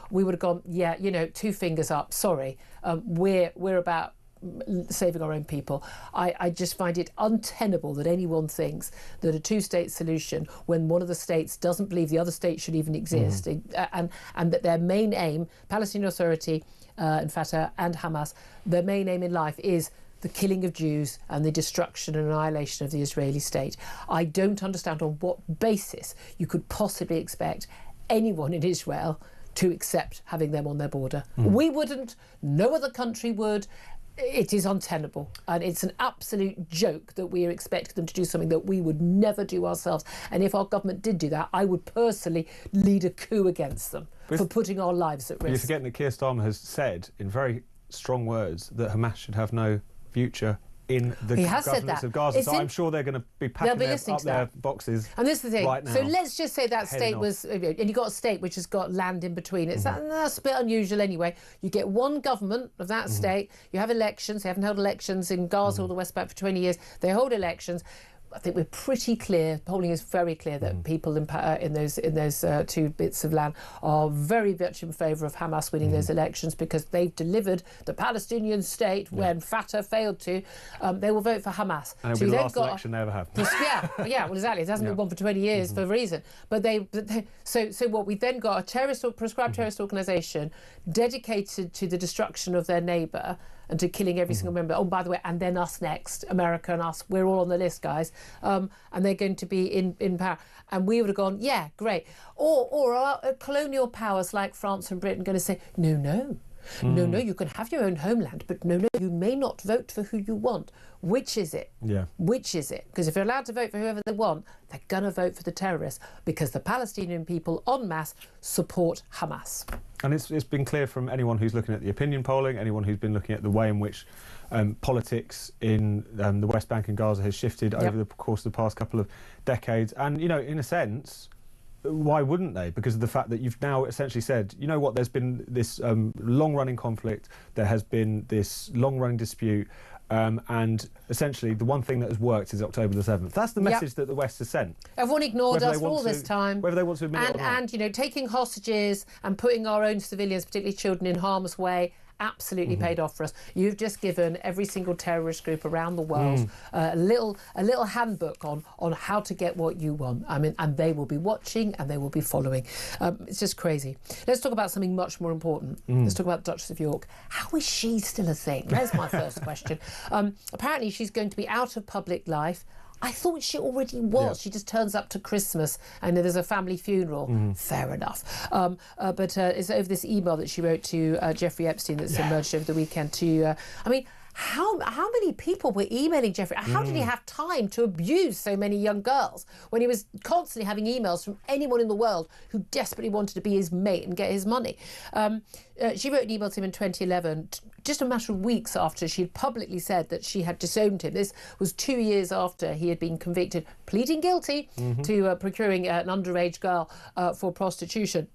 we would have gone, yeah, two fingers up. Sorry, we're about saving our own people. I just find it untenable that anyone thinks that a two-state solution, when one of the states doesn't believe the other state should even exist, and that their main aim, Palestinian Authority and Fatah and Hamas, their main aim in life is the killing of Jews and the destruction and annihilation of the Israeli state. I don't understand on what basis you could possibly expect anyone in Israel to accept having them on their border. We wouldn't, no other country would. It is untenable, and it's an absolute joke that we are expecting them to do something that we would never do ourselves. And if our government did do that, I would personally lead a coup against them for putting our lives at risk. You're forgetting that Keir Starmer has said in very strong words that Hamas should have no future in the governments of Gaza. So I'm sure they're going to be packing their boxes. And this is the thing. Right now. So let's just say that state was, and you've got a state which has got land in between. It's that's a bit unusual anyway. You get one government of that state. You have elections. They haven't held elections in Gaza or the West Bank for 20 years. They hold elections. I think we're pretty clear, polling is very clear that people in those two bits of land are very much in favour of Hamas winning those elections, because they've delivered the Palestinian state when Fatah failed to. They will vote for Hamas. And it'll be the last election they ever have. Well, exactly. It hasn't been one for 20 years for a reason. But so what we've then got a prescribed terrorist organisation dedicated to the destruction of their neighbour and to killing every single member. Oh, by the way, and then us next, America and us, we're all on the list, guys. And they're going to be in power. And we would have gone, yeah, great. Or are colonial powers like France and Britain going to say, no, you can have your own homeland, but no, you may not vote for who you want. Which is it? Yeah. Which is it? Because if they're allowed to vote for whoever they want, they're going to vote for the terrorists, because the Palestinian people en masse support Hamas. And it's been clear from anyone who's looking at the opinion polling, anyone who's been looking at the way in which politics in the West Bank and Gaza has shifted over the course of the past couple of decades. And, in a sense, why wouldn't they? Because of the fact that you've now essentially said, you know what, there's been this long-running conflict, there has been this long-running dispute, and essentially the one thing that has worked is October the 7th. That's the message that the West has sent. Everyone ignored us for all this time. Whether they want to admit it or not. And, taking hostages and putting our own civilians, particularly children, in harm's way, absolutely paid off for us. You've just given every single terrorist group around the world a little handbook on how to get what you want. I mean, and they will be watching and they will be following. It's just crazy. Let's talk about something much more important. Let's talk about the Duchess of York. How is she still a thing? There's my first question. Apparently she's going to be out of public life. I thought she already was. Yeah. She just turns up to Christmas and there's a family funeral. Fair enough. But it's over this email that she wrote to Jeffrey Epstein that's emerged over the weekend to... How many people were emailing Jeffrey? How did he have time to abuse so many young girls when he was constantly having emails from anyone in the world who desperately wanted to be his mate and get his money? She wrote an email to him in 2011, just a matter of weeks after she had publicly said that she had disowned him. This was 2 years after he had been convicted, pleading guilty to procuring an underage girl for prostitution.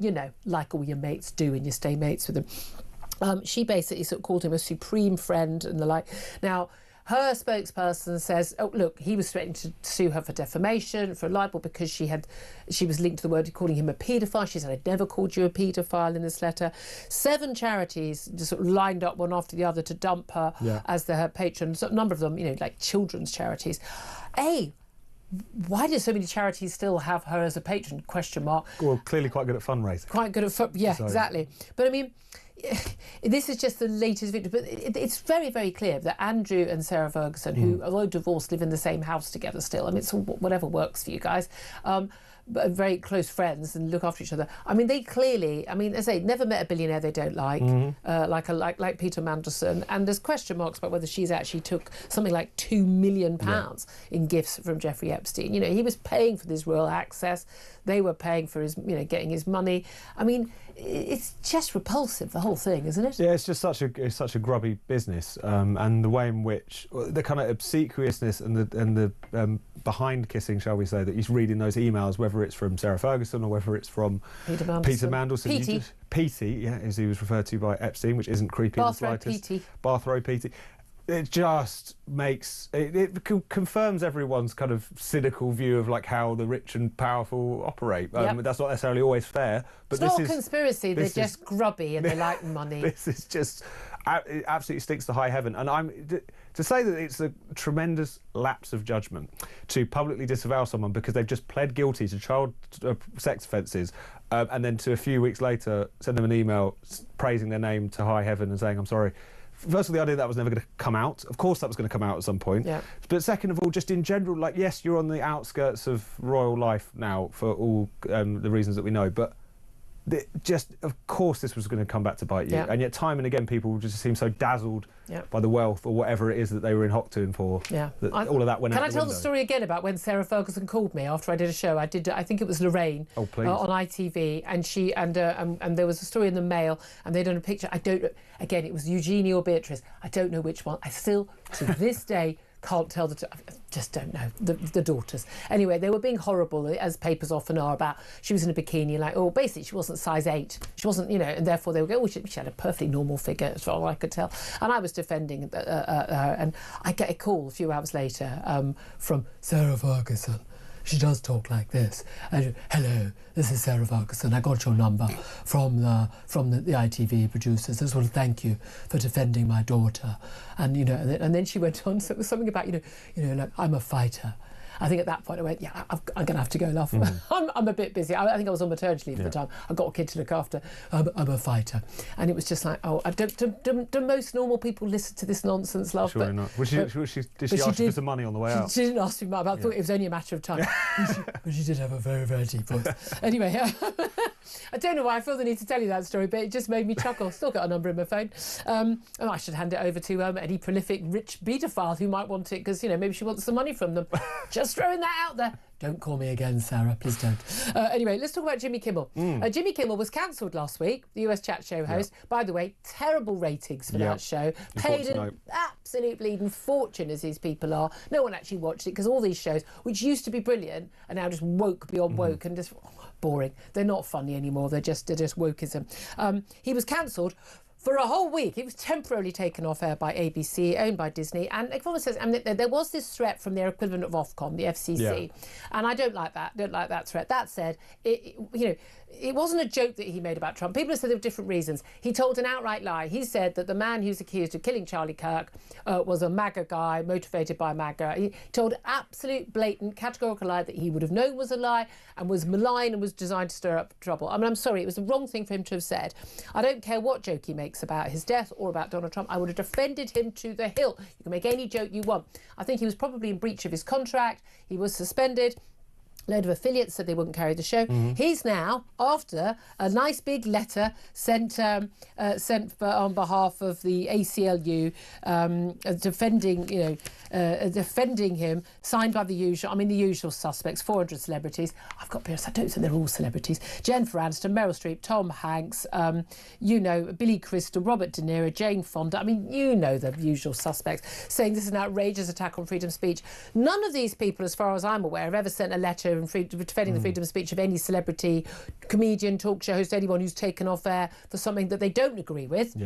Like all your mates do and you stay mates with them. She basically sort of called him a supreme friend and the like. Now, her spokesperson says, oh, look, he was threatening to sue her for defamation, for libel, because she was linked to the word calling him a paedophile. She said, I'd never called you a paedophile in this letter. 7 charities just sort of lined up one after the other to dump her as her patron. So a number of them, like children's charities. Why do so many charities still have her as a patron? Question mark. Well, clearly quite good at fundraising. Quite good at exactly. But I mean, this is just the latest video, but it's very, very clear that Andrew and Sarah Ferguson, who, although divorced, live in the same house together still. I mean, it's whatever works for you guys. But very close friends and look after each other. I mean, they clearly, as I say, never met a billionaire they don't like, like Peter Mandelson. And there's question marks about whether she's actually took something like £2 million in gifts from Jeffrey Epstein. He was paying for this royal access. They were paying for his, getting his money. I mean, it's just repulsive, the whole thing, isn't it? Yeah, it's just such a grubby business, and the way in which the kind of obsequiousness and the behind kissing, shall we say, that he's reading those emails, whether it's from Sarah Ferguson or whether it's from Peter Mandelson. Petey, as he was referred to by Epstein, which isn't creepy in the slightest. Bathrobe Petey. It just makes it confirms everyone's kind of cynical view of like how the rich and powerful operate. That's not necessarily always fair. But it's not a conspiracy. They're just grubby and they like money. This is just it absolutely stinks to high heaven. And to say that it's a tremendous lapse of judgment to publicly disavow someone because they've just pled guilty to child sex offences, and then to a few weeks later send them an email praising their name to high heaven and saying I'm sorry. First of all, the idea that was never going to come out. Of course that was going to come out at some point. Yeah. But second of all, just in general, like, yes, you're on the outskirts of royal life now for all the reasons that we know, but of course this was going to come back to bite you. Yeah. And yet time and again people just seem so dazzled by the wealth or whatever it is that they were in hock to him for. Yeah. All of that went out the window. Can I tell the story again about when Sarah Ferguson called me after I did a show? I think it was Lorraine on ITV, and she and there was a story in the Mail and they'd done a picture. I don't know, again, it was Eugenie or Beatrice. I don't know which one. I still to this day can't tell I just don't know the daughters. Anyway, they were being horrible, as papers often are, about she was in a bikini, like, basically she wasn't size 8. She wasn't, and therefore they would go, she had a perfectly normal figure, as far as I could tell. And I was defending her, and I get a call a few hours later from Sarah Ferguson. She does talk like this. Hello, this is Sarah Ferguson. I got your number from the ITV producers. I just want to thank you for defending my daughter. And and then she went on. So it was something about like, I'm a fighter. I think at that point I went, I'm going to have to go, love. I'm a bit busy. I think I was on maternity leave at the time. I've got a kid to look after. I'm a fighter. And it was just like, do most normal people listen to this nonsense, love? Surely not. Did she ask you for some money on the way out? She didn't ask me much, but I thought it was only a matter of time. But she did have a very, very deep voice. Anyway, I don't know why I feel the need to tell you that story, but it just made me chuckle. Still got a number in my phone. I should hand it over to any prolific rich paedophile who might want it, because, maybe she wants some money from them. Just throwing that out there. Don't call me again, Sarah. Please don't. Anyway, let's talk about Jimmy Kimmel. Jimmy Kimmel was cancelled last week, the US chat show host. By the way, terrible ratings for that show. Paid an absolute bleeding fortune, as these people are. No one actually watched it, because all these shows, which used to be brilliant, are now just woke beyond woke and just boring. They're not funny anymore. They're just wokeism. He was cancelled for a whole week. He was temporarily taken off air by ABC, owned by Disney. And everyone says, there was this threat from their equivalent of Ofcom, the FCC. And I don't like that threat. That said, it wasn't a joke that he made about Trump. People have said there were different reasons. He told an outright lie. He said that the man who's accused of killing Charlie Kirk was a MAGA guy, motivated by MAGA. He told an absolute, blatant, categorical lie that he would have known was a lie and was malign and was designed to stir up trouble. I'm sorry, it was the wrong thing for him to have said. I don't care what joke he makes about his death or about Donald Trump. I would have defended him to the hilt. You can make any joke you want. I think he was probably in breach of his contract. He was suspended. A load of affiliates said they wouldn't carry the show. He's now, after a nice big letter sent on behalf of the ACLU, defending him, signed by the usual suspects, 400 celebrities. I've got to be honest, I don't think they're all celebrities. Jennifer Aniston, Meryl Streep, Tom Hanks, Billy Crystal, Robert De Niro, Jane Fonda. The usual suspects, saying this is an outrageous attack on freedom of speech. None of these people, as far as I'm aware, have ever sent a letter defending the freedom of speech of any celebrity, comedian, talk show host, anyone who's taken off air for something that they don't agree with.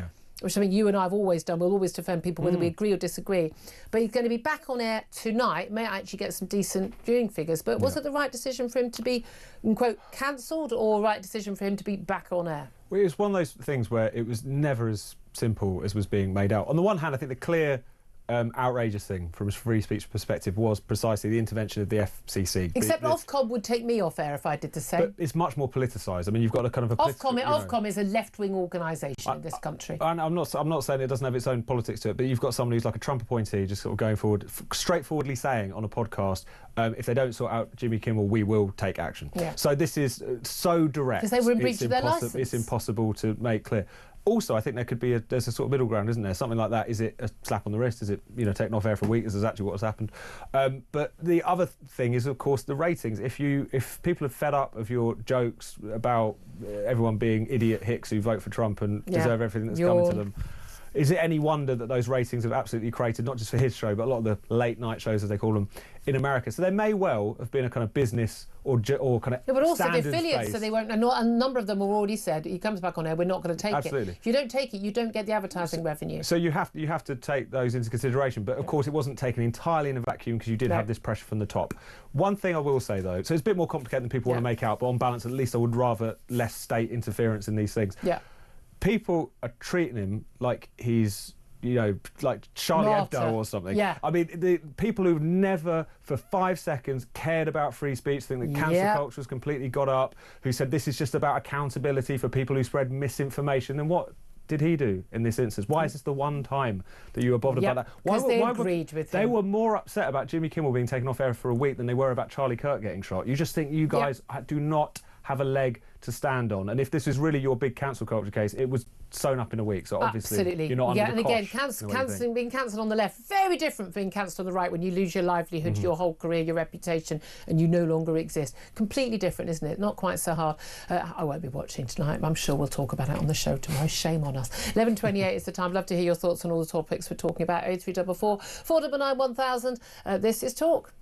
which I mean you and I have always done. We'll always defend people whether we agree or disagree. But he's going to be back on air tonight. May actually get some decent viewing figures. But was it the right decision for him to be, in quote, cancelled, or right decision for him to be back on air? Well, it was one of those things where it was never as simple as was being made out. On the one hand, I think the clear outrageous thing from a free speech perspective was precisely the intervention of the FCC. Except Ofcom would take me off air if I did the same. But it's much more politicised. I mean, you've got a kind of a Ofcom is a left-wing organisation in this country. And I'm not saying it doesn't have its own politics to it, but you've got somebody who's like a Trump appointee just sort of going forward, straightforwardly saying on a podcast, if they don't sort out Jimmy Kimmel, we will take action. Yeah. So this is so direct. Because they were in breach of their licence. It's impossible to make clear. Also, I think there could be there's a sort of middle ground, isn't there? Something like that. Is it a slap on the wrist? Is it, taken off air for a week? This is actually what has happened. But the other thing is, of course, the ratings. If people are fed up of your jokes about everyone being idiot hicks who vote for Trump and deserve everything that's coming to them, is it any wonder that those ratings have absolutely created, not just for his show, but a lot of the late night shows, as they call them, in America? So there may well have been a kind of business or kind of but also the affiliates, based. so they won't. And a number of them have already said, he comes back on air, we're not going to take it. If you don't take it, you don't get the advertising revenue. So you have to take those into consideration. But of course, it wasn't taken entirely in a vacuum because you did have this pressure from the top. One thing I will say though, so it's a bit more complicated than people want to make out, but on balance, at least I would rather less state interference in these things. Yeah. People are treating him like he's, like Charlie Hebdo or something. Yeah. I mean, the people who've never for 5 seconds cared about free speech, think that cancel culture was completely got up, who said this is just about accountability for people who spread misinformation, then what did he do in this instance? Why is this the one time that you were bothered about that? Because they agreed with him. They were more upset about Jimmy Kimmel being taken off air for a week than they were about Charlie Kirk getting shot. You just think you guys do not have a leg to stand on. And if this is really your big cancel culture case, it was sewn up in a week. So obviously you're not under the and again, cosh, being cancelled on the left, very different from being cancelled on the right when you lose your livelihood, your whole career, your reputation, and you no longer exist. Completely different, isn't it? Not quite so hard. I won't be watching tonight, but I'm sure we'll talk about it on the show tomorrow. Shame on us. 11:28 is the time. Love to hear your thoughts on all the topics we're talking about. 0344 499 1000. This is Talk.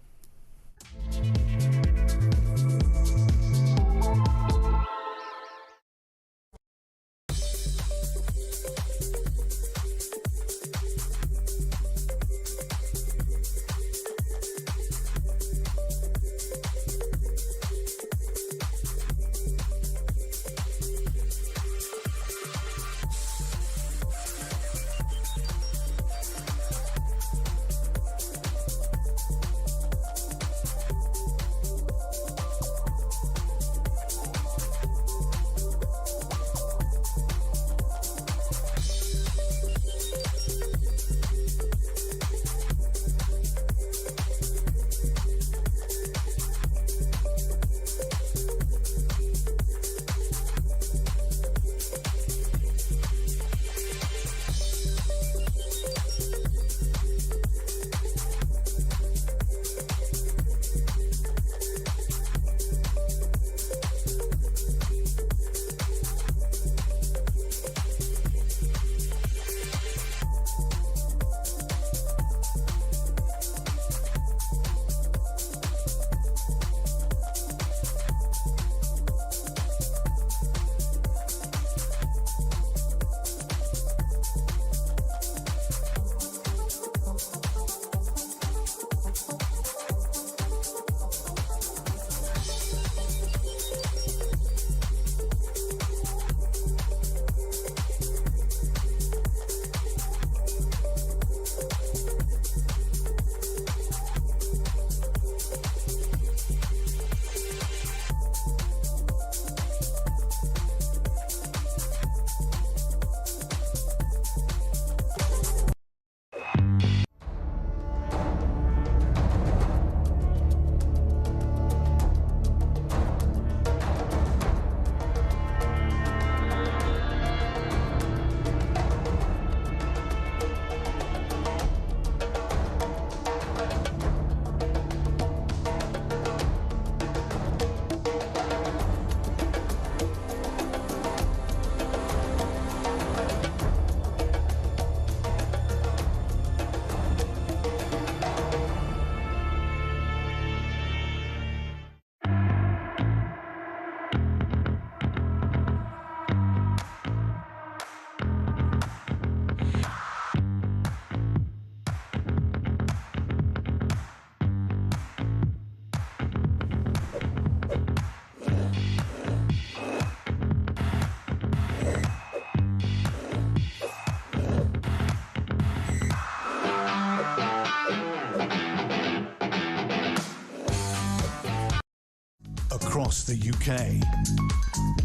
across the UK.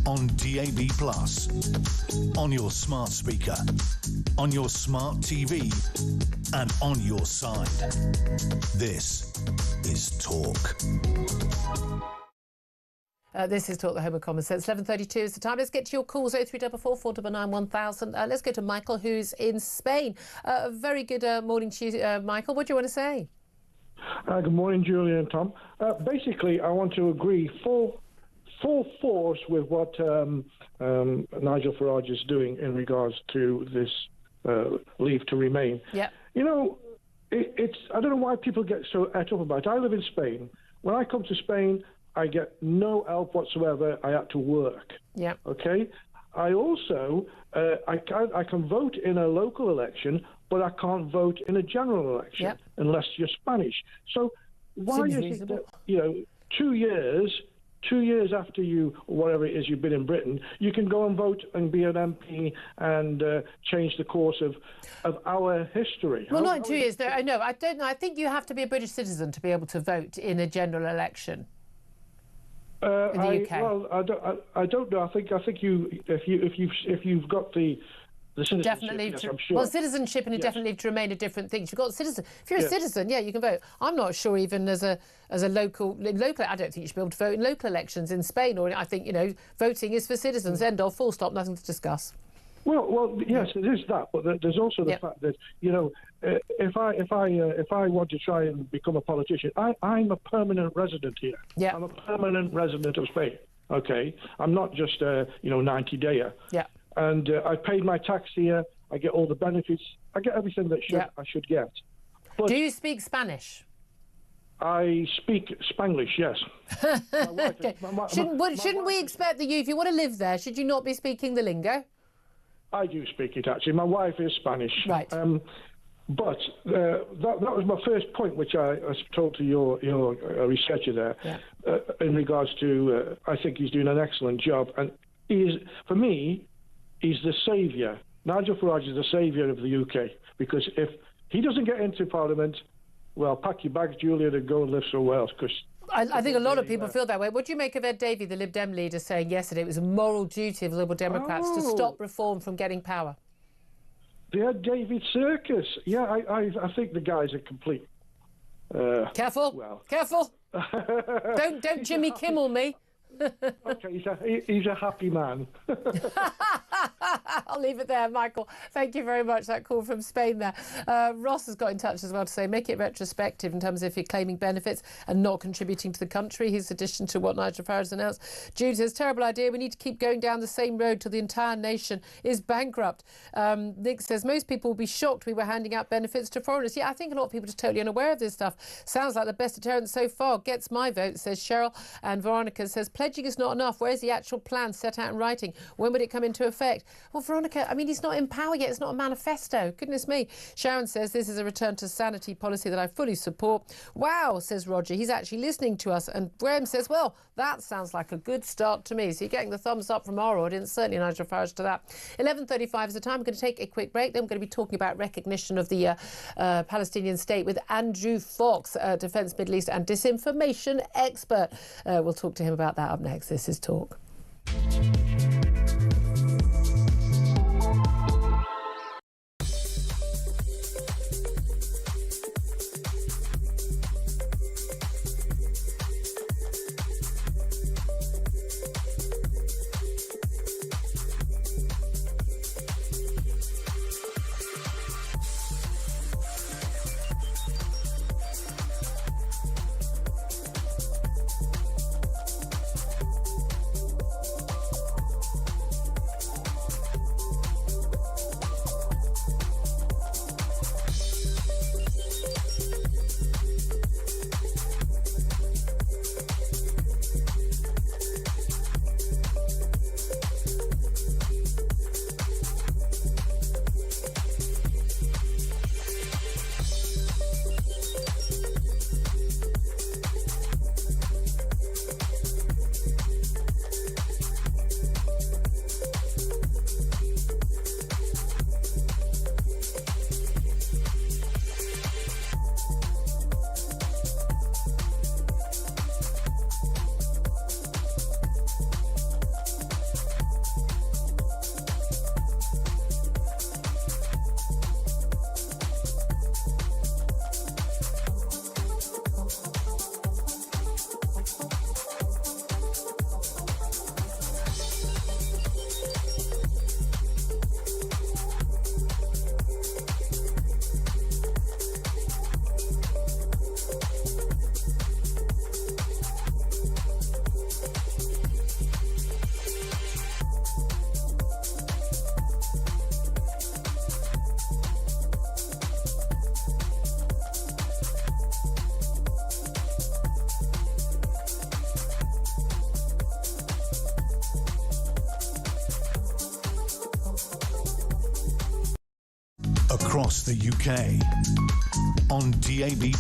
On DAB+, on your smart speaker, on your smart TV, and on your side. This is Talk. This is Talk, the Home of Common Sense. 11:32 is the time. Let's get to your calls, 0344 499 1000. Let's go to Michael, who's in Spain. Very good morning to you, Michael. What do you want to say? Good morning, Julia and Tom. Basically, I want to agree full force with what Nigel Farage is doing in regards to this leave to remain. Yeah. You know, it's I don't know why people get so et up about it. I live in Spain. When I come to Spain, I get no help whatsoever. I had to work. Yeah. Okay. I also I can vote in a local election, but I can't vote in a general election unless you're Spanish. So why is it that 2 years after you whatever it is you've been in Britain, you can go and vote and be an MP and change the course of our history? Well, not in 2 years. I know. I don't know. I think you have to be a British citizen to be able to vote in a general election. In the UK. I don't know. I think you if you've got the citizenship, definitely. Yes, I'm sure. Well, citizenship and indefinitely to remain are different things. You've got citizen. If you're a citizen, you can vote. I'm not sure even as a local. I don't think you should be able to vote in local elections in Spain. Or I think voting is for citizens. End of. Full stop. Nothing to discuss. Well, yes, it is that, but there's also the fact that if I want to try and become a politician, I'm a permanent resident here. Yeah. I'm a permanent resident of Spain. Okay, I'm not just 90-dayer. Yeah. And I paid my tax here. I get all the benefits. I get everything that I should get. But do you speak Spanish? I speak Spanglish, yes. Okay. Shouldn't we expect that if you want to live there, should you not be speaking the lingo? I do speak it, actually. My wife is Spanish. Right. But that was my first point, which I told to your researcher there, in regards to, I think he's doing an excellent job. And for me, he's the saviour. Nigel Farage is the saviour of the UK, because if he doesn't get into Parliament, well, pack your bags, Julia, to go and live somewhere else, because I think a lot of people feel that way. What do you make of Ed Davey, the Lib Dem leader, saying yesterday it was a moral duty of Liberal Democrats to stop reform from getting power? The Ed Davey circus. Yeah, I think the guy's a complete... Careful. Careful. Don't Jimmy Kimmel me. Okay, he's a happy man. I'll leave it there, Michael. Thank you very much. That call from Spain there. Ross has got in touch as well to say, make it retrospective in terms of if you're claiming benefits and not contributing to the country. His addition to what Nigel Farage has announced. Jude says, terrible idea. We need to keep going down the same road till the entire nation is bankrupt. Nick says, most people will be shocked we were handing out benefits to foreigners. Yeah, I think a lot of people are just totally unaware of this stuff. Sounds like the best deterrent so far. Gets my vote, says Cheryl. And Veronica says, pledging is not enough. Where's the actual plan set out in writing? When would it come into effect? Well, Veronica, I mean, he's not in power yet. It's not a manifesto. Goodness me. Sharon says, this is a return to sanity policy that I fully support. Wow, says Roger. He's actually listening to us. And Graham says, well, that sounds like a good start to me. So you're getting the thumbs up from our audience. Certainly Nigel Farage to that. 11:35 is the time. I'm going to take a quick break. Then we're going to be talking about recognition of the Palestinian state with Andrew Fox, Defence Middle East and disinformation expert. We'll talk to him about that up next. This is Talk. across the UK, on DAB+,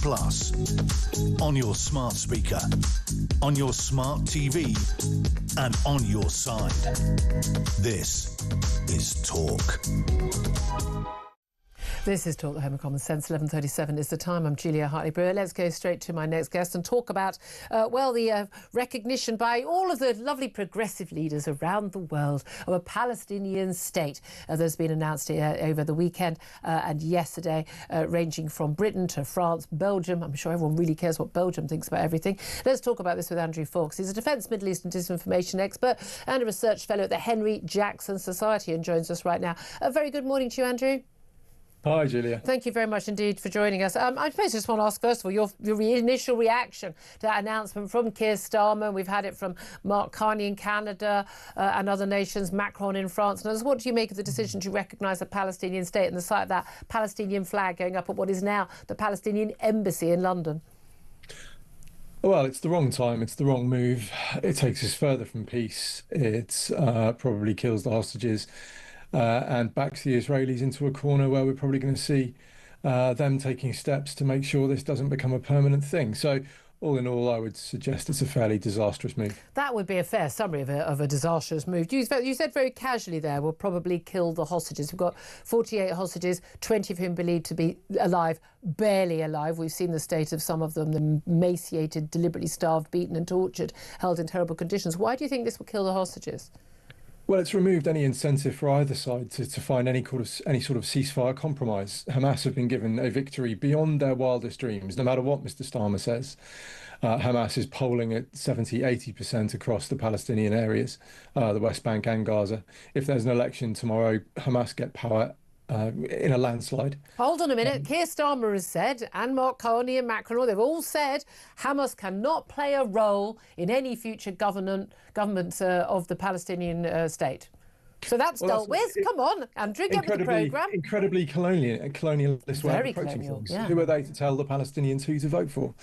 on your smart speaker, on your smart TV, and on your side. This is Talk. This is Talk, the Home of Common Sense. 11:37 is the time. I'm Julia Hartley-Brewer. Let's go straight to my next guest and talk about, the recognition by all of the lovely progressive leaders around the world of a Palestinian state that's been announced over the weekend and yesterday, ranging from Britain to France, Belgium. I'm sure everyone really cares what Belgium thinks about everything. Let's talk about this with Andrew Fawkes. He's a Defence, Middle East and Disinformation expert and a research fellow at the Henry Jackson Society and joins us right now. A very good morning to you, Andrew. Hi, Julia. Thank you very much indeed for joining us. I suppose I just want to ask, first of all, your initial reaction to that announcement from Keir Starmer. We've had it from Mark Carney in Canada and other nations, Macron in France. And what do you make of the decision to recognise a Palestinian state and the sight of that Palestinian flag going up at what is now the Palestinian embassy in London? Well, it's the wrong time. It's the wrong move. It takes us further from peace. It probably kills the hostages. And backs the Israelis into a corner where we're probably going to see them taking steps to make sure this doesn't become a permanent thing. So all in all, I would suggest it's a fairly disastrous move. That would be a fair summary of a disastrous move. You said very casually there, we'll probably kill the hostages. We've got 48 hostages, 20 of whom believed to be alive, barely alive. We've seen the state of some of them, emaciated, deliberately starved, beaten and tortured, held in terrible conditions. Why do you think this will kill the hostages? Well, it's removed any incentive for either side to find any sort of ceasefire compromise. Hamas have been given a victory beyond their wildest dreams, no matter what Mr. Starmer says. Hamas is polling at 70-80% across the Palestinian areas, the West Bank and Gaza. If there's an election tomorrow, Hamas get power in a landslide. Hold on a minute. Keir Starmer has said, and Mark Carney and Macron, they've all said Hamas cannot play a role in any future government of the Palestinian state. So that's dealt with. Come on, Andrew, get with the programme. Incredibly colonialist way of approaching things. Yeah. Who are they to tell the Palestinians who to vote for?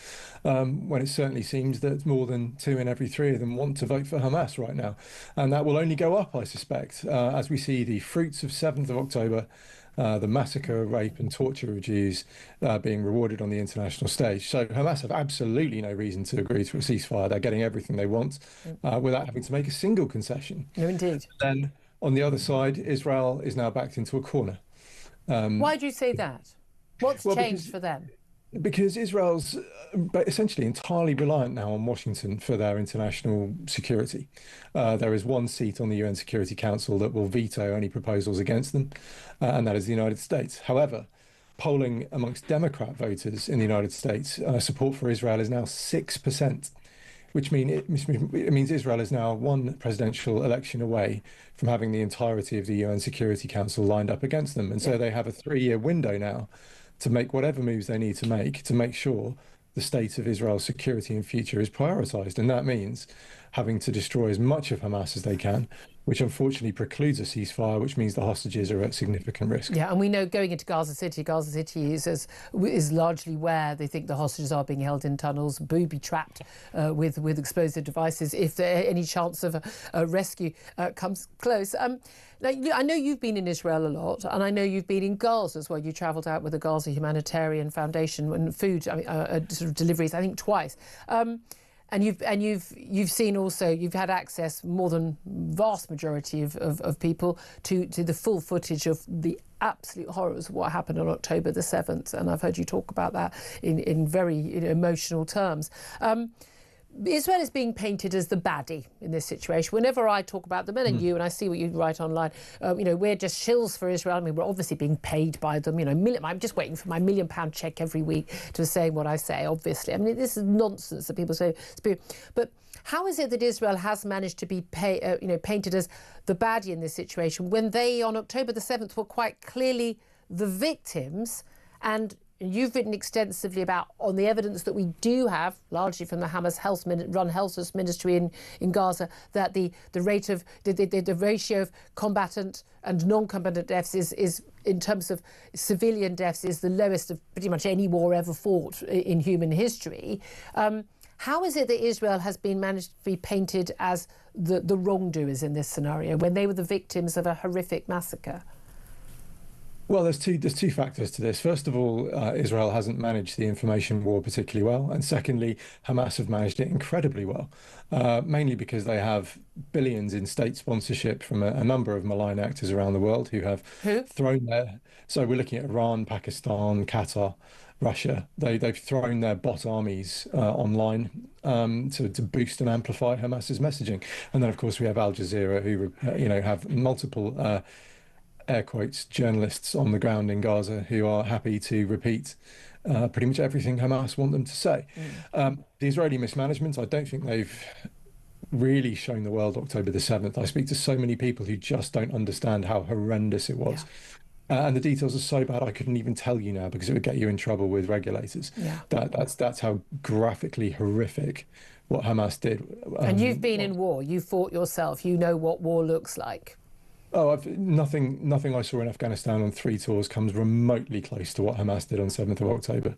When it certainly seems that more than 2 in every 3 of them want to vote for Hamas right now. And that will only go up, I suspect, as we see the fruits of 7th of October, the massacre, rape and torture of Jews being rewarded on the international stage. So Hamas have absolutely no reason to agree to a ceasefire. They're getting everything they want without having to make a single concession. No, indeed. Then on the other side, Israel is now backed into a corner. Why do you say that? What's changed for them? Because Israel's essentially entirely reliant now on Washington for their international security. There is one seat on the UN Security Council that will veto any proposals against them, and that is the United States. However, polling amongst Democrat voters in the United States, support for Israel is now 6%. Which means Israel is now one presidential election away from having the entirety of the UN Security Council lined up against them. And so they have a 3-year window now to make whatever moves they need to make sure the state of Israel's security and future is prioritised. And that means having to destroy as much of Hamas as they can, which unfortunately precludes a ceasefire, which means the hostages are at significant risk. Yeah, and we know going into Gaza City is largely where they think the hostages are being held in tunnels, booby-trapped with explosive devices, if there any chance of a rescue comes close. I know you've been in Israel a lot, and I know you've been in Gaza as well. You travelled out with the Gaza Humanitarian Foundation and food sort of deliveries, I think twice. And you've seen also, you've had access, more than vast majority of people, to the full footage of the absolute horrors of what happened on October the 7th. And I've heard you talk about that in very emotional terms. Israel is being painted as the baddie in this situation. Whenever I talk about them, and you, and I see what you write online, we're just shills for Israel. I mean, we're obviously being paid by them. I'm just waiting for my £1 million check every week to say what I say, obviously. I mean, this is nonsense that people say. But how is it that Israel has managed to be painted as the baddie in this situation when they, on October the 7th, were quite clearly the victims? And you've written extensively on the evidence that we do have, largely from the Hamas run health ministry in Gaza, that the rate of the ratio of combatant and non-combatant deaths is in terms of civilian deaths is the lowest of pretty much any war ever fought in human history. How is it that Israel has been managed to be painted as the wrongdoers in this scenario when they were the victims of a horrific massacre? Well, there's two factors to this. First of all, Israel hasn't managed the information war particularly well, and secondly, Hamas have managed it incredibly well, mainly because they have billions in state sponsorship from a number of malign actors around the world who have thrown their. So we're looking at Iran, Pakistan, Qatar, Russia. They've thrown their bot armies online to boost and amplify Hamas's messaging, and then of course we have Al Jazeera, who have multiple. Air quotes, journalists on the ground in Gaza who are happy to repeat pretty much everything Hamas want them to say. The Israeli mismanagement, I don't think they've really shown the world October the 7th. I speak to so many people who just don't understand how horrendous it was. And the details are so bad I couldn't even tell you now because it would get you in trouble with regulators. That's how graphically horrific what Hamas did. And you've been in war, you fought yourself, you know what war looks like. Oh, nothing I saw in Afghanistan on 3 tours comes remotely close to what Hamas did on 7th of October.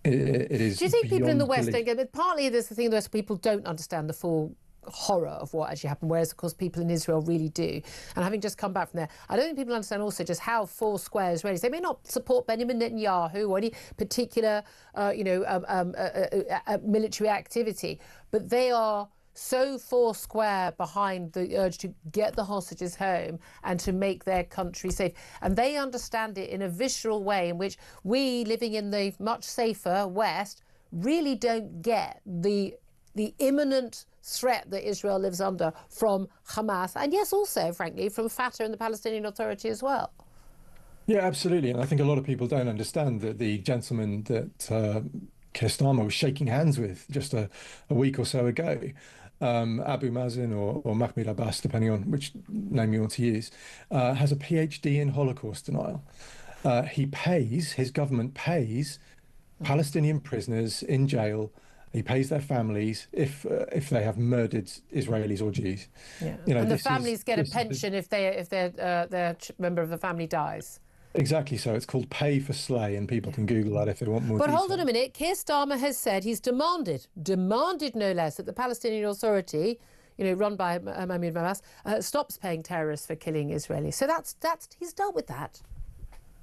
It is. Do you think people in the West don't get it? Partly there's the thing that people don't understand the full horror of what actually happened, whereas of course people in Israel really do. And having just come back from there, I don't think people understand also just how four square Israelis, they may not support Benjamin Netanyahu or any particular military activity, but they are so four square behind the urge to get the hostages home and to make their country safe. And they understand it in a visceral way in which we, living in the much safer West, really don't get the imminent threat that Israel lives under from Hamas, and yes, also, frankly, from Fatah and the Palestinian Authority as well. Yeah, absolutely. And I think a lot of people don't understand that the gentleman that Keir Starmer was shaking hands with just a week or so ago, Abu Mazen or Mahmoud Abbas, depending on which name you want to use, has a PhD in Holocaust denial. His government pays Palestinian prisoners in jail. He pays their families if they have murdered Israelis or Jews. Yeah. And the families get a pension if their member of the family dies. Exactly so. It's called pay for slay, and people can Google that if they want more detail. But hold on a minute. Keir Starmer has said he's demanded no less, that the Palestinian Authority, run by Mahmoud Abbas, stops paying terrorists for killing Israelis. So that's he's dealt with that.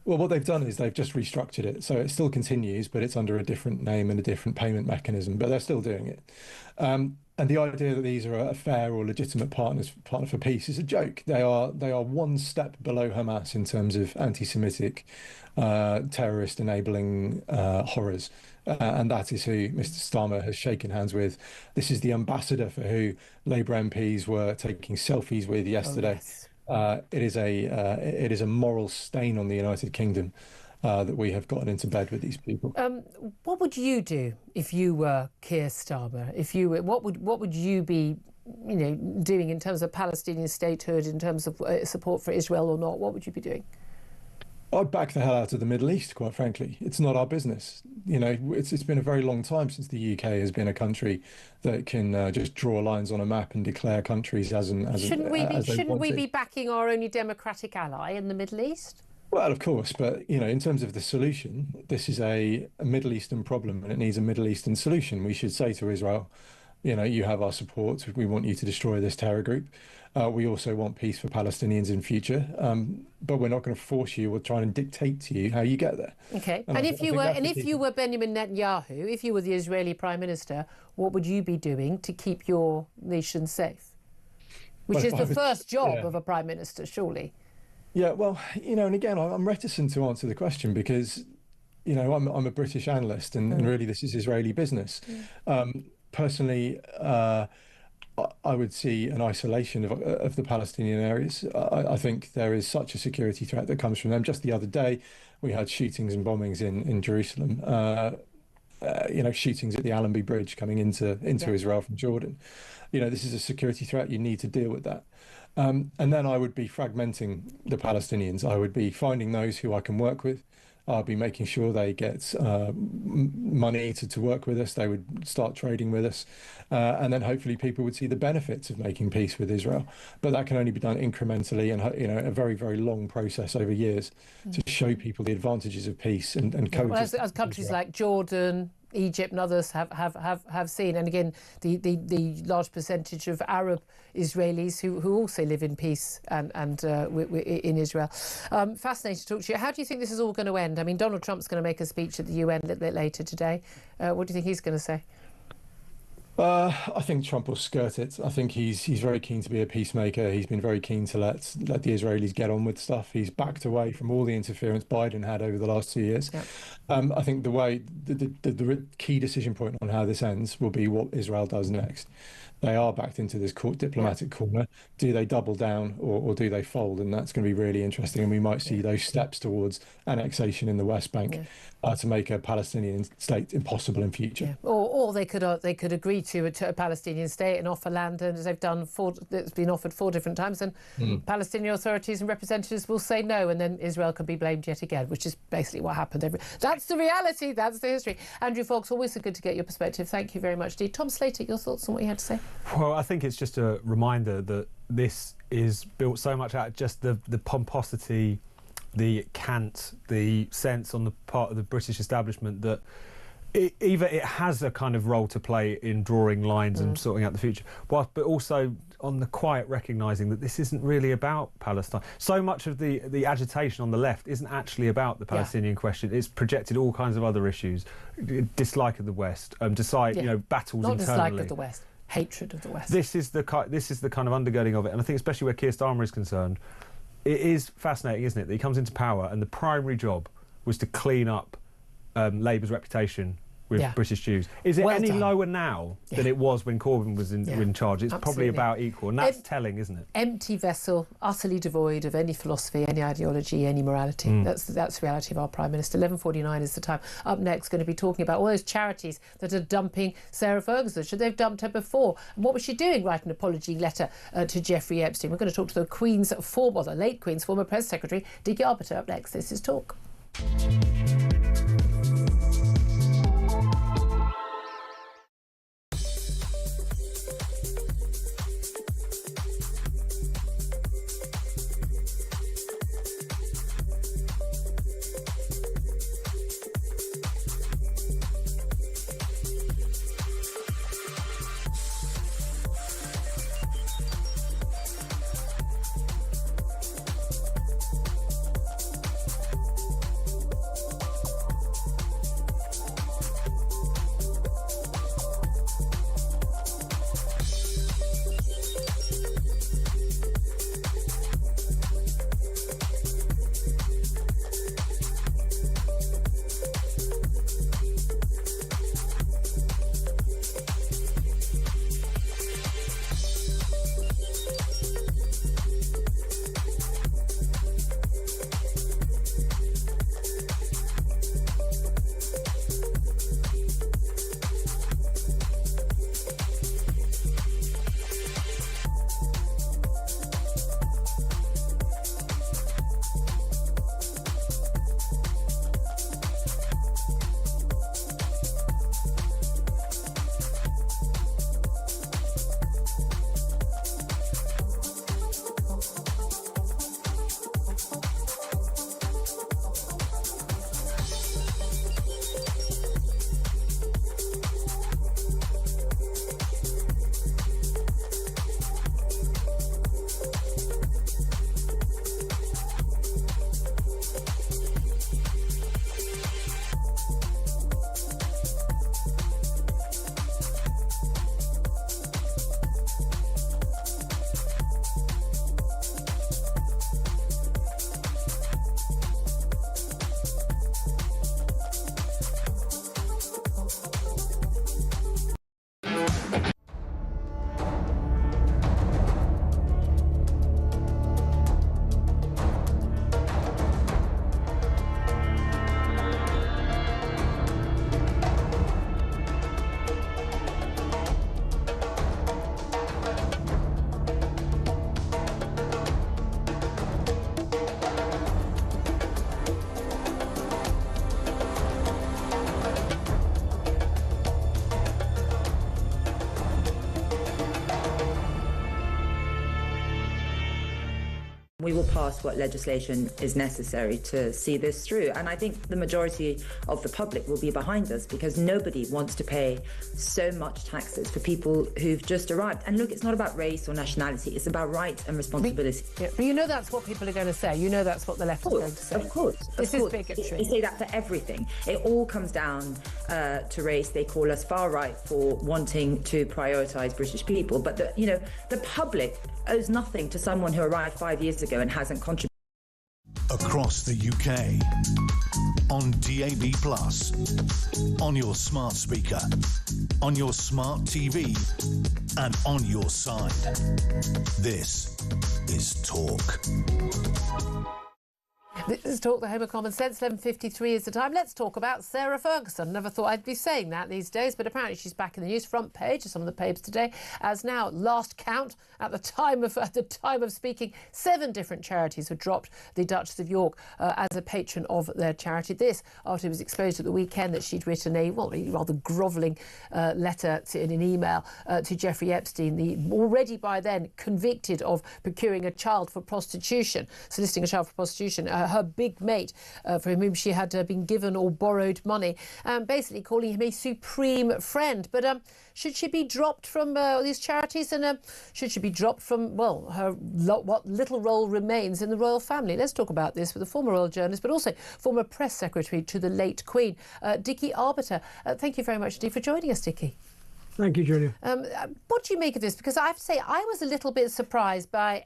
Well, what they've done is they've just restructured it. So it still continues, but it's under a different name and a different payment mechanism, but they're still doing it. And the idea that these are a fair or legitimate partner for peace is a joke. They are one step below Hamas in terms of anti-Semitic, terrorist enabling horrors. And that is who Mr. Starmer has shaken hands with. This is the ambassador for who Labour MPs were taking selfies with yesterday. Oh, yes. It is a moral stain on the United Kingdom that we have gotten into bed with these people. What would you do if you were Keir Starmer? What would you be, doing in terms of Palestinian statehood, in terms of support for Israel or not? What would you be doing? I'd back the hell out of the Middle East, quite frankly. It's not our business. It's been a very long time since the UK has been a country that can just draw lines on a map and declare countries as Shouldn't we be backing our only democratic ally in the Middle East? Well, of course, but in terms of the solution, this is a Middle Eastern problem and it needs a Middle Eastern solution. We should say to Israel, you have our support. We want you to destroy this terror group. We also want peace for Palestinians in future, but we're not going to force you or try and dictate to you how you get there. Okay. And if you were Benjamin Netanyahu, if you were the Israeli Prime Minister, what would you be doing to keep your nation safe? Which is the first job of a Prime Minister, surely. Yeah, well, and again, I'm reticent to answer the question because, I'm a British analyst and really this is Israeli business. Personally, I would see an isolation of the Palestinian areas. I think there is such a security threat that comes from them. Just the other day, we had shootings and bombings in Jerusalem. Shootings at the Allenby Bridge coming into Israel from Jordan. This is a security threat. You need to deal with that. And then I would be fragmenting the Palestinians. I would be finding those who I can work with. I'll be making sure they get money to work with us. They would start trading with us. And then hopefully people would see the benefits of making peace with Israel. But that can only be done incrementally and, a very, very long process over years to show people the advantages of peace and coexistence. Well, as countries like Jordan, Egypt and others have seen. And again, the large percentage of Arab Israelis who also live in peace and in Israel. Fascinating to talk to you. How do you think this is all going to end? I mean, Donald Trump's going to make a speech at the UN a little bit later today. What do you think he's going to say? I think Trump will skirt it. I think he's very keen to be a peacemaker. He's been very keen to let the Israelis get on with stuff. He's backed away from all the interference Biden had over the last 2 years. Yep. I think the key decision point on how this ends will be what Israel does next. They are backed into this diplomatic corner. Do they double down or do they fold? And that's going to be really interesting. And we might see those steps towards annexation in the West Bank to make a Palestinian state impossible in future. Yeah. Or they could agree to a Palestinian state and offer land, and as they've done, it's been offered 4 different times, and Palestinian authorities and representatives will say no, and then Israel can be blamed yet again, which is basically what happened. That's the reality. That's the history. Andrew Fox, always so good to get your perspective. Thank you very much indeed. Tom Slater, your thoughts on what you had to say? Well, I think it's just a reminder that this is built so much out of just the pomposity, the cant, the sense on the part of the British establishment that either it has a kind of role to play in drawing lines and sorting out the future, but also on the quiet recognising that this isn't really about Palestine. So much of the agitation on the left isn't actually about the Palestinian question. It's projected all kinds of other issues, dislike of the West, battles Not internally. Dislike of the West, hatred of the West. This is the kind of undergirding of it, and I think especially where Keir Starmer is concerned, it is fascinating, isn't it, that he comes into power and the primary job was to clean up Labour's reputation with British Jews. Is it any lower now than it was when Corbyn was in charge? It's probably about equal, and that's telling, isn't it? Empty vessel, utterly devoid of any philosophy, any ideology, any morality. That's the reality of our Prime Minister. 11:49 is the time. Up next, going to be talking about all those charities that are dumping Sarah Ferguson. Should they have dumped her before? And what was she doing? Write an apology letter to Jeffrey Epstein. We're going to talk to the late Queen's former press secretary, Dickie Arbiter. Up next, this is Talk. we will pass what legislation is necessary to see this through. And I think the majority of the public will be behind us, because nobody wants to pay so much taxes for people who've just arrived. And look, it's not about race or nationality, it's about rights and responsibility. But you know that's what people are going to say. You know that's what the left is going to say. Of course. This is bigotry. They say that for everything. It all comes down to race. They call us far right for wanting to prioritise British people. But the public owes nothing to someone who arrived 5 years ago and hasn't contributed. Across the UK, on DAB+, on your smart speaker, on your smart TV, and on your side. This is Talk. This is Talk, the home of common sense. 11:53 is the time. Let's talk about Sarah Ferguson. Never thought I'd be saying that these days, but apparently she's back in the news, front page of some of the papers today, as now, last count, at the time of speaking, 7 different charities had dropped the Duchess of York as a patron of their charity. This after it was exposed at the weekend that she'd written a rather grovelling letter in an email to Jeffrey Epstein, the already by then convicted of procuring a child for prostitution, soliciting a child for prostitution. Her big mate, for whom she had been given or borrowed money, basically calling him a supreme friend. But should she be dropped from these charities, and should she be dropped from, her what little role remains in the royal family? Let's talk about this with a former royal journalist, but also former press secretary to the late Queen, Dickie Arbiter. Thank you very much indeed for joining us, Dickie. Thank you, Julia. What do you make of this? Because I have to say, I was a little bit surprised by,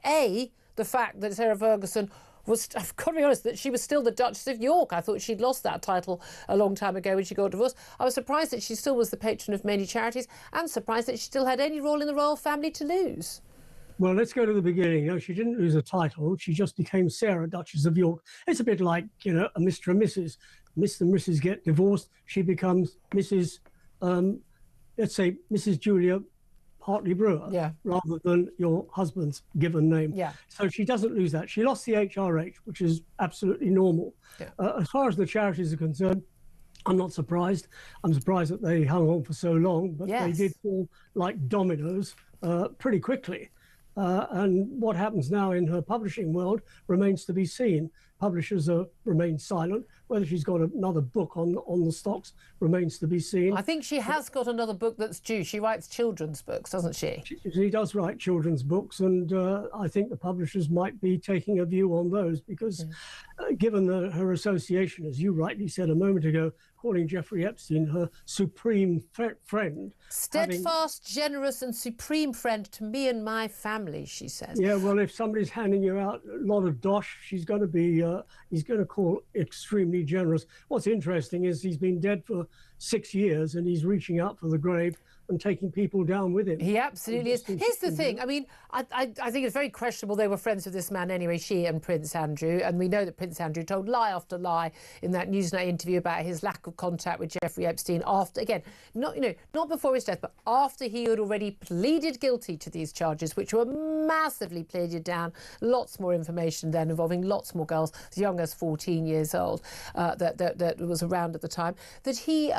the fact that Sarah Ferguson I've got to be honest, that she was still the Duchess of York. I thought she'd lost that title a long time ago when she got divorced. I was surprised that she still was the patron of many charities, and surprised that she still had any role in the royal family to lose. Well, let's go to the beginning. No, she didn't lose a title. She just became Sarah, Duchess of York. It's a bit like, a Mr. and Mrs. Mr. and Mrs. get divorced. She becomes Mrs. Let's say Mrs. Julia Hartley-Brewer, rather than your husband's given name. Yeah. So she doesn't lose that. She lost the HRH, which is absolutely normal. Yeah. As far as the charities are concerned, I'm not surprised. I'm surprised that they hung on for so long, but they did fall like dominoes pretty quickly. And what happens now in her publishing world remains to be seen. Publishers remain silent. Whether she's got another book on the stocks remains to be seen. I think she has got another book that's due. She writes children's books, doesn't she? She does write children's books, and I think the publishers might be taking a view on those, because given her association, as you rightly said a moment ago, calling Jeffrey Epstein her supreme friend. Steadfast, generous and supreme friend to me and my family, she says. Yeah, well, if somebody's handing you out a lot of dosh, he's going to call extremely generous. What's interesting is he's been dead for 6 years, and he's reaching out for the grave and taking people down with him. He absolutely is. Here's the thing. I mean, I think it's very questionable they were friends with this man anyway, she and Prince Andrew. And we know that Prince Andrew told lie after lie in that Newsnight interview about his lack of contact with Jeffrey Epstein after, again, not before his death, but after he had already pleaded guilty to these charges, which were massively pleaded down. Lots more information then involving lots more girls as young as 14 years old that was around at the time. That he...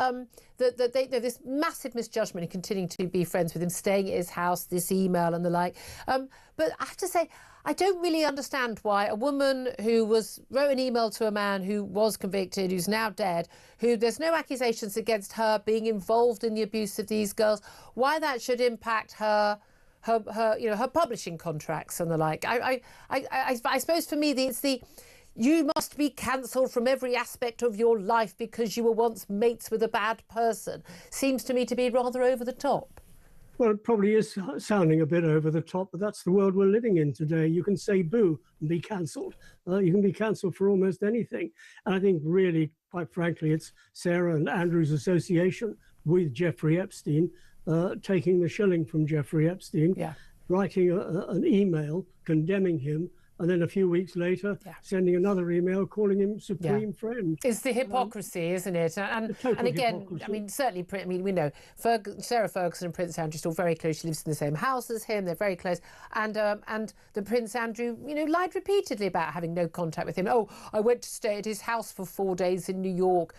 this massive misjudgment in continuing to be friends with him, staying at his house, this email and the like. But I have to say, I don't really understand why a woman who wrote an email to a man who was convicted, who's now dead, who there's no accusations against her being involved in the abuse of these girls, why that should impact her publishing contracts and the like. I suppose for me, it's the you must be cancelled from every aspect of your life because you were once mates with a bad person. Seems to me to be rather over the top. Well, it probably is sounding a bit over the top, but that's the world we're living in today. You can say boo and be cancelled. You can be cancelled for almost anything. And I think really, quite frankly, it's Sarah and Andrew's association with Jeffrey Epstein, taking the shilling from Jeffrey Epstein, writing an email condemning him, and then a few weeks later, sending another email calling him supreme friend. It's the hypocrisy, isn't it? And again, hypocrisy. I mean, certainly, we know Sarah Ferguson and Prince Andrew are still very close. She lives in the same house as him. They're very close. And the Prince Andrew, lied repeatedly about having no contact with him. Oh, I went to stay at his house for 4 days in New York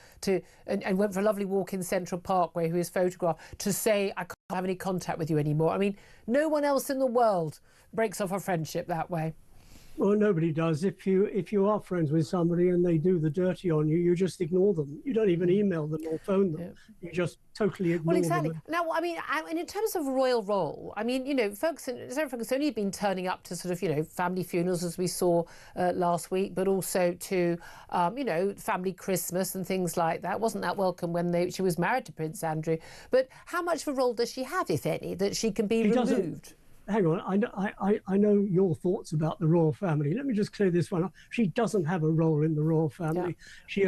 and went for a lovely walk in Central Park where he was photographed to say, I can't have any contact with you anymore. I mean, no one else in the world breaks off a friendship that way. Well, nobody does. If you are friends with somebody and they do the dirty on you, you just ignore them. You don't even email them or phone them. You just totally ignore them. Well, exactly. Now, I mean, in terms of royal roll, I mean, you know, folks have only been turning up to sort of, you know, family funerals, as we saw last week, but also to, you know, family Christmas and things like that. Wasn't that welcome when she was married to Prince Andrew? But how much of a role does she have, if any, that she can be removed? Hang on, I know your thoughts about the royal family. Let me just clear this one up. She doesn't have a role in the royal family. Yeah.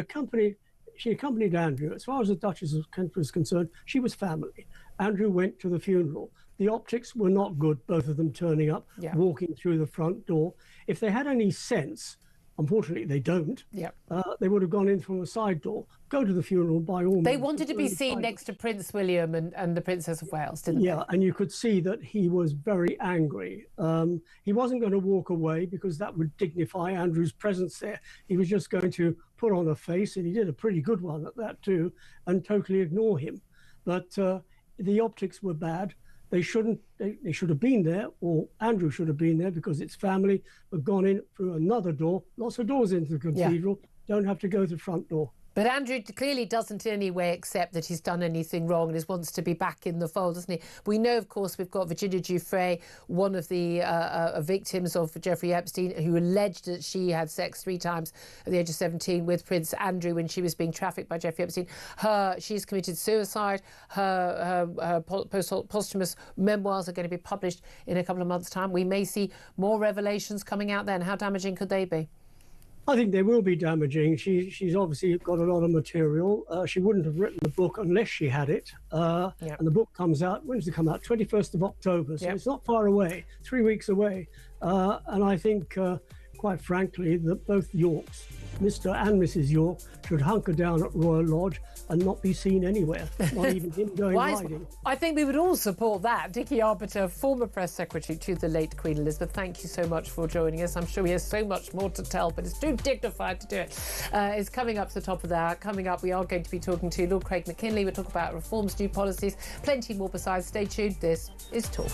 She accompanied Andrew. As far as the Duchess of Kent was concerned, she was family. Andrew went to the funeral. The optics were not good, both of them turning up, walking through the front door. If they had any sense, unfortunately they don't, they would have gone in from a side door. Go to the funeral by all means. They wanted to be seen next to Prince William and the Princess of Wales, didn't they? Yeah, and you could see that he was very angry. He wasn't going to walk away because that would dignify Andrew's presence there. He was just going to put on a face, and he did a pretty good one at that too, and totally ignore him. But the optics were bad. They should have been there, or Andrew should have been there, because it's family, but gone in through another door. Lots of doors into the cathedral. Don't have to go to the front door. But Andrew clearly doesn't in any way accept that he's done anything wrong and wants to be back in the fold, doesn't he? We know, of course, we've got Virginia Giuffre, one of the victims of Jeffrey Epstein, who alleged that she had sex 3 times at the age of 17 with Prince Andrew when she was being trafficked by Jeffrey Epstein. She's committed suicide. Her posthumous memoirs are going to be published in a couple of months' time. We may see more revelations coming out then. How damaging could they be? I think they will be damaging. She's obviously got a lot of material. She wouldn't have written the book unless she had it. And the book comes out, when does it come out? 21st of October. So it's not far away, 3 weeks away. And I think, quite frankly, that both Yorks, Mr. and Mrs. York, should hunker down at Royal Lodge and not be seen anywhere, not even him going riding. I think we would all support that. Dickie Arbiter, former press secretary to the late Queen Elizabeth, thank you so much for joining us. I'm sure he has so much more to tell, but it's too dignified to do it. It's coming up to the top of the hour. Coming up, we are going to be talking to Lord Craig McKinley. We'll talk about reforms, new policies, plenty more besides. Stay tuned. This is Talk.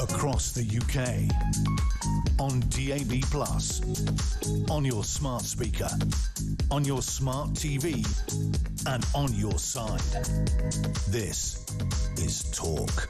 Across the UK, on DAB+, on your smart speaker, on your smart TV, and on your side. This is Talk.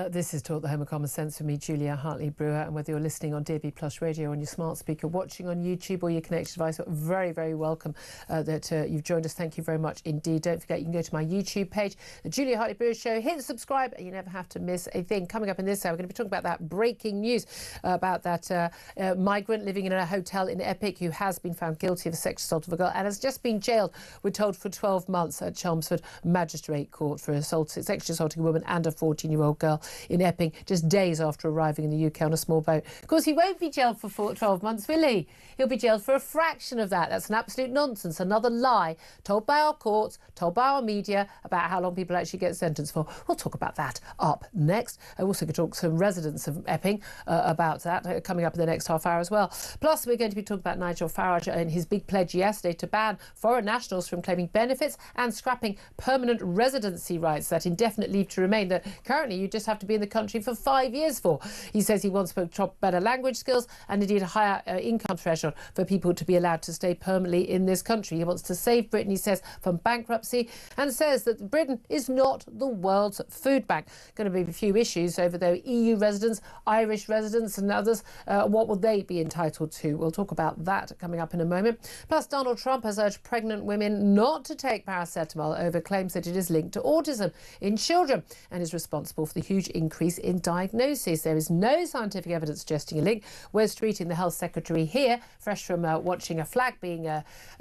This is Talk, the Home of Common Sense with me, Julia Hartley-Brewer, and whether you're listening on DAB+ radio on your smart speaker, watching on YouTube or your connected device, we're very, very welcome that you've joined us. Thank you very much indeed. Don't forget, you can go to my YouTube page, the Julia Hartley-Brewer Show, hit subscribe, and you never have to miss a thing. Coming up in this hour, we're going to be talking about that breaking news about that migrant living in a hotel in Epic who has been found guilty of a sexual assault of a girl and has just been jailed, we're told, for 12 months at Chelmsford Magistrate Court for sexually assaulting a woman and a 14-year-old girl in Epping just days after arriving in the UK on a small boat. Of course, he won't be jailed for 12 months, will he? He'll be jailed for a fraction of that. That's an absolute nonsense, another lie told by our courts, told by our media about how long people actually get sentenced for. We'll talk about that up next. I'm also going to talk to some residents of Epping about that coming up in the next half hour as well. Plus, we're going to be talking about Nigel Farage and his big pledge yesterday to ban foreign nationals from claiming benefits and scrapping permanent residency rights, that indefinite leave to remain that currently you just have to be in the country for 5 years for. He says he wants to better language skills and indeed a higher income threshold for people to be allowed to stay permanently in this country. He wants to save Britain, he says, from bankruptcy, and says that Britain is not the world's food bank. Going to be a few issues over though EU residents, Irish residents and others. What will they be entitled to? We'll talk about that coming up in a moment. Plus, Donald Trump has urged pregnant women not to take paracetamol over claims that it is linked to autism in children and is responsible for the huge increase in diagnoses. There is no scientific evidence suggesting a link. Wes Streeting, the Health Secretary here, fresh from watching a flag being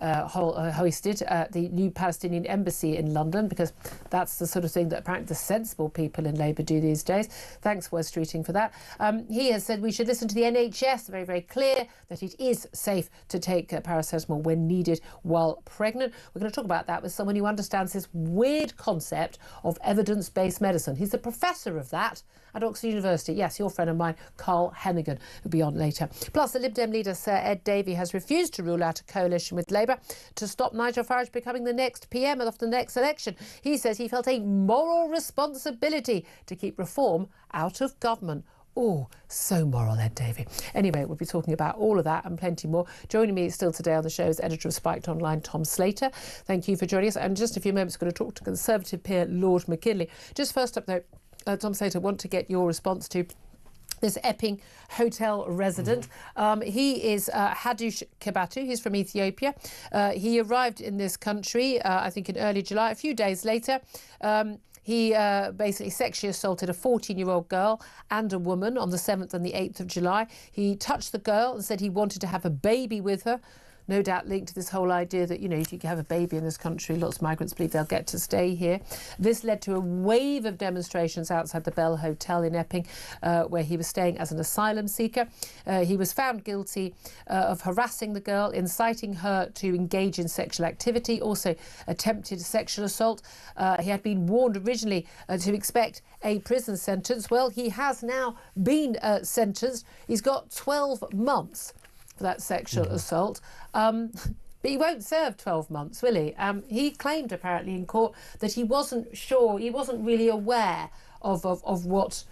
hoisted at the new Palestinian embassy in London, because that's the sort of thing that apparently the sensible people in Labour do these days. Thanks, Wes Streeting, for that. He has said we should listen to the NHS, very, very clear that it is safe to take paracetamol when needed while pregnant. We're going to talk about that with someone who understands this weird concept of evidence-based medicine. He's the professor of that at Oxford University. Yes, your friend of mine, Carl Hennigan, who'll be on later. Plus, the Lib Dem leader, Sir Ed Davey, has refused to rule out a coalition with Labour to stop Nigel Farage becoming the next PM after the next election. He says he felt a moral responsibility to keep reform out of government. Oh, so moral, Ed Davey. Anyway, we'll be talking about all of that and plenty more. Joining me still today on the show is editor of Spiked Online, Tom Slater. Thank you for joining us. And just a few moments, we're going to talk to Conservative peer Lord McKinley. Just first up, though, Tom Slater, I want to get your response to this Epping hotel resident. He is Hadush Kebatu. He's from Ethiopia. He arrived in this country, I think in early July. A few days later, he basically sexually assaulted a 14-year-old girl and a woman on the 7th and the 8th of July. He touched the girl and said he wanted to have a baby with her. No doubt linked to this whole idea that, you know, if you have a baby in this country, lots of migrants believe they'll get to stay here. This led to a wave of demonstrations outside the Bell Hotel in Epping, where he was staying as an asylum seeker. He was found guilty of harassing the girl, inciting her to engage in sexual activity, also attempted sexual assault. He had been warned originally to expect a prison sentence. Well, he has now been sentenced. He's got 12 months for that sexual assault. But he won't serve 12 months, will he? He claimed apparently in court that he wasn't sure, he wasn't really aware of what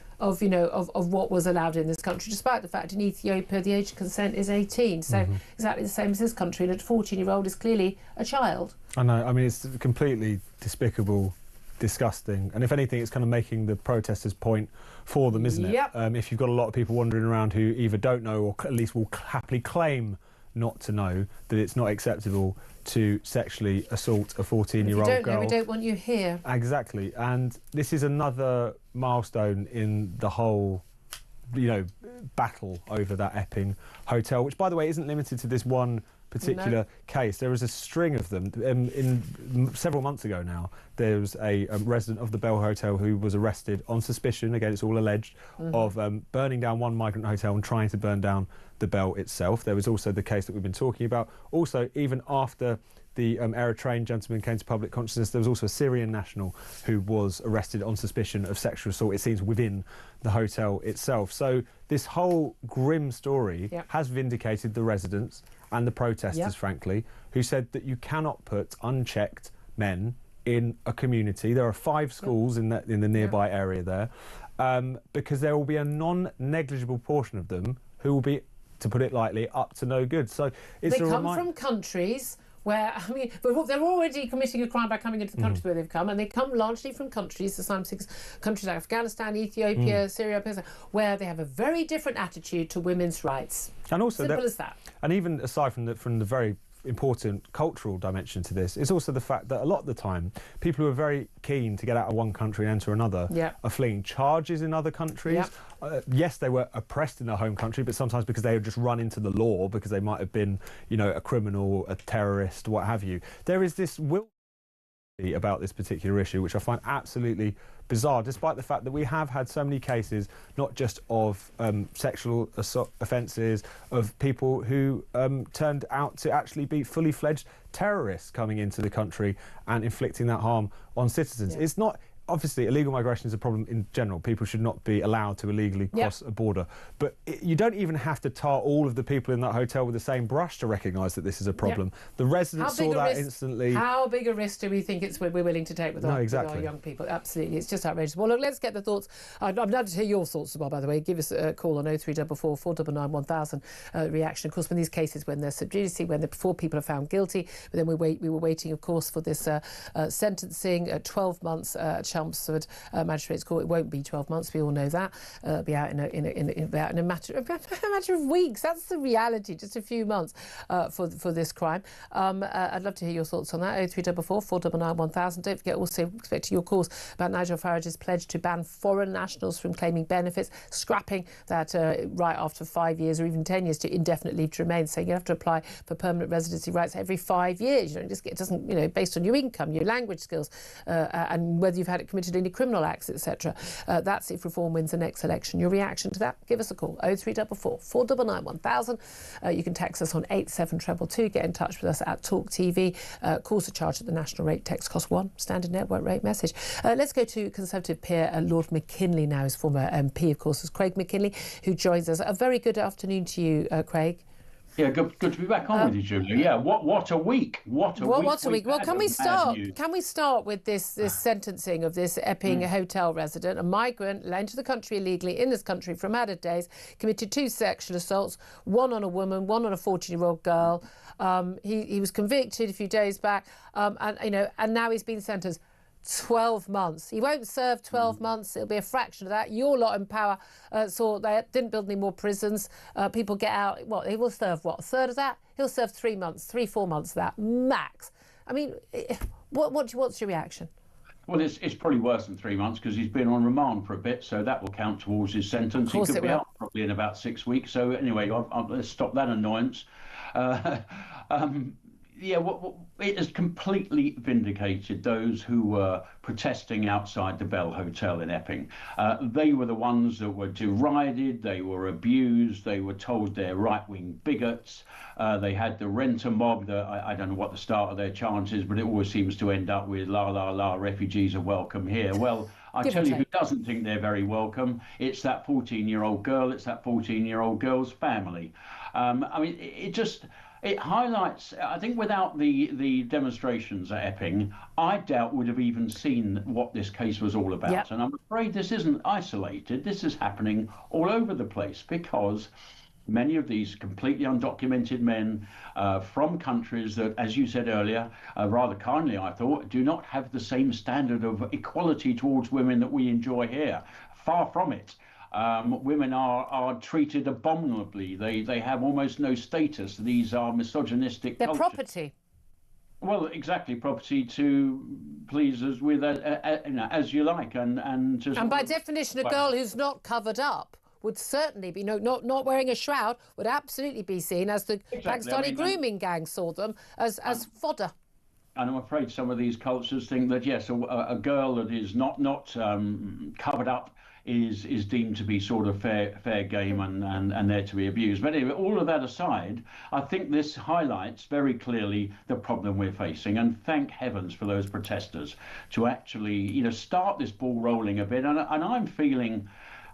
was allowed in this country, despite the fact in Ethiopia the age of consent is 18. So exactly the same as this country, and a 14-year-old is clearly a child. I know, I mean, it's completely despicable, disgusting, and if anything, it's kind of making the protesters' point for them, isn't it? Yep. If you've got a lot of people wandering around who either don't know or at least will happily claim not to know that it's not acceptable to sexually assault a 14-year-old girl. If you don't know, we don't want you here. Exactly, and this is another milestone in the whole, you know, battle over that Epping hotel, which, by the way, isn't limited to this one particular case. There is a string of them. In several months ago now, there was a resident of the Bell Hotel who was arrested on suspicion, again it's all alleged, of burning down one migrant hotel and trying to burn down the Bell itself. There was also the case that we've been talking about. Also, even after the Eritrean gentleman came to public consciousness, there was also a Syrian national who was arrested on suspicion of sexual assault, it seems, within the hotel itself. So this whole grim story has vindicated the residents and the protesters, frankly, who said that you cannot put unchecked men in a community. There are 5 schools in the nearby area there, because there will be a non-negligible portion of them who will be, to put it lightly, up to no good. So it's they come from countries where, I mean, they're already committing a crime by coming into the countries where they've come, and they come largely from countries, asylum seekers, countries like Afghanistan, Ethiopia, Syria, where they have a very different attitude to women's rights. And also simple as that. And even aside from the very important cultural dimension to this, it's also the fact that a lot of the time people who are very keen to get out of one country and enter another are fleeing charges in other countries. Yes, they were oppressed in their home country, but sometimes because they had just run into the law, because they might have been, you know, a criminal, a terrorist, what have you. There is this will about this particular issue, which I find absolutely bizarre, despite the fact that we have had so many cases, not just of sexual offences, of people who turned out to actually be fully fledged terrorists coming into the country and inflicting that harm on citizens. It's not... Obviously, illegal migration is a problem in general. People should not be allowed to illegally cross a border. But you don't even have to tar all of the people in that hotel with the same brush to recognise that this is a problem. The residents saw that instantly. How big a risk do we think we're willing to take with our young people? Absolutely. It's just outrageous. Well, look, let's get the thoughts. I'd love to hear your thoughts as well, by the way. Give us a call on 0344 499 1000 reaction. Of course, when these cases, when they're sub judice, before people are found guilty, but then we were waiting, of course, for this sentencing, 12 months Chelmsford Magistrates Court. It won't be 12 months. We all know that. It'll be out in a matter of weeks. That's the reality. Just a few months for this crime. I'd love to hear your thoughts on that. 0344 499 1000. Don't forget, also expecting your calls about Nigel Farage's pledge to ban foreign nationals from claiming benefits, scrapping that right after 5 years or even 10 years to indefinite leave to remain, saying you have to apply for permanent residency rights every 5 years. You don't just get, it doesn't, you know, based on your income, your language skills, and whether you've had committed any criminal acts, etc. That's if Reform wins the next election. Your reaction to that? Give us a call. 0344 499 1000. You can text us on 87222. Get in touch with us at talkTV. Calls are charged at the national rate. Text cost £1. Standard network rate message. Let's go to Conservative peer Lord McKinley now. His former MP, of course, is Craig McKinley, who joins us. A very good afternoon to you, Craig. Yeah, good to be back on with you, Julia. Yeah, what a week! What a week! Well, can we start with this sentencing of this Epping hotel resident, a migrant into the country illegally in this country from added days, committed 2 sexual assaults, one on a woman, one on a 14-year-old girl. He was convicted a few days back, and now he's been sentenced 12 months. He won't serve 12 months. It'll be a fraction of that. Your lot in power saw they didn't build any more prisons. People get out. He will serve a third of that? He'll serve 3 months, 4 months of that max. I mean, what's your reaction? Well, it's probably worse than 3 months because he's been on remand for a bit, so that will count towards his sentence. He could be out probably in about 6 weeks. So anyway, let's stop that annoyance. It has completely vindicated those who were protesting outside the Bell Hotel in Epping. They were the ones that were derided, they were abused, they were told they're right-wing bigots. They had the renter mob. I don't know what the start of their chant is, but it always seems to end up with la la la, refugees are welcome here. Well, I tell you who doesn't think they're very welcome. It's that 14-year-old girl. It's that 14-year-old girl's family. I mean, it highlights, I think without the demonstrations at Epping, I doubt would have even seen what this case was all about. Yep. And I'm afraid this isn't isolated. This is happening all over the place because many of these completely undocumented men from countries that, as you said earlier, rather kindly, I thought, do not have the same standard of equality towards women that we enjoy here. Far from it. Women are treated abominably. They have almost no status. These are misogynistic cultures. They're property. Well, exactly, property to please us with as you like, and by definition, a girl who's not covered up would certainly be not wearing a shroud would absolutely be seen as the Pakistani grooming gang saw them as fodder. And I'm afraid some of these cultures think that yes, a girl that is not covered up is deemed to be sort of fair game and there to be abused. But anyway, all of that aside, I think this highlights very clearly the problem we're facing. And thank heavens for those protesters to actually, start this ball rolling a bit. And I'm feeling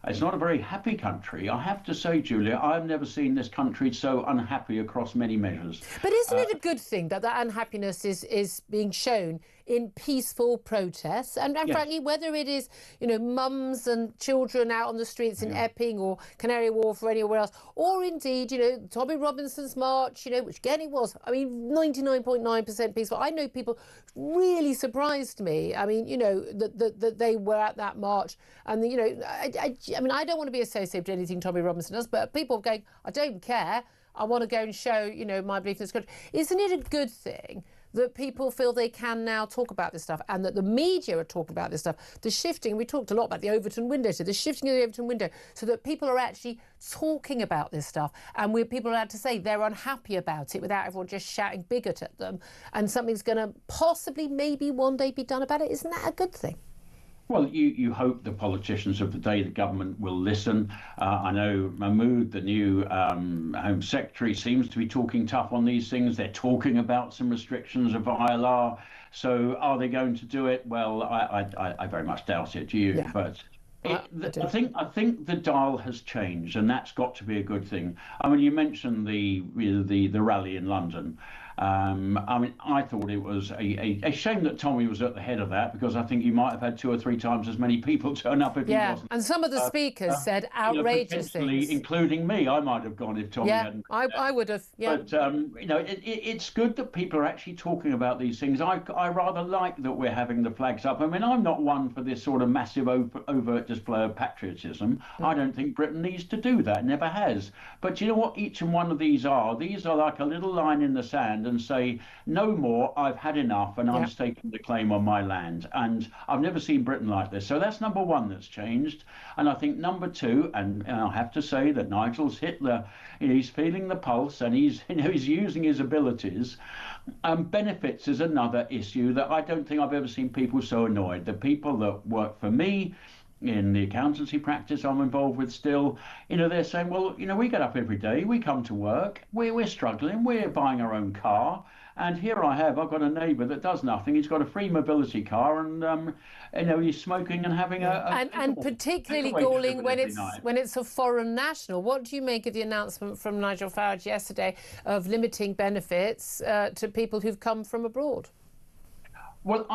it's not a very happy country. I have to say, Julia, I've never seen this country so unhappy across many measures. But isn't it a good thing that unhappiness is being shown in peaceful protests. And frankly, whether it is, mums and children out on the streets in Epping or Canary Wharf or anywhere else, or indeed, Tommy Robinson's march, which again it was, 99.9% peaceful. I know people really surprised me. That they were at that march. And, I don't want to be associated with anything Tommy Robinson does, but people going, I don't care. I want to go and show, my belief in this country. Isn't it a good thing that people feel they can now talk about this stuff and that the media are talking about this stuff? The shifting, we talked a lot about the Overton window, so the shifting of the Overton window, so that people are actually talking about this stuff and people are allowed to say they're unhappy about it without everyone just shouting bigot at them, and something's going to possibly maybe one day be done about it. Isn't that a good thing? Well, you hope the politicians of the day, the government, will listen. I know Mahmood, the new Home Secretary, seems to be talking tough on these things. They're talking about some restrictions of ILR. So are they going to do it? Well, I very much doubt it. Do you? Yeah. But I think the dial has changed, and that's got to be a good thing. You mentioned the rally in London. I thought it was a shame that Tommy was at the head of that, because I think you might have had 2 or 3 times as many people turn up if he wasn't. And some of the speakers said outrageous things, including me. I might have gone if Tommy hadn't. I would have. Yeah. But it's good that people are actually talking about these things. I rather like that we're having the flags up. I'm not one for this sort of massive overt display of patriotism. I don't think Britain needs to do that. Never has. But you know what? Each and one of these are like a little line in the sand, and say, no more, I've had enough, and I'm staking the claim on my land. And I've never seen Britain like this. So that's number one that's changed. And I think number two, and I'll have to say that Nigel's hit he's feeling the pulse, and he's using his abilities. Benefits is another issue that I don't think I've ever seen people so annoyed. The people that work for me in the accountancy practice I'm involved with still, they're saying, well, we get up every day, we come to work, we're struggling, we're buying our own car, and here I've got a neighbour that does nothing. He's got a free mobility car, and he's smoking and having and particularly galling when it's a foreign national. What do you make of the announcement from Nigel Farage yesterday of limiting benefits to people who've come from abroad? Well,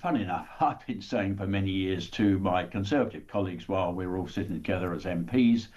funny enough, I've been saying for many years to my Conservative colleagues while we were all sitting together as MPs,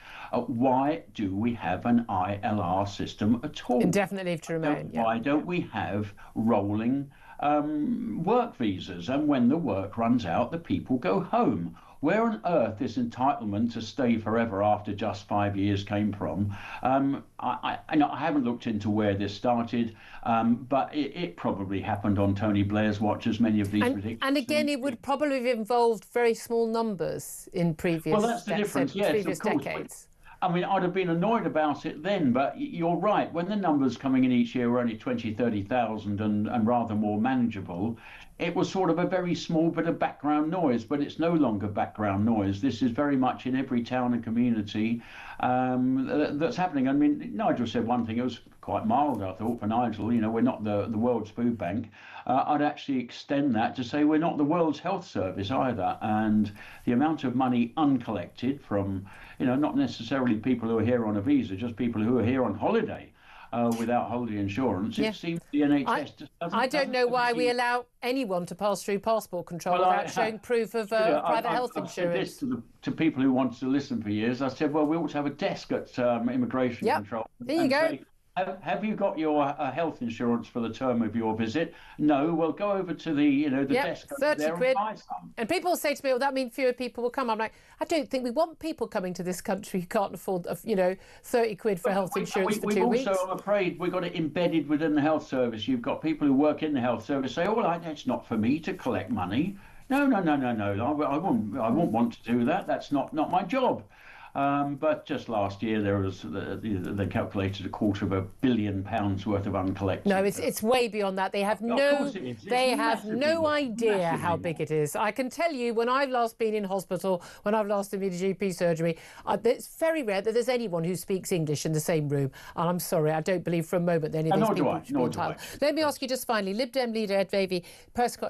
why do we have an ILR system at all? Indefinite leave to remain. Why don't we have rolling work visas? And when the work runs out, the people go home. Where on earth this entitlement to stay forever after just 5 years came from? I haven't looked into where this started, but it probably happened on Tony Blair's watch, as many of these ridiculous and again, it would probably have involved very small numbers in previous Well, that's the difference, yes, previous of course. decades. I'd have been annoyed about it then, but you're right. When the numbers coming in each year were only 20, 30,000 and rather more manageable, it was sort of a very small bit of background noise, but it's no longer background noise. This is very much in every town and community that's happening. Nigel said one thing, it was quite mild, I thought, for Nigel. We're not the world's food bank. I'd actually extend that to say we're not the world's health service either. And the amount of money uncollected from, not necessarily people who are here on a visa, just people who are here on holiday. Without holiday insurance, it seems the NHS I don't know why we allow anyone to pass through passport control without showing proof of private health insurance. I've said this to people who wanted to listen for years. I said, well, we ought to have a desk at immigration control. There you go. Say, have you got your health insurance for the term of your visit? No. Well, go over to the desk 30 there quid. and buy some. And people say to me, well, that means fewer people will come. I'm like, I don't think we want people coming to this country who can't afford 30 quid for health insurance for 2 weeks. We've also, I'm afraid, we've got it embedded within the health service. You've got people who work in the health service say, oh, it's not for me to collect money. No. I won't want to do that. That's not my job. But just last year there was they calculated £250 million worth of uncollected. No, it's way beyond that. They have no idea how big it is. I can tell you, when I've last been in hospital, when I've last been in GP surgery, it's very rare that there's anyone who speaks English in the same room. And I'm sorry, I don't believe for a moment that any of these people should be entitled. Let me ask you just finally, Lib Dem leader Ed Davey,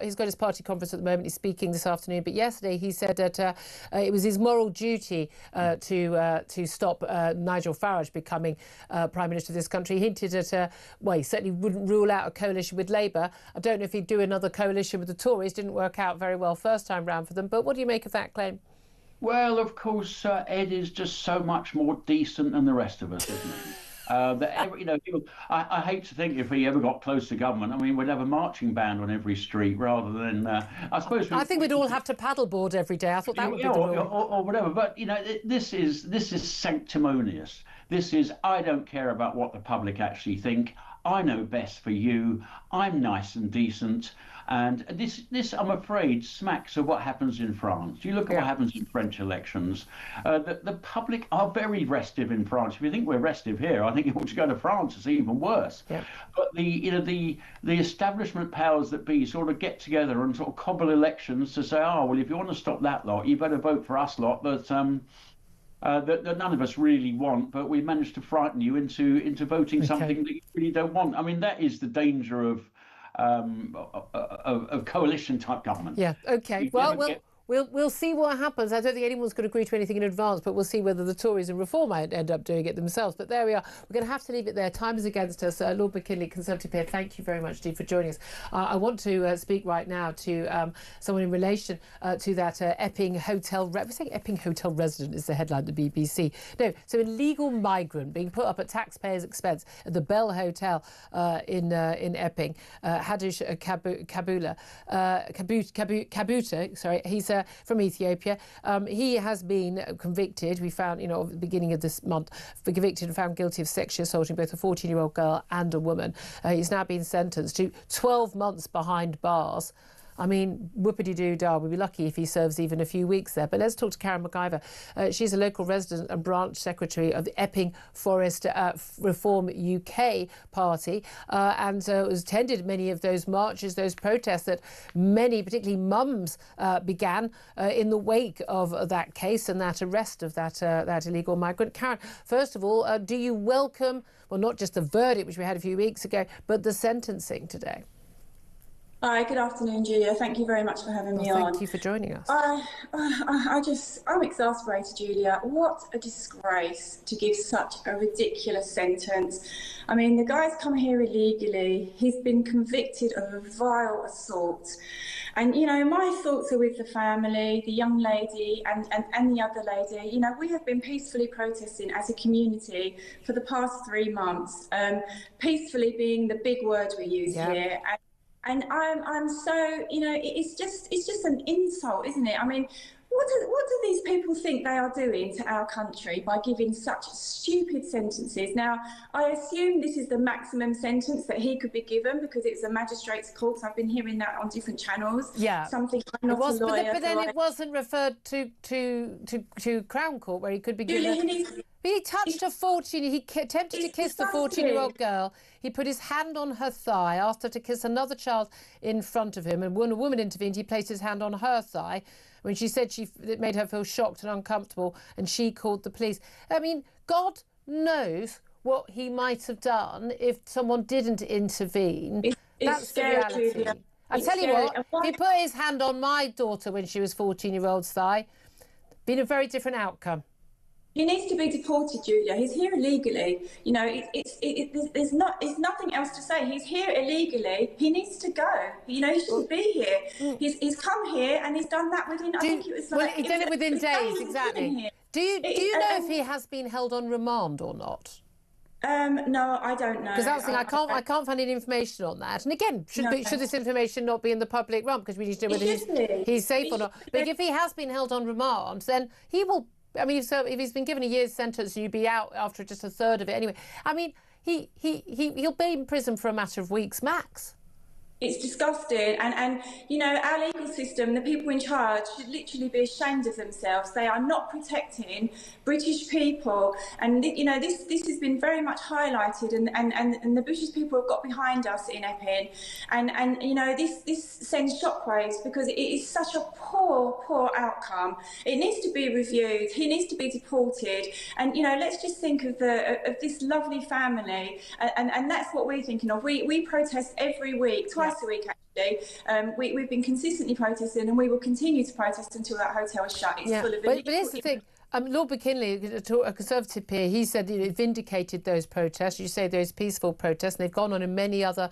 he's got his party conference at the moment. He's speaking this afternoon, but yesterday he said that it was his moral duty to to stop Nigel Farage becoming Prime Minister of this country. He hinted at, well, he certainly wouldn't rule out a coalition with Labour. I don't know if he'd do another coalition with the Tories. Didn't work out very well first time round for them. But what do you make of that claim? Well, of course, Ed is just so much more decent than the rest of us, isn't he? People, I hate to think if he ever got close to government, I mean, we'd have a marching band on every street rather than, I suppose. I think we'd all have to paddleboard every day. I thought that would be the rule. Or whatever. But, you know, this is sanctimonious. This is, I don't care about what the public actually think. I know best for you. I'm nice and decent. And this, I'm afraid, smacks of what happens in France. You look at what happens in French elections. The public are very restive in France. If you think we're restive here, I think if you go to France, it's even worse. Yeah. But the establishment powers that be sort of get together and sort of cobble elections to say, oh, well, if you want to stop that lot, you better vote for us lot that none of us really want, but we managed to frighten you into voting something that you really don't want. I mean, that is the danger of coalition type government. Yeah. Okay. We'll see what happens. I don't think anyone's going to agree to anything in advance, but we'll see whether the Tories and Reform might end up doing it themselves. But there we are. We're going to have to leave it there. Time is against us. Lord McKinley, Conservative peer, thank you very much, Steve, for joining us. I want to speak right now to someone in relation to that Epping hotel. We're saying Epping hotel resident is the headline of the BBC. No, so an illegal migrant being put up at taxpayers' expense at the Bell Hotel in Epping. Hadush Kabuta, sorry, he's from Ethiopia. He has been convicted. We found, at the beginning of this month, convicted and found guilty of sexually assaulting both a 14-year-old girl and a woman. He's now been sentenced to 12 months behind bars. I mean, whoopity-doo-dah, we'll be lucky if he serves even a few weeks there. But let's talk to Karen McIver. She's a local resident and branch secretary of the Epping Forest Reform UK party and has attended many of those marches, those protests that many, particularly mums, began in the wake of that case and that arrest of that illegal migrant. Karen, first of all, do you welcome, well, not just the verdict, which we had a few weeks ago, but the sentencing today? Hi, good afternoon, Julia. Thank you very much for having me on. Thank you for joining us. I'm exasperated, Julia. What a disgrace to give such a ridiculous sentence. I mean, the guy's come here illegally. He's been convicted of a vile assault. And, my thoughts are with the family, the young lady and the other lady. We have been peacefully protesting as a community for the past 3 months. Peacefully being the big word we use here. And I'm so, it's just an insult, isn't it? I mean, what do these people think they are doing to our country by giving such stupid sentences? Now, I assume this is the maximum sentence that he could be given because it's a magistrate's court. I've been hearing that on different channels. Yeah. Something I'm not a lawyer. But then it wasn't referred to Crown Court where he could be given. He touched a 14. He attempted to kiss the 14-year-old girl. He put his hand on her thigh, asked her to kiss another child in front of him. And when a woman intervened, he placed his hand on her thigh. When she said it made her feel shocked and uncomfortable, and she called the police. I mean, God knows what he might have done if someone didn't intervene. That's the reality. I tell you what, if he put his hand on my daughter when she was 14-year-old's thigh, been a very different outcome. He needs to be deported, Julia. He's here illegally. There's nothing else to say. He's here illegally. He needs to go. He shouldn't be here. He's come here and he's done that within. I think it was like. Well, he did it within days, exactly. Do you know if he has been held on remand or not? No, I don't know. Because that's the thing, I can't find any information on that. And again, should this information not be in the public realm? Because we need to know whether he's safe or not. But if he has been held on remand, then he will. I mean, so if he's been given a year's sentence, you'd be out after just a third of it anyway. I mean, he'll be in prison for a matter of weeks max. It's disgusting, and our legal system, the people in charge should literally be ashamed of themselves. They are not protecting British people, and this has been very much highlighted, and the British people have got behind us in Epping, and this sends shockwaves because it is such a poor outcome. It needs to be reviewed. He needs to be deported, and let's just think of this lovely family, and that's what we're thinking of. We protest every week, twice a week actually. We've been consistently protesting and we will continue to protest until that hotel is shut. It's full of but here's the thing, Lord McKinley, a Conservative peer, he said it vindicated those protests. You say those peaceful protests, and they've gone on in many other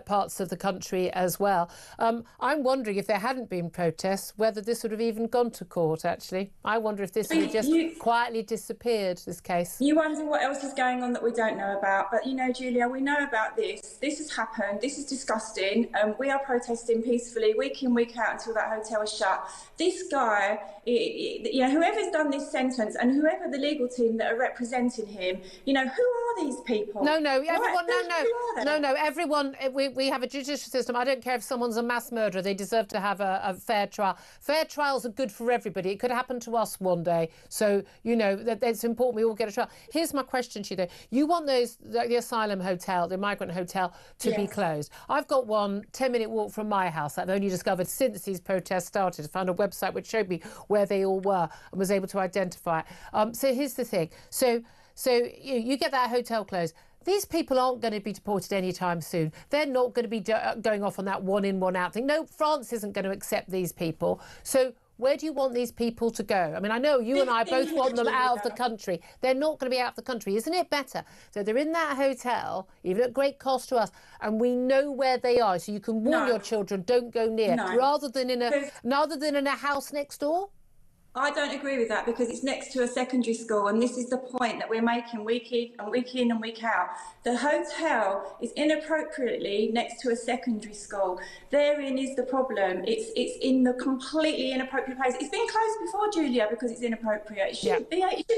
parts of the country as well. I'm wondering if there hadn't been protests, whether this would have even gone to court, actually. I wonder if this would have just quietly disappeared, this case. You wonder what else is going on that we don't know about. But, you know, Julia, we know about this. This has happened. This is disgusting. We are protesting peacefully week in, week out until that hotel is shut. This guy, you know, whoever's done this sentence and whoever the legal team that are representing him, you know, who are these people? No, everyone, we have a judicial system. I don't care if someone's a mass murderer, they deserve to have a fair trial. Fair trials are good for everybody. It could happen to us one day. So, you know, it's important we all get a trial. Here's my question to you, though. You want the asylum hotel, the migrant hotel, to be closed. I've got one 10-minute walk from my house that I've only discovered since these protests started. I found a website which showed me where they all were and was able to identify it. So here's the thing. So you get that hotel closed. These people aren't going to be deported anytime soon. They're not going to be going off on that one in, one out thing. No, France isn't going to accept these people. So where do you want these people to go? I mean, I know you and I both want them out of the country. They're not going to be out of the country. Isn't it better? So they're in that hotel, even at great cost to us, and we know where they are. So you can warn your children, don't go near, rather than in a house next door. I don't agree with that, because it's next to a secondary school, and this is the point that we're making week in and week out. The hotel is inappropriately next to a secondary school. Therein is the problem. It's in the completely inappropriate place. It's been closed before, Julia, because it's inappropriate. It shouldn't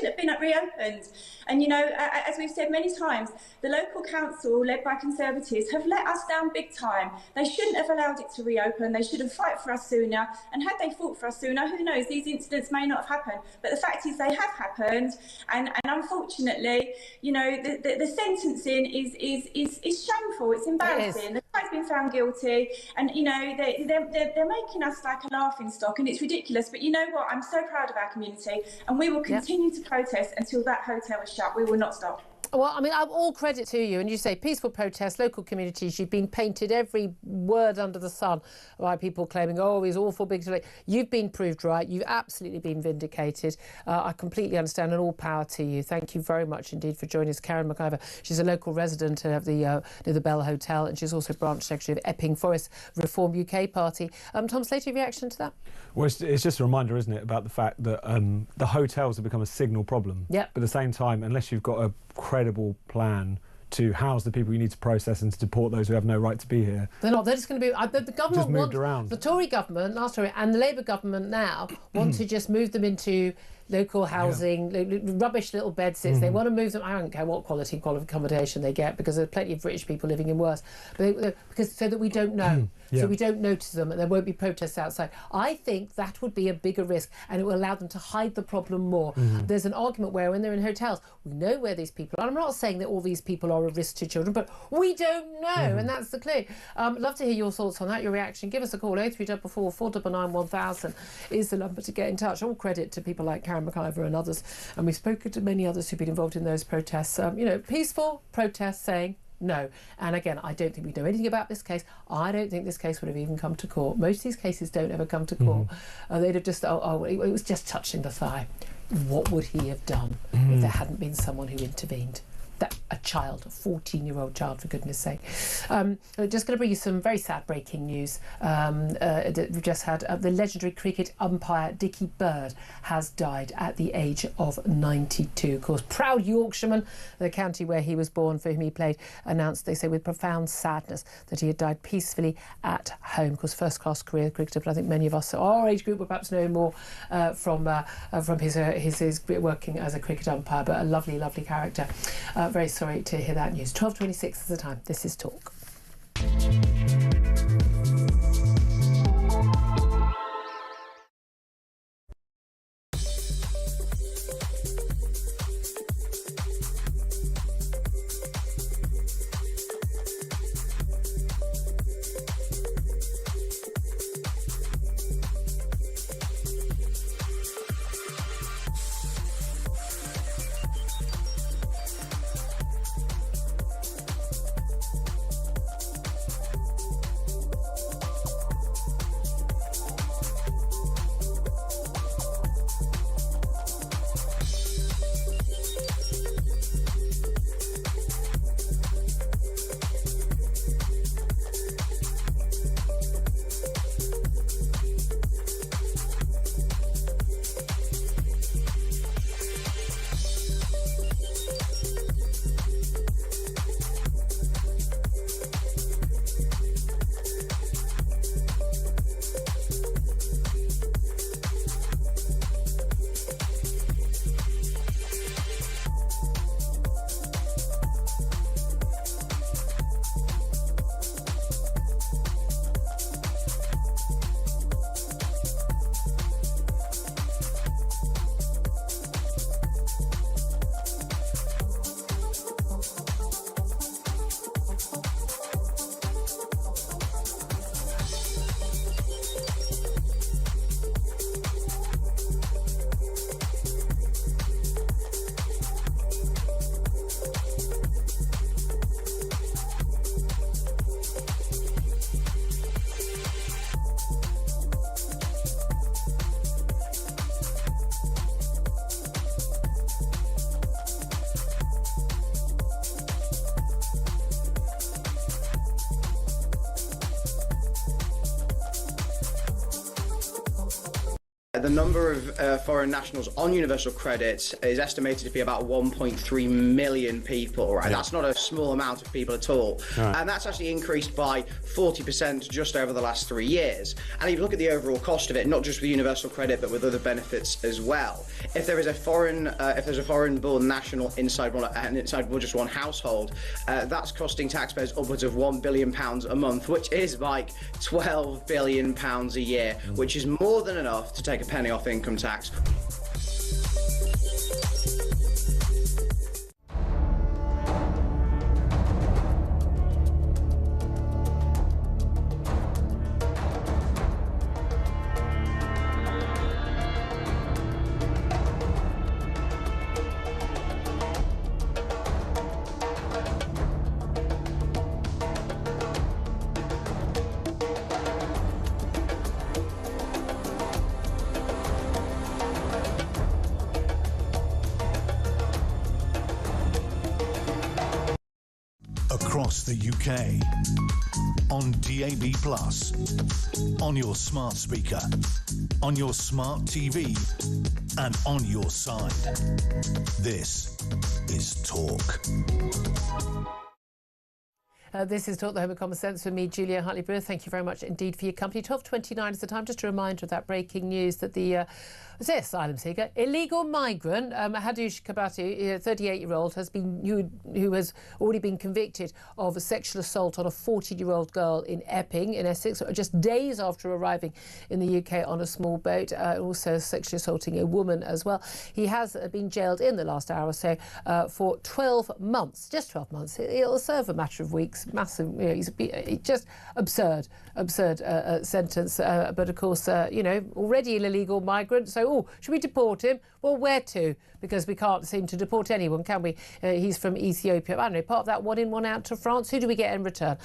have been reopened. And, you know, as we've said many times, the local council, led by Conservatives, have let us down big time. They shouldn't have allowed it to reopen. They should have fought for us sooner. And had they fought for us sooner, who knows, these incidents may not have happened. But the fact is they have happened. And unfortunately, you know, the sentencing is shameful. It's embarrassing. The guy's been found guilty. And, you know, they're making us like a laughing stock, and it's ridiculous. But you know what? I'm so proud of our community, and we will continue to protest until that hotel is shut. We will not stop. Well, I mean, all credit to you. And you say peaceful protests, local communities. You've been painted every word under the sun by people claiming, oh, he's awful big. You've been proved right. You've absolutely been vindicated. I completely understand, and all power to you. Thank you very much indeed for joining us. Karen McIver, she's a local resident of near the Bell Hotel, and she's also branch secretary of Epping Forest Reform UK Party. Tom Slater, reaction to that? Well, it's just a reminder, isn't it, about the fact that the hotels have become a signal problem. But at the same time, unless you've got a credible plan to house the people you need to process and to deport those who have no right to be here. They're not. They're just going to be... The government just moved around. The Tory government, last Tory, and the Labour government now want to just move them into local housing, rubbish little bedsits. They want to move them. I don't care what quality accommodation they get, because there's plenty of British people living in worse. But so that we don't know. So we don't notice them, and there won't be protests outside. I think that would be a bigger risk, and it will allow them to hide the problem more. There's an argument where when they're in hotels, we know where these people are. I'm not saying that all these people are a risk to children, but we don't know, and that's the clue. Love to hear your thoughts on that, your reaction. Give us a call. 0344 499 1000 is the number to get in touch. All credit to people like Karen McIver and others, and we've spoken to many others who've been involved in those protests. You know, peaceful protests saying no. And again, I don't think we know anything about this case. I don't think this case would have even come to court. Most of these cases don't ever come to court. They'd have just, it was just touching the thigh. What would he have done if there hadn't been someone who intervened? A child, a 14-year-old child, for goodness sake. Just going to bring you some very sad breaking news that we've just had. The legendary cricket umpire Dickie Bird has died at the age of 92. Of course, proud Yorkshireman, the county where he was born, for whom he played, announced, they say, with profound sadness that he had died peacefully at home. Of course, first-class career cricketer, but I think many of us, our age group, will perhaps know more from his working as a cricket umpire, but a lovely, lovely character. Very sorry to hear that news. 12:26 is the time. This is Talk. The number of foreign nationals on universal credit is estimated to be about 1.3 million people, right? Yeah. That's not a small amount of people at all. Right. And that's actually increased by 40% just over the last 3 years. And if you look at the overall cost of it, not just with universal credit, but with other benefits as well, if there is a foreign-born national inside just one household, that's costing taxpayers upwards of £1 billion a month, which is like £12 billion a year, which is more than enough to take a penny off income tax. Across the UK, on DAB+, on your smart speaker, on your smart TV, and on your side. This is Talk. This is Talk, the Home of Common Sense, with me, Julia Hartley-Brewer. Thank you very much indeed for your company. 12:29 is the time. Just a reminder of that breaking news that the asylum seeker, illegal migrant, Hadush Kabati, a 38-year-old, who has already been convicted of a sexual assault on a 14-year-old girl in Epping, in Essex, just days after arriving in the UK on a small boat, also sexually assaulting a woman as well. He has been jailed in the last hour or so for 12 months, just 12 months. It'll serve a matter of weeks. Massive, just absurd sentence. But of course, already an illegal migrant. So, should we deport him? Well, where to? Because we can't seem to deport anyone, can we? He's from Ethiopia. I don't know, part of that 1 in, 1 out to France. Who do we get in return?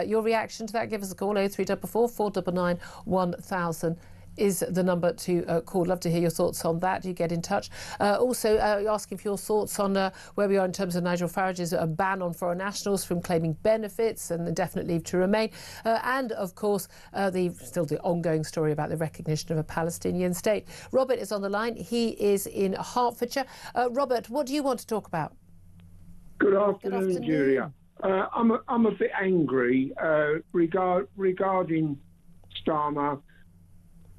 Your reaction to that, give us a call, 0344 499 1000. Is the number to call. Love to hear your thoughts on that. You get in touch. Also, asking for your thoughts on where we are in terms of Nigel Farage's ban on foreign nationals from claiming benefits and indefinite leave to remain. And, of course, the ongoing story about the recognition of a Palestinian state. Robert is on the line. He is in Hertfordshire. Robert, what do you want to talk about? Good afternoon, Julia. I'm a bit angry regarding Starmer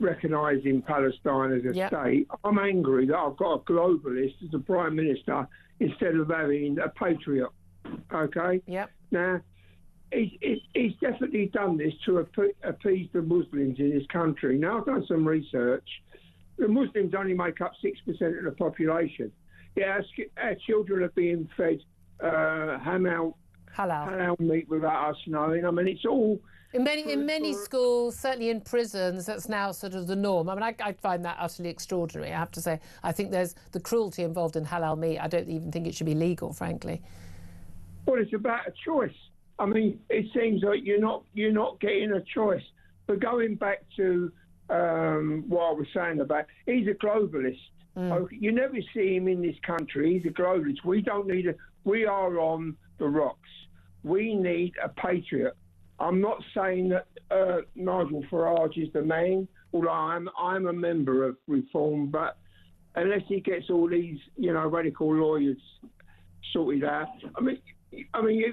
recognising Palestine as a state. I'm angry that I've got a globalist as a Prime Minister instead of having a patriot. Okay? Yep. Now, he's definitely done this to appease the Muslims in his country. Now, I've done some research. The Muslims only make up 6% of the population. Yeah, our children are being fed halal meat without us knowing. I mean, it's all... In many schools, certainly in prisons, that's now sort of the norm. I mean, I find that utterly extraordinary, I have to say. I think there's the cruelty involved in halal meat. I don't even think it should be legal, frankly. Well, it's about a choice. I mean, it seems like you're not getting a choice. But going back to what I was saying about, he's a globalist. Okay, you never see him in this country. He's a globalist. We are on the rocks. We need a patriot. I'm not saying that Nigel Farage is the man, although I'm a member of Reform, but unless he gets all these, radical lawyers sorted out, I mean,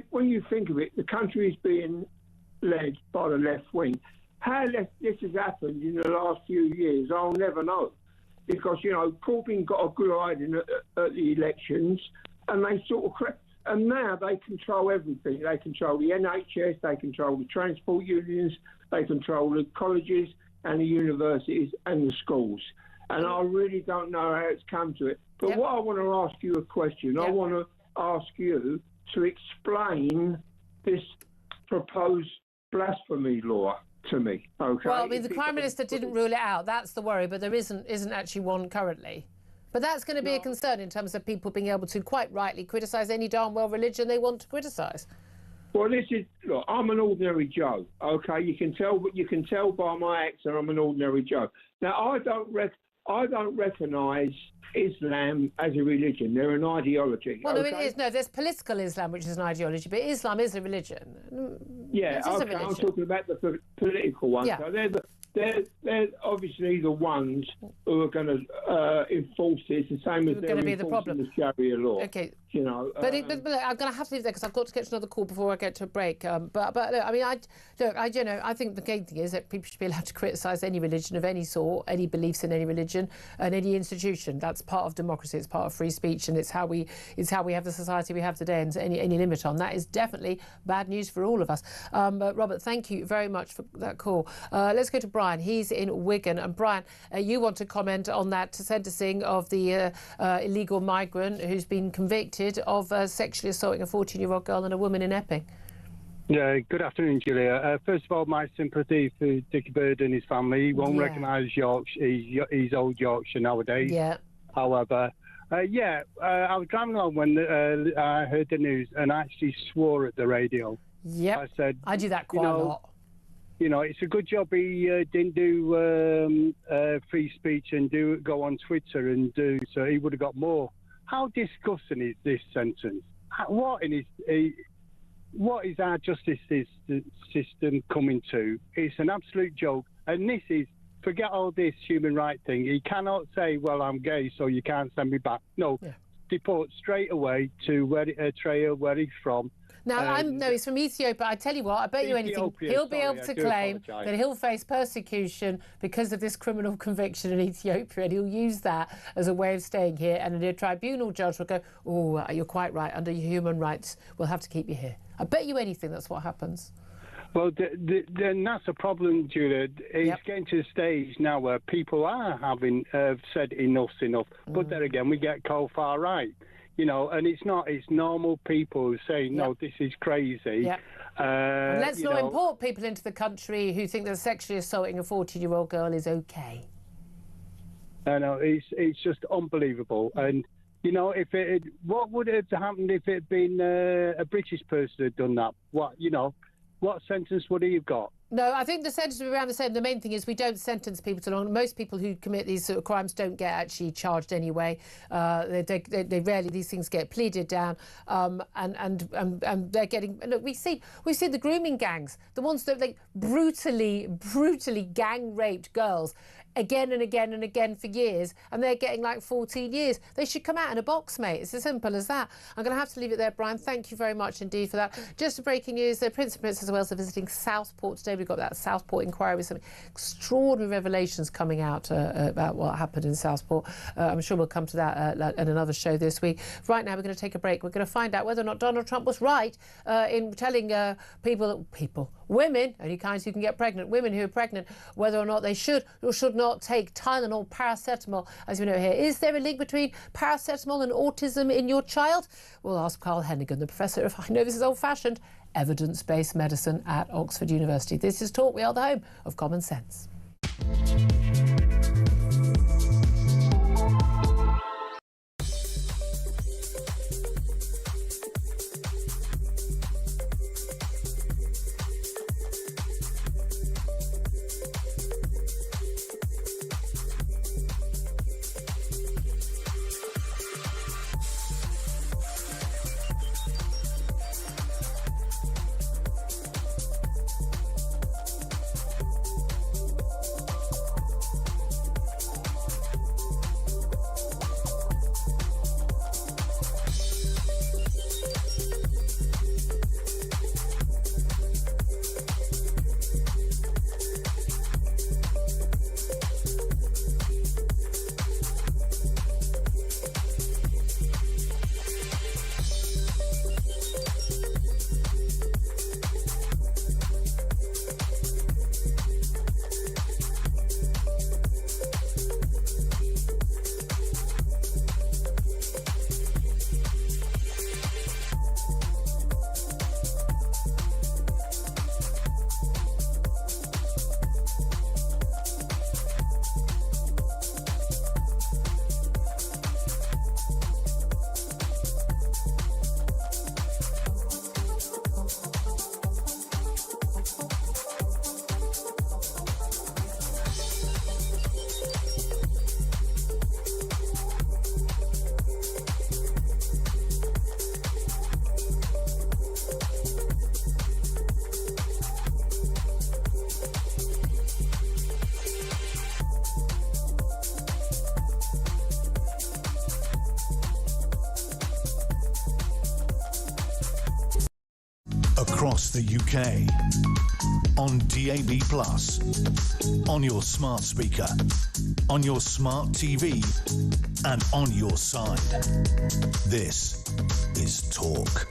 when you think of it, the country is being led by the left wing. How this has happened in the last few years, I'll never know, because Corbyn got a good idea at the elections, and they sort of. And now they control everything. They control the NHS, they control the transport unions, they control the colleges and the universities and the schools. And I really don't know how it's come to it. But what I want to ask you a question. I want to ask you to explain this proposed blasphemy law to me. Okay. Well, I mean, the Prime Minister didn't rule it out. That's the worry. But there isn't actually one currently. But that's going to be a concern in terms of people being able to quite rightly criticise any darn well religion they want to criticise. Well, look, I'm an ordinary Joe. Okay, you can tell by my accent I'm an ordinary Joe. Now, I don't recognise Islam as a religion. They're an ideology. Well, okay? I mean, there's political Islam, which is an ideology, but Islam is a religion. Yeah, okay, I'm talking about the political one. Yeah. So they're obviously the ones who are going to enforce this, the same as they're enforcing the Sharia law. Okay. You know, but look, I'm going to have to leave there because I've got to get to another call before I get to a break. But look, I mean, I think the main thing is that people should be allowed to criticise any religion of any sort, any beliefs in any religion and any institution. That's part of democracy. It's part of free speech, and it's how we have the society we have today. And any limit on that is definitely bad news for all of us. But Robert, thank you very much for that call. Let's go to Brian. He's in Wigan, and Brian, you want to comment on that sentencing of the illegal migrant who's been convicted of sexually assaulting a 14-year-old girl and a woman in Epping. Yeah, good afternoon, Julia. First of all, my sympathy for Dickie Bird and his family. He won't recognise Yorkshire. He's old Yorkshire nowadays. Yeah. However, I was driving along when I heard the news and I actually swore at the radio. Yep. I said, I do that quite a lot. You know, it's a good job he didn't do free speech and go on Twitter and do so. He would have got more. How disgusting is this sentence? What is our justice system coming to? It's an absolute joke. And this is, forget all this human rights thing. He cannot say, well, I'm gay, so you can't send me back. No, deport straight away to Eritrea, where he's from. Now, he's from Ethiopia. I tell you what, I bet you anything, he'll be able to claim that he'll face persecution because of this criminal conviction in Ethiopia, and he'll use that as a way of staying here, and a tribunal judge will go, oh, you're quite right, under human rights, we'll have to keep you here. I bet you anything that's what happens. Well, then that's a problem, Julia. It's getting to the stage now where people are said enough's enough. But then again, we get cold far right. You know, and it's normal people who say, no, this is crazy. And let's not import people into the country who think that sexually assaulting a 14-year-old girl is okay. No, it's just unbelievable. And, you know, what would have happened if it had been a British person who had done that? What sentence would he have got? No, I think the sentence would be around the same. The main thing is we don't sentence people to long. Most people who commit these sort of crimes don't get actually charged anyway. They rarely, these things get pleaded down, and they're getting. Look, we see the grooming gangs, the ones that like brutally gang raped girls again and again and again for years, and they're getting like 14 years. They should come out in a box, mate. It's as simple as that. I'm going to have to leave it there, Brian. Thank you very much indeed for that. Just a breaking news, the Prince and Princess of Wales are visiting Southport today. We've got that Southport inquiry with some extraordinary revelations coming out about what happened in Southport. I'm sure we'll come to that in another show this week. Right now, we're going to take a break. We're going to find out whether or not Donald Trump was right in telling women, only kinds who can get pregnant, women who are pregnant, whether or not they should or should not take Tylenol, paracetamol, as we know here. Is there a link between paracetamol and autism in your child? We'll ask Carl Hennigan, the professor of, I know this is old-fashioned, evidence-based medicine at Oxford University. This is Talk. We are the home of common sense. across the UK, on DAB+, on your smart speaker, on your smart TV, and on your side. This is Talk.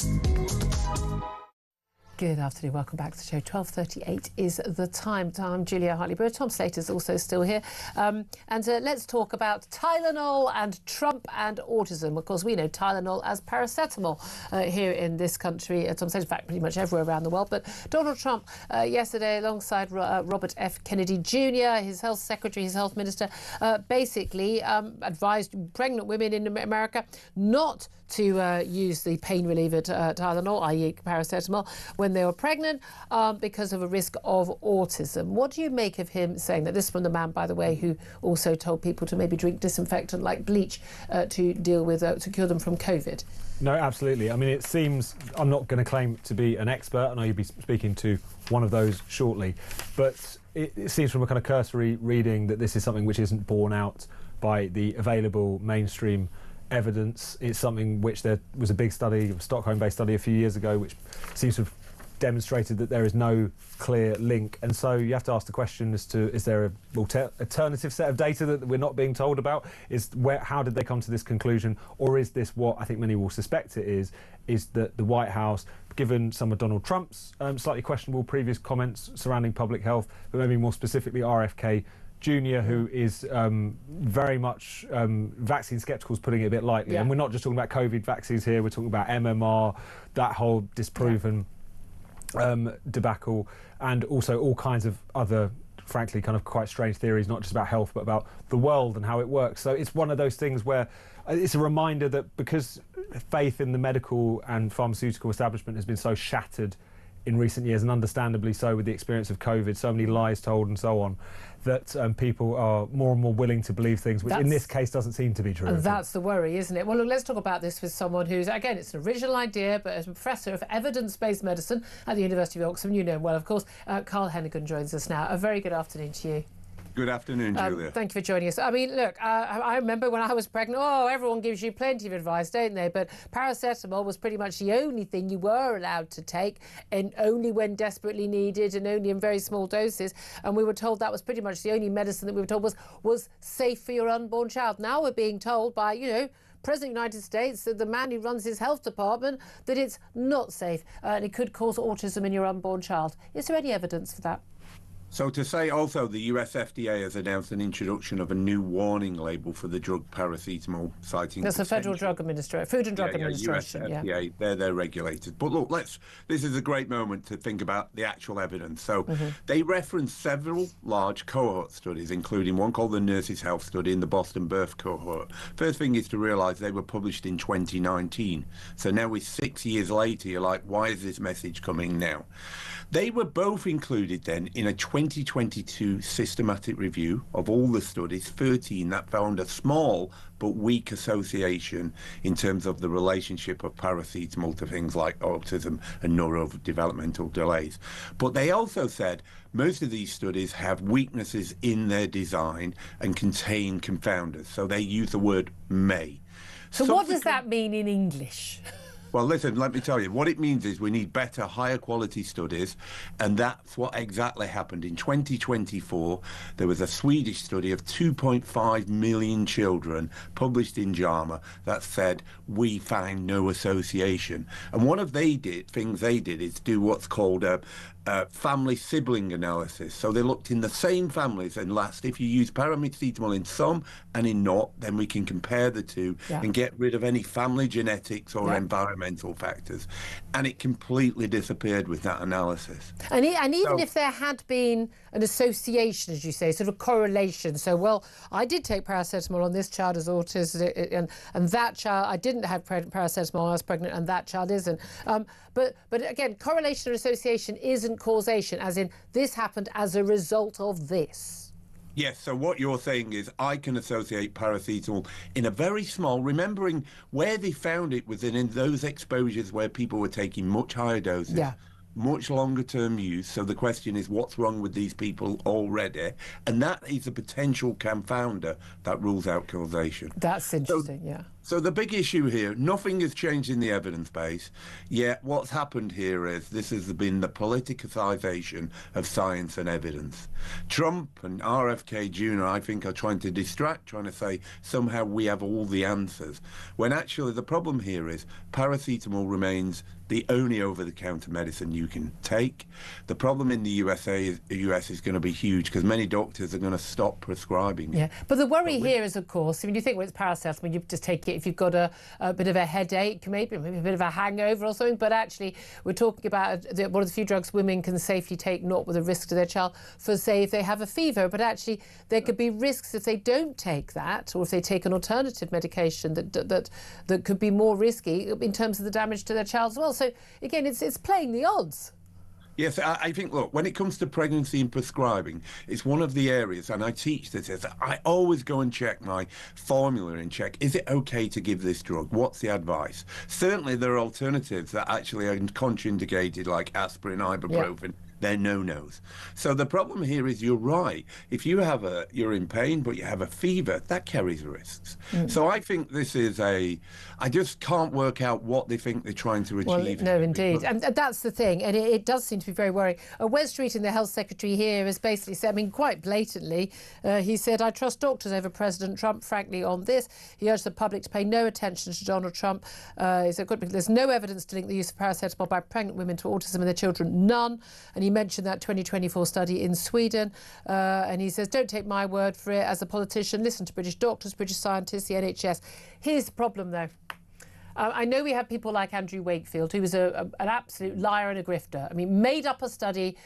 Good afternoon, welcome back to the show. 12:38 is the time. I'm Julia Hartley-Brewer. Tom Slater's also still here. Let's talk about Tylenol and Trump and autism. Of course, we know Tylenol as paracetamol here in this country. Tom Slater, in fact, pretty much everywhere around the world. But Donald Trump yesterday, alongside Robert F. Kennedy Jr., his health secretary, his health minister, basically advised pregnant women in America not to use the pain reliever Tylenol, i.e. paracetamol, when they were pregnant because of a risk of autism. What do you make of him saying that? This is from the man, by the way, who also told people to maybe drink disinfectant like bleach to deal with, to cure them from COVID. No, absolutely. I mean, it seems, I'm not going to claim to be an expert. I know you'll be speaking to one of those shortly, but it seems from a kind of cursory reading that this is something which isn't borne out by the available mainstream evidence. It's something which there was a big study, a Stockholm-based study a few years ago, which seems to have demonstrated that there is no clear link. And so you have to ask the question as to, is there an alternative set of data that we're not being told about? How did they come to this conclusion? Or is this what I think many will suspect it is that the White House, given some of Donald Trump's slightly questionable previous comments surrounding public health, but maybe more specifically RFK Jr., who is very much vaccine sceptical, is putting it a bit lightly. Yeah. And we're not just talking about COVID vaccines here, we're talking about MMR, that whole disproven debacle, and also all kinds of other, frankly, kind of quite strange theories, not just about health, but about the world and how it works. So it's one of those things where it's a reminder that because faith in the medical and pharmaceutical establishment has been so shattered in recent years, and understandably so with the experience of COVID, so many lies told and so on, that people are more and more willing to believe things, which in this case doesn't seem to be true. And that's the worry, isn't it? Well, look, let's talk about this with someone who's, again, it's an original idea, but as a professor of evidence-based medicine at the University of Oxford, you know him well, of course. Carl Hennigan joins us now. A very good afternoon to you. Good afternoon, Julia. Thank you for joining us. I mean, look, I remember when I was pregnant, everyone gives you plenty of advice, don't they? But paracetamol was pretty much the only thing you were allowed to take, and only when desperately needed and only in very small doses. And we were told that was pretty much the only medicine that we were told was safe for your unborn child. Now we're being told by, President of the United States, that the man who runs his health department, that it's not safe and it could cause autism in your unborn child. Is there any evidence for that? So to say also, the US FDA has announced an introduction of a new warning label for the drug paracetamol, citing... That's the Federal Drug Administration, Food and Drug Administration. US FDA, they're regulated. But look, this is a great moment to think about the actual evidence. So they reference several large cohort studies, including one called the Nurses' Health Study and the Boston Birth Cohort. First thing is to realise they were published in 2019. So now we're 6 years later, you're like, why is this message coming now? They were both included then in a 2022 systematic review of all the studies, 13 that found a small but weak association in terms of the relationship of paracetamol to things like autism and neurodevelopmental delays. But they also said most of these studies have weaknesses in their design and contain confounders. So they use the word may. So what does that mean in English? Well, listen, let me tell you, what it means is we need better, higher quality studies, and that's what exactly happened. In 2024, there was a Swedish study of 2.5 million children published in JAMA that said, we find no association. And one of things they did is do what's called a family sibling analysis. So they looked in the same families and if you use paracetamol in some and in not, then we can compare the two and get rid of any family genetics or environmental factors. And it completely disappeared with that analysis. And even if there had been an association, as you say, sort of correlation. So, well, I did take paracetamol on this child as autistic, and that child, I didn't have paracetamol when I was pregnant, and that child isn't. But again, correlation or association isn't causation, as in this happened as a result of this. Yes, so what you're saying is I can associate paracetamol in a very small, remembering where they found it was in those exposures where people were taking much higher doses. much longer term use. So the question is, what's wrong with these people already? And that is a potential confounder that rules out causation. That's interesting, yeah. So the big issue here, nothing has changed in the evidence base, yet what's happened here is this has been the politicization of science and evidence. Trump and RFK Jr., I think, are trying to distract, trying to say somehow we have all the answers, when actually the problem here is paracetamol remains the only over-the-counter medicine you can take. The problem in the US is going to be huge because many doctors are going to stop prescribing it. Yeah, but the worry here is, of course, I mean, you think when it's paracetamol, you just take it if you've got a bit of a headache, maybe a bit of a hangover or something, but actually we're talking about one of the few drugs women can safely take, not with a risk to their child, for, say, if they have a fever, but actually there could be risks if they don't take that, or if they take an alternative medication that could be more risky in terms of the damage to their child as well. So again, it's playing the odds. Yes, I think, look, when it comes to pregnancy and prescribing, it's one of the areas, and I teach this, is I always go and check my formula and check, is it okay to give this drug? What's the advice? Certainly there are alternatives that actually are contraindicated, like aspirin, ibuprofen. Yeah. They're no-nos. So the problem here is you're right. If you have you're in pain, but you have a fever, that carries risks. So I think this is I just can't work out what they think they're trying to achieve. Well, no, indeed. And that's the thing. And it does seem to be very worrying. Wes Streeting, the health secretary here, has basically said, I mean, quite blatantly, he said, I trust doctors over President Trump, frankly, on this. He urged the public to pay no attention to Donald Trump. He said, there's no evidence to link the use of paracetamol by pregnant women to autism in their children. None. And he mentioned that 2024 study in Sweden. And he says, don't take my word for it. As a politician, listen to British doctors, British scientists, the NHS. Here's the problem, though. I know we have people like Andrew Wakefield, who was an absolute liar and a grifter. I mean, made up a study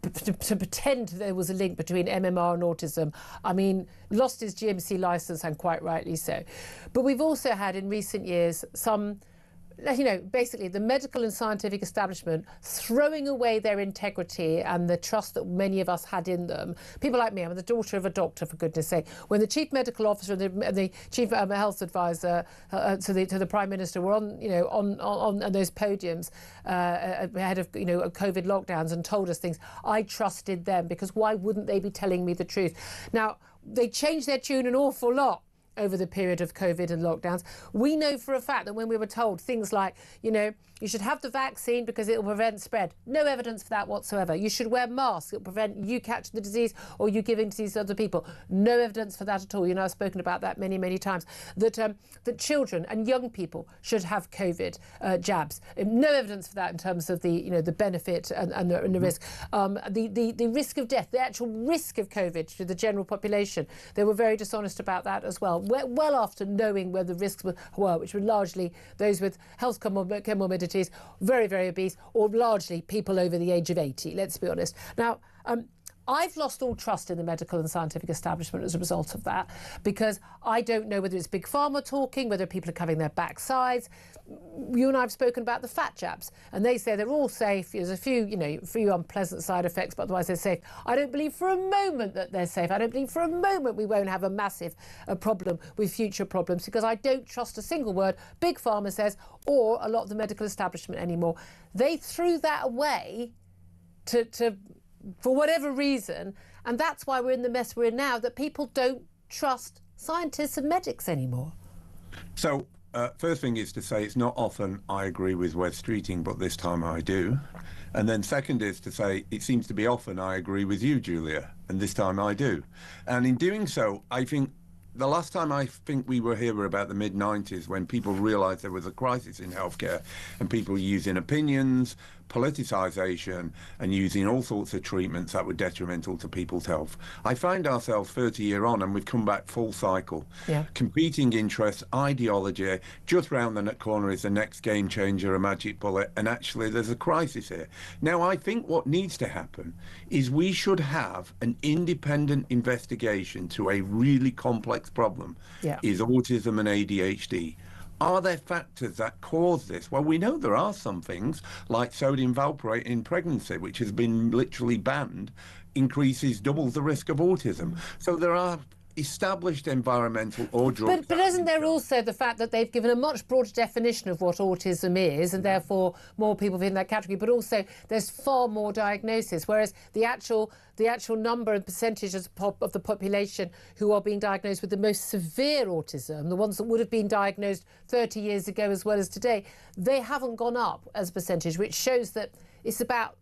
to pretend there was a link between MMR and autism. I mean, lost his GMC licence, and quite rightly so. But we've also had in recent years some, you know, basically the medical and scientific establishment throwing away their integrity and the trust that many of us had in them. People like me, I'm the daughter of a doctor, for goodness sake. When the chief medical officer and the chief health advisor to the prime minister were on, you know, on those podiums ahead of, you know, COVID lockdowns and told us things, I trusted them, because why wouldn't they be telling me the truth? Now, they changed their tune an awful lot over the period of COVID and lockdowns. We know for a fact that when we were told things like, you know, you should have the vaccine because it will prevent spread. No evidence for that whatsoever. You should wear masks. It will prevent you catching the disease or you giving disease to other people. No evidence for that at all. You know, I've spoken about that many, many times. That children and young people should have COVID jabs. No evidence for that in terms of the, you know, the benefit and the risk. The risk of death, the actual risk of COVID to the general population. They were very dishonest about that as well. Well after knowing where the risks were, which were largely those with health comorbidities, very, very obese, or largely people over the age of 80, let's be honest. Now, I've lost all trust in the medical and scientific establishment as a result of that, because I don't know whether it's Big Pharma talking, whether people are covering their backsides. You and I have spoken about the fat jabs, and they say they're all safe. There's a few, you know, few unpleasant side effects, but otherwise they're safe. I don't believe for a moment that they're safe. I don't believe for a moment we won't have a massive problem with future problems, because I don't trust a single word Big Pharma says, or a lot of the medical establishment anymore. They threw that away for whatever reason, and that's why we're in the mess we're in now, that people don't trust scientists and medics anymore. So, first thing is to say it's not often I agree with Wes Streeting, but this time I do. And then second is to say it seems to be often I agree with you, Julia, and this time I do. And in doing so, I think the last time I think we were here were about the mid-90s, when people realised there was a crisis in healthcare and people were using opinions, politicisation, and using all sorts of treatments that were detrimental to people's health. I find ourselves 30 years on and we've come back full cycle. Yeah. Competing interests, ideology, just round the corner is the next game changer, a magic bullet, and actually there's a crisis here. Now, I think what needs to happen is we should have an independent investigation to a really complex problem, is autism and ADHD. Are there factors that cause this? Well, we know there are some things, like sodium valproate in pregnancy, which has been literally banned, doubles the risk of autism. So there are established environmental or drug. But isn't there also the fact that they've given a much broader definition of what autism is, and therefore more people in that category, but also there's far more diagnosis, whereas the actual number and percentage of the population who are being diagnosed with the most severe autism, the ones that would have been diagnosed 30 years ago as well as today, they haven't gone up as a percentage, which shows that it's about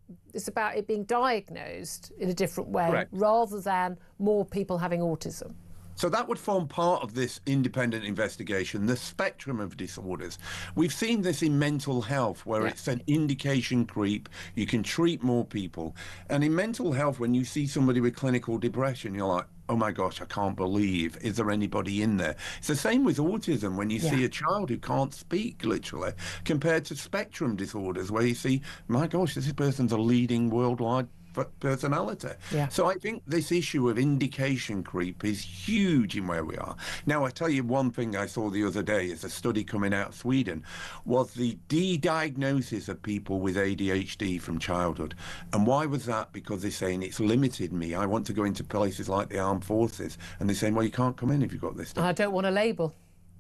it being diagnosed in a different way. Correct. Rather than more people having autism. So that would form part of this independent investigation, the spectrum of disorders. We've seen this in mental health, where it's an indication creep. You can treat more people. And in mental health, when you see somebody with clinical depression, you're like, oh my gosh, I can't believe, is there anybody in there? It's the same with autism when you see a child who can't speak, literally, compared to spectrum disorders, where you see, my gosh, this person's a leading worldwide personality. So I think this issue of indication creep is huge in where we are. Now, I tell you one thing I saw the other day is a study coming out of Sweden, was the de-diagnosis of people with ADHD from childhood. And why was that? Because they're saying it's limited me. I want to go into places like the armed forces. And they're saying, well, you can't come in if you've got this stuff. I don't want a label.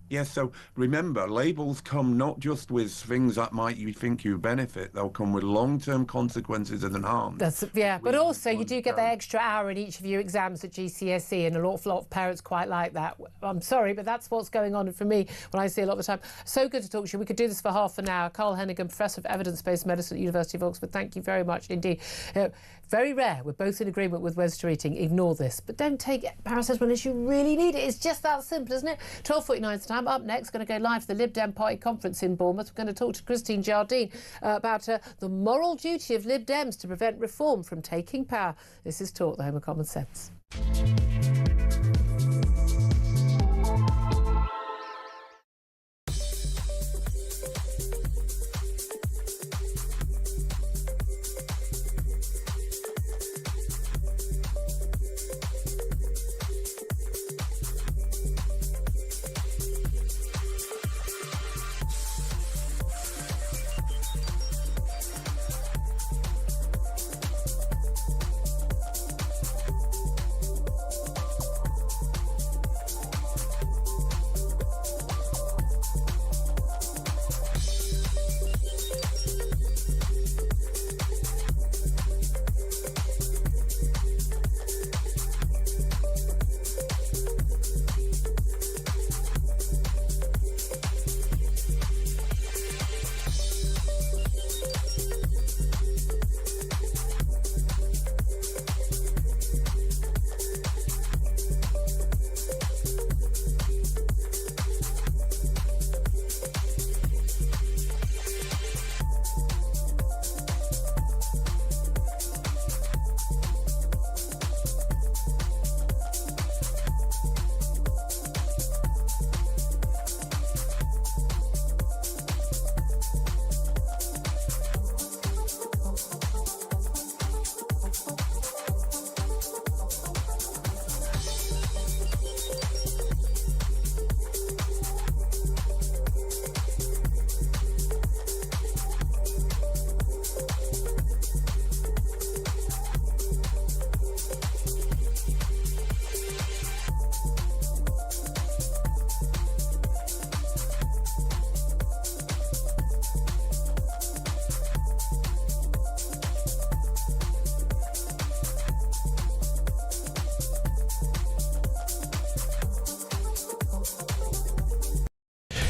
Yes, so remember, labels come not just with things that might you think you benefit, they'll come with long-term consequences and harm. But also you do get the extra hour in each of your exams at GCSE, and an awful lot of parents quite like that. I'm sorry, but that's what's going on for me when I see a lot of the time. So good to talk to you. We could do this for half an hour. Carl Hennigan, Professor of Evidence-Based Medicine at the University of Oxford, thank you very much indeed. Very rare. We're both in agreement with Westminster eating. Ignore this. But don't take paracetamol unless you really need it. It's just that simple, isn't it? 12:49 is the time. Up next, going to go live to the Lib Dem Party conference in Bournemouth. We're going to talk to Christine Jardine about the moral duty of Lib Dems to prevent reform from taking power. This is Talk, the Home of Common Sense.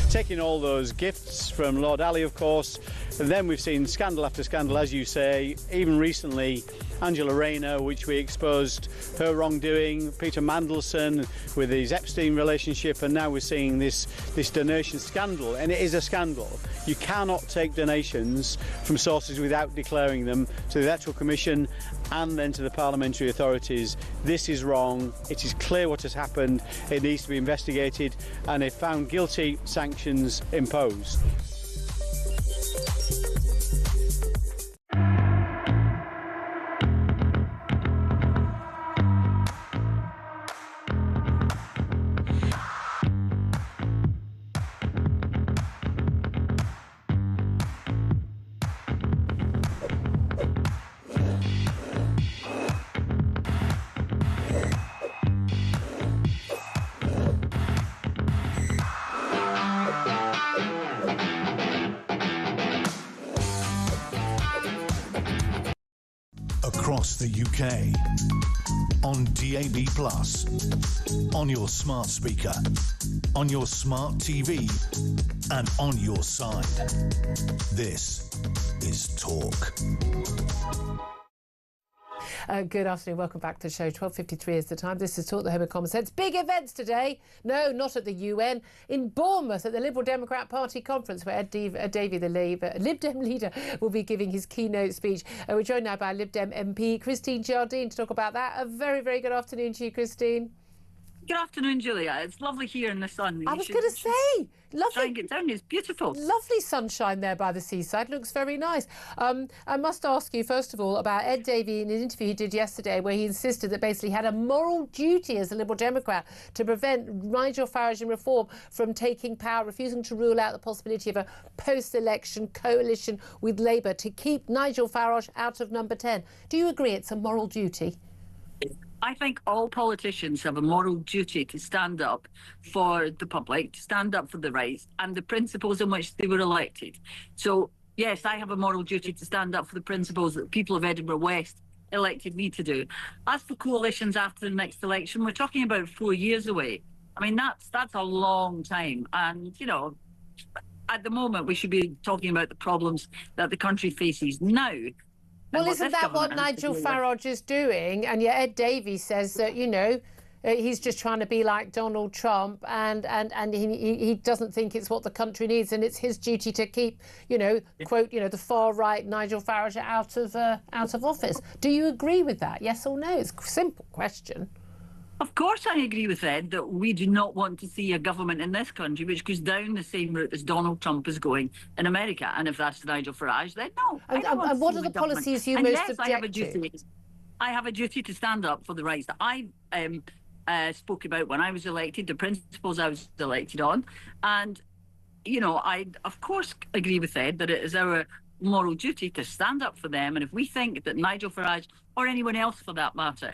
Taking all those gifts from Lord Ali, of course, and then we've seen scandal after scandal, as you say. Even recently, Angela Rayner, which we exposed her wrongdoing, Peter Mandelson with his Epstein relationship, and now we're seeing this donation scandal, and it is a scandal. You cannot take donations from sources without declaring them to the Electoral Commission and then to the parliamentary authorities. This is wrong. It is clear what has happened. It needs to be investigated, and if found guilty, sanctions imposed. across the UK. On DAB+, on your smart speaker, on your smart TV, and on your side. This is Talk. Good afternoon, welcome back to the show. 12:53 is the time. This is Talk, the Home of Common Sense. Big events today. No, not at the UN. In Bournemouth at the Liberal Democrat Party conference, where Ed Davey, the Lib Dem leader, will be giving his keynote speech. We're joined now by Lib Dem MP Christine Jardine to talk about that. A very, very good afternoon to you, Christine. Good afternoon, Julia. It's lovely here in the sun. I was going to say, lovely. Try and get down. It's beautiful. Lovely sunshine there by the seaside. Looks very nice. I must ask you, first of all, about Ed Davey in an interview he did yesterday where he insisted that basically he had a moral duty as a Liberal Democrat to prevent Nigel Farage and Reform from taking power, refusing to rule out the possibility of a post-election coalition with Labour to keep Nigel Farage out of number 10. Do you agree it's a moral duty? I think all politicians have a moral duty to stand up for the public, to stand up for the rights and the principles in which they were elected. So, yes, I have a moral duty to stand up for the principles that the people of Edinburgh West elected me to do. As for coalitions after the next election, we're talking about 4 years away. I mean, that's a long time. And, you know, at the moment, we should be talking about the problems that the country faces now. Well, isn't that what Nigel Farage is doing? And yet Ed Davey says that, you know, he's just trying to be like Donald Trump and he doesn't think it's what the country needs and it's his duty to keep, you know, quote, you know, the far right Nigel Farage out of office. Do you agree with that? Yes or no? It's a simple question. Of course I agree with Ed that we do not want to see a government in this country which goes down the same route as Donald Trump is going in America. And if that's Nigel Farage, then no. And what are the policies you most object to? I have a duty to stand up for the rights that I spoke about when I was elected, the principles I was elected on. And, you know, I, of course, agree with Ed that it is our moral duty to stand up for them. And if we think that Nigel Farage, or anyone else for that matter,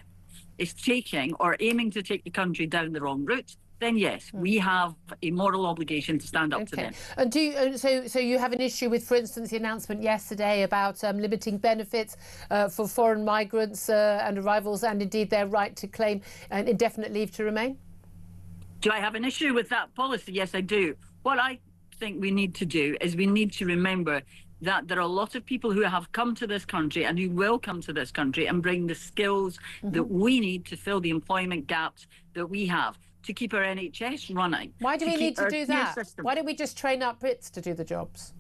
is taking or aiming to take the country down the wrong route, then yes, we have a moral obligation to stand up to them. And do you, so you have an issue with, for instance, the announcement yesterday about limiting benefits for foreign migrants and arrivals, and indeed their right to claim an indefinite leave to remain? Do I have an issue with that policy? Yes, I do. What I think we need to do is we need to remember that there are a lot of people who have come to this country and who will come to this country and bring the skills that we need to fill the employment gaps that we have, to keep our NHS running. Why do we need to do that? Why don't we just train up Brits to do the jobs?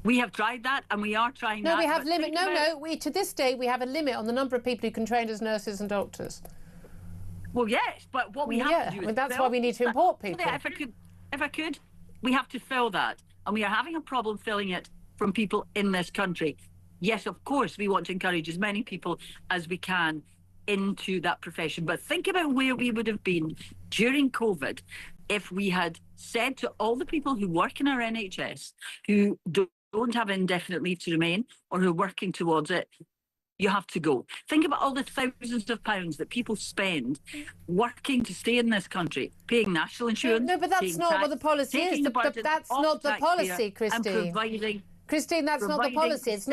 We have tried that and we are trying that. No, we have limit. To this day, we have a limit on the number of people who can train as nurses and doctors. Well, yes, but what we have to do is that's why we need to import people. Yeah, if I could, we have to fill that. And we are having a problem filling it from people in this country. Yes, of course, we want to encourage as many people as we can into that profession. But think about where we would have been during COVID if we had said to all the people who work in our NHS, who don't have indefinite leave to remain or who are working towards it, you have to go. Think about all the thousands of pounds that people spend working to stay in this country, paying national insurance. No, but that's not what the policy is. That's not the policy, Christine. And providing. Christine, that's not the policy. It's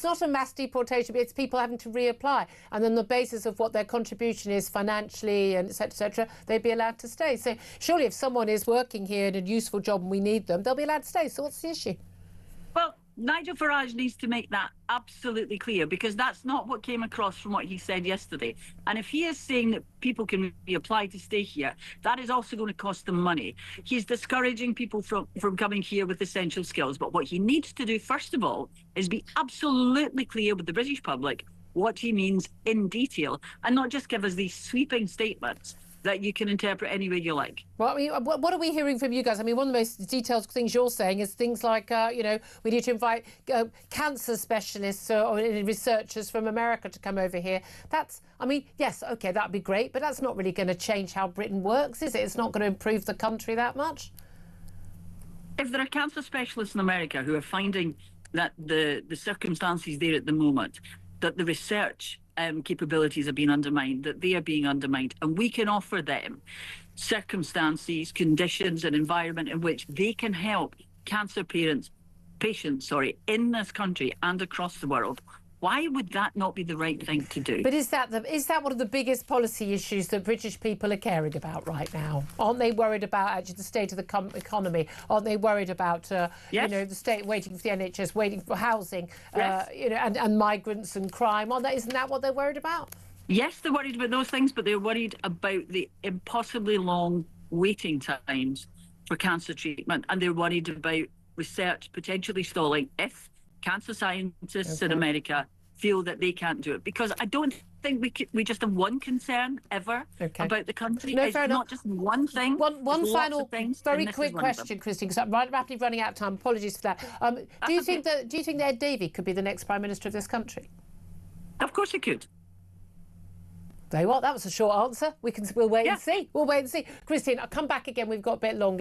not a mass deportation. It's people having to reapply, and on the basis of what their contribution is financially and et cetera, they'd be allowed to stay. So surely, if someone is working here in a useful job and we need them, they'll be allowed to stay. So what's the issue? Well, Nigel Farage needs to make that absolutely clear, because that's not what came across from what he said yesterday. And if he is saying that people can reapply to stay here, that is also going to cost them money. He's discouraging people from coming here with essential skills. But what he needs to do, first of all, is be absolutely clear with the British public what he means in detail, and not just give us these sweeping statements that you can interpret any way you like. Well, I mean, what are we hearing from you guys? I mean, one of the most detailed things you're saying is things like, you know, we need to invite cancer specialists or researchers from America to come over here. That's, I mean, yes, OK, that'd be great, but that's not really going to change how Britain works, is it? It's not going to improve the country that much. If there are cancer specialists in America who are finding that the circumstances there at the moment, that the research capabilities are being undermined, that they are being undermined, and we can offer them circumstances, conditions, and environment in which they can help cancer patients in this country and across the world, Why would that not be the right thing to do? But is that one of the biggest policy issues that British people are caring about right now? Aren't they worried about actually the state of the economy? Aren't they worried about you know, the state waiting for the NHS, waiting for housing, you know, and migrants and crime? Isn't that what they're worried about? Yes, they're worried about those things, but they're worried about the impossibly long waiting times for cancer treatment, and they're worried about research potentially stalling if cancer scientists in America feel that they can't do it. Because I don't think we just have one concern ever about the country. No, it's fair not enough. just one thing. One final, very quick question, question, Christine, because I'm rapidly running out of time. Apologies for that. Do you think that Ed Davey could be the next Prime Minister of this country? Of course he could. Very well. That was a short answer. We'll wait and see. We'll wait and see. Christine, I'll come back again. We've got a bit longer.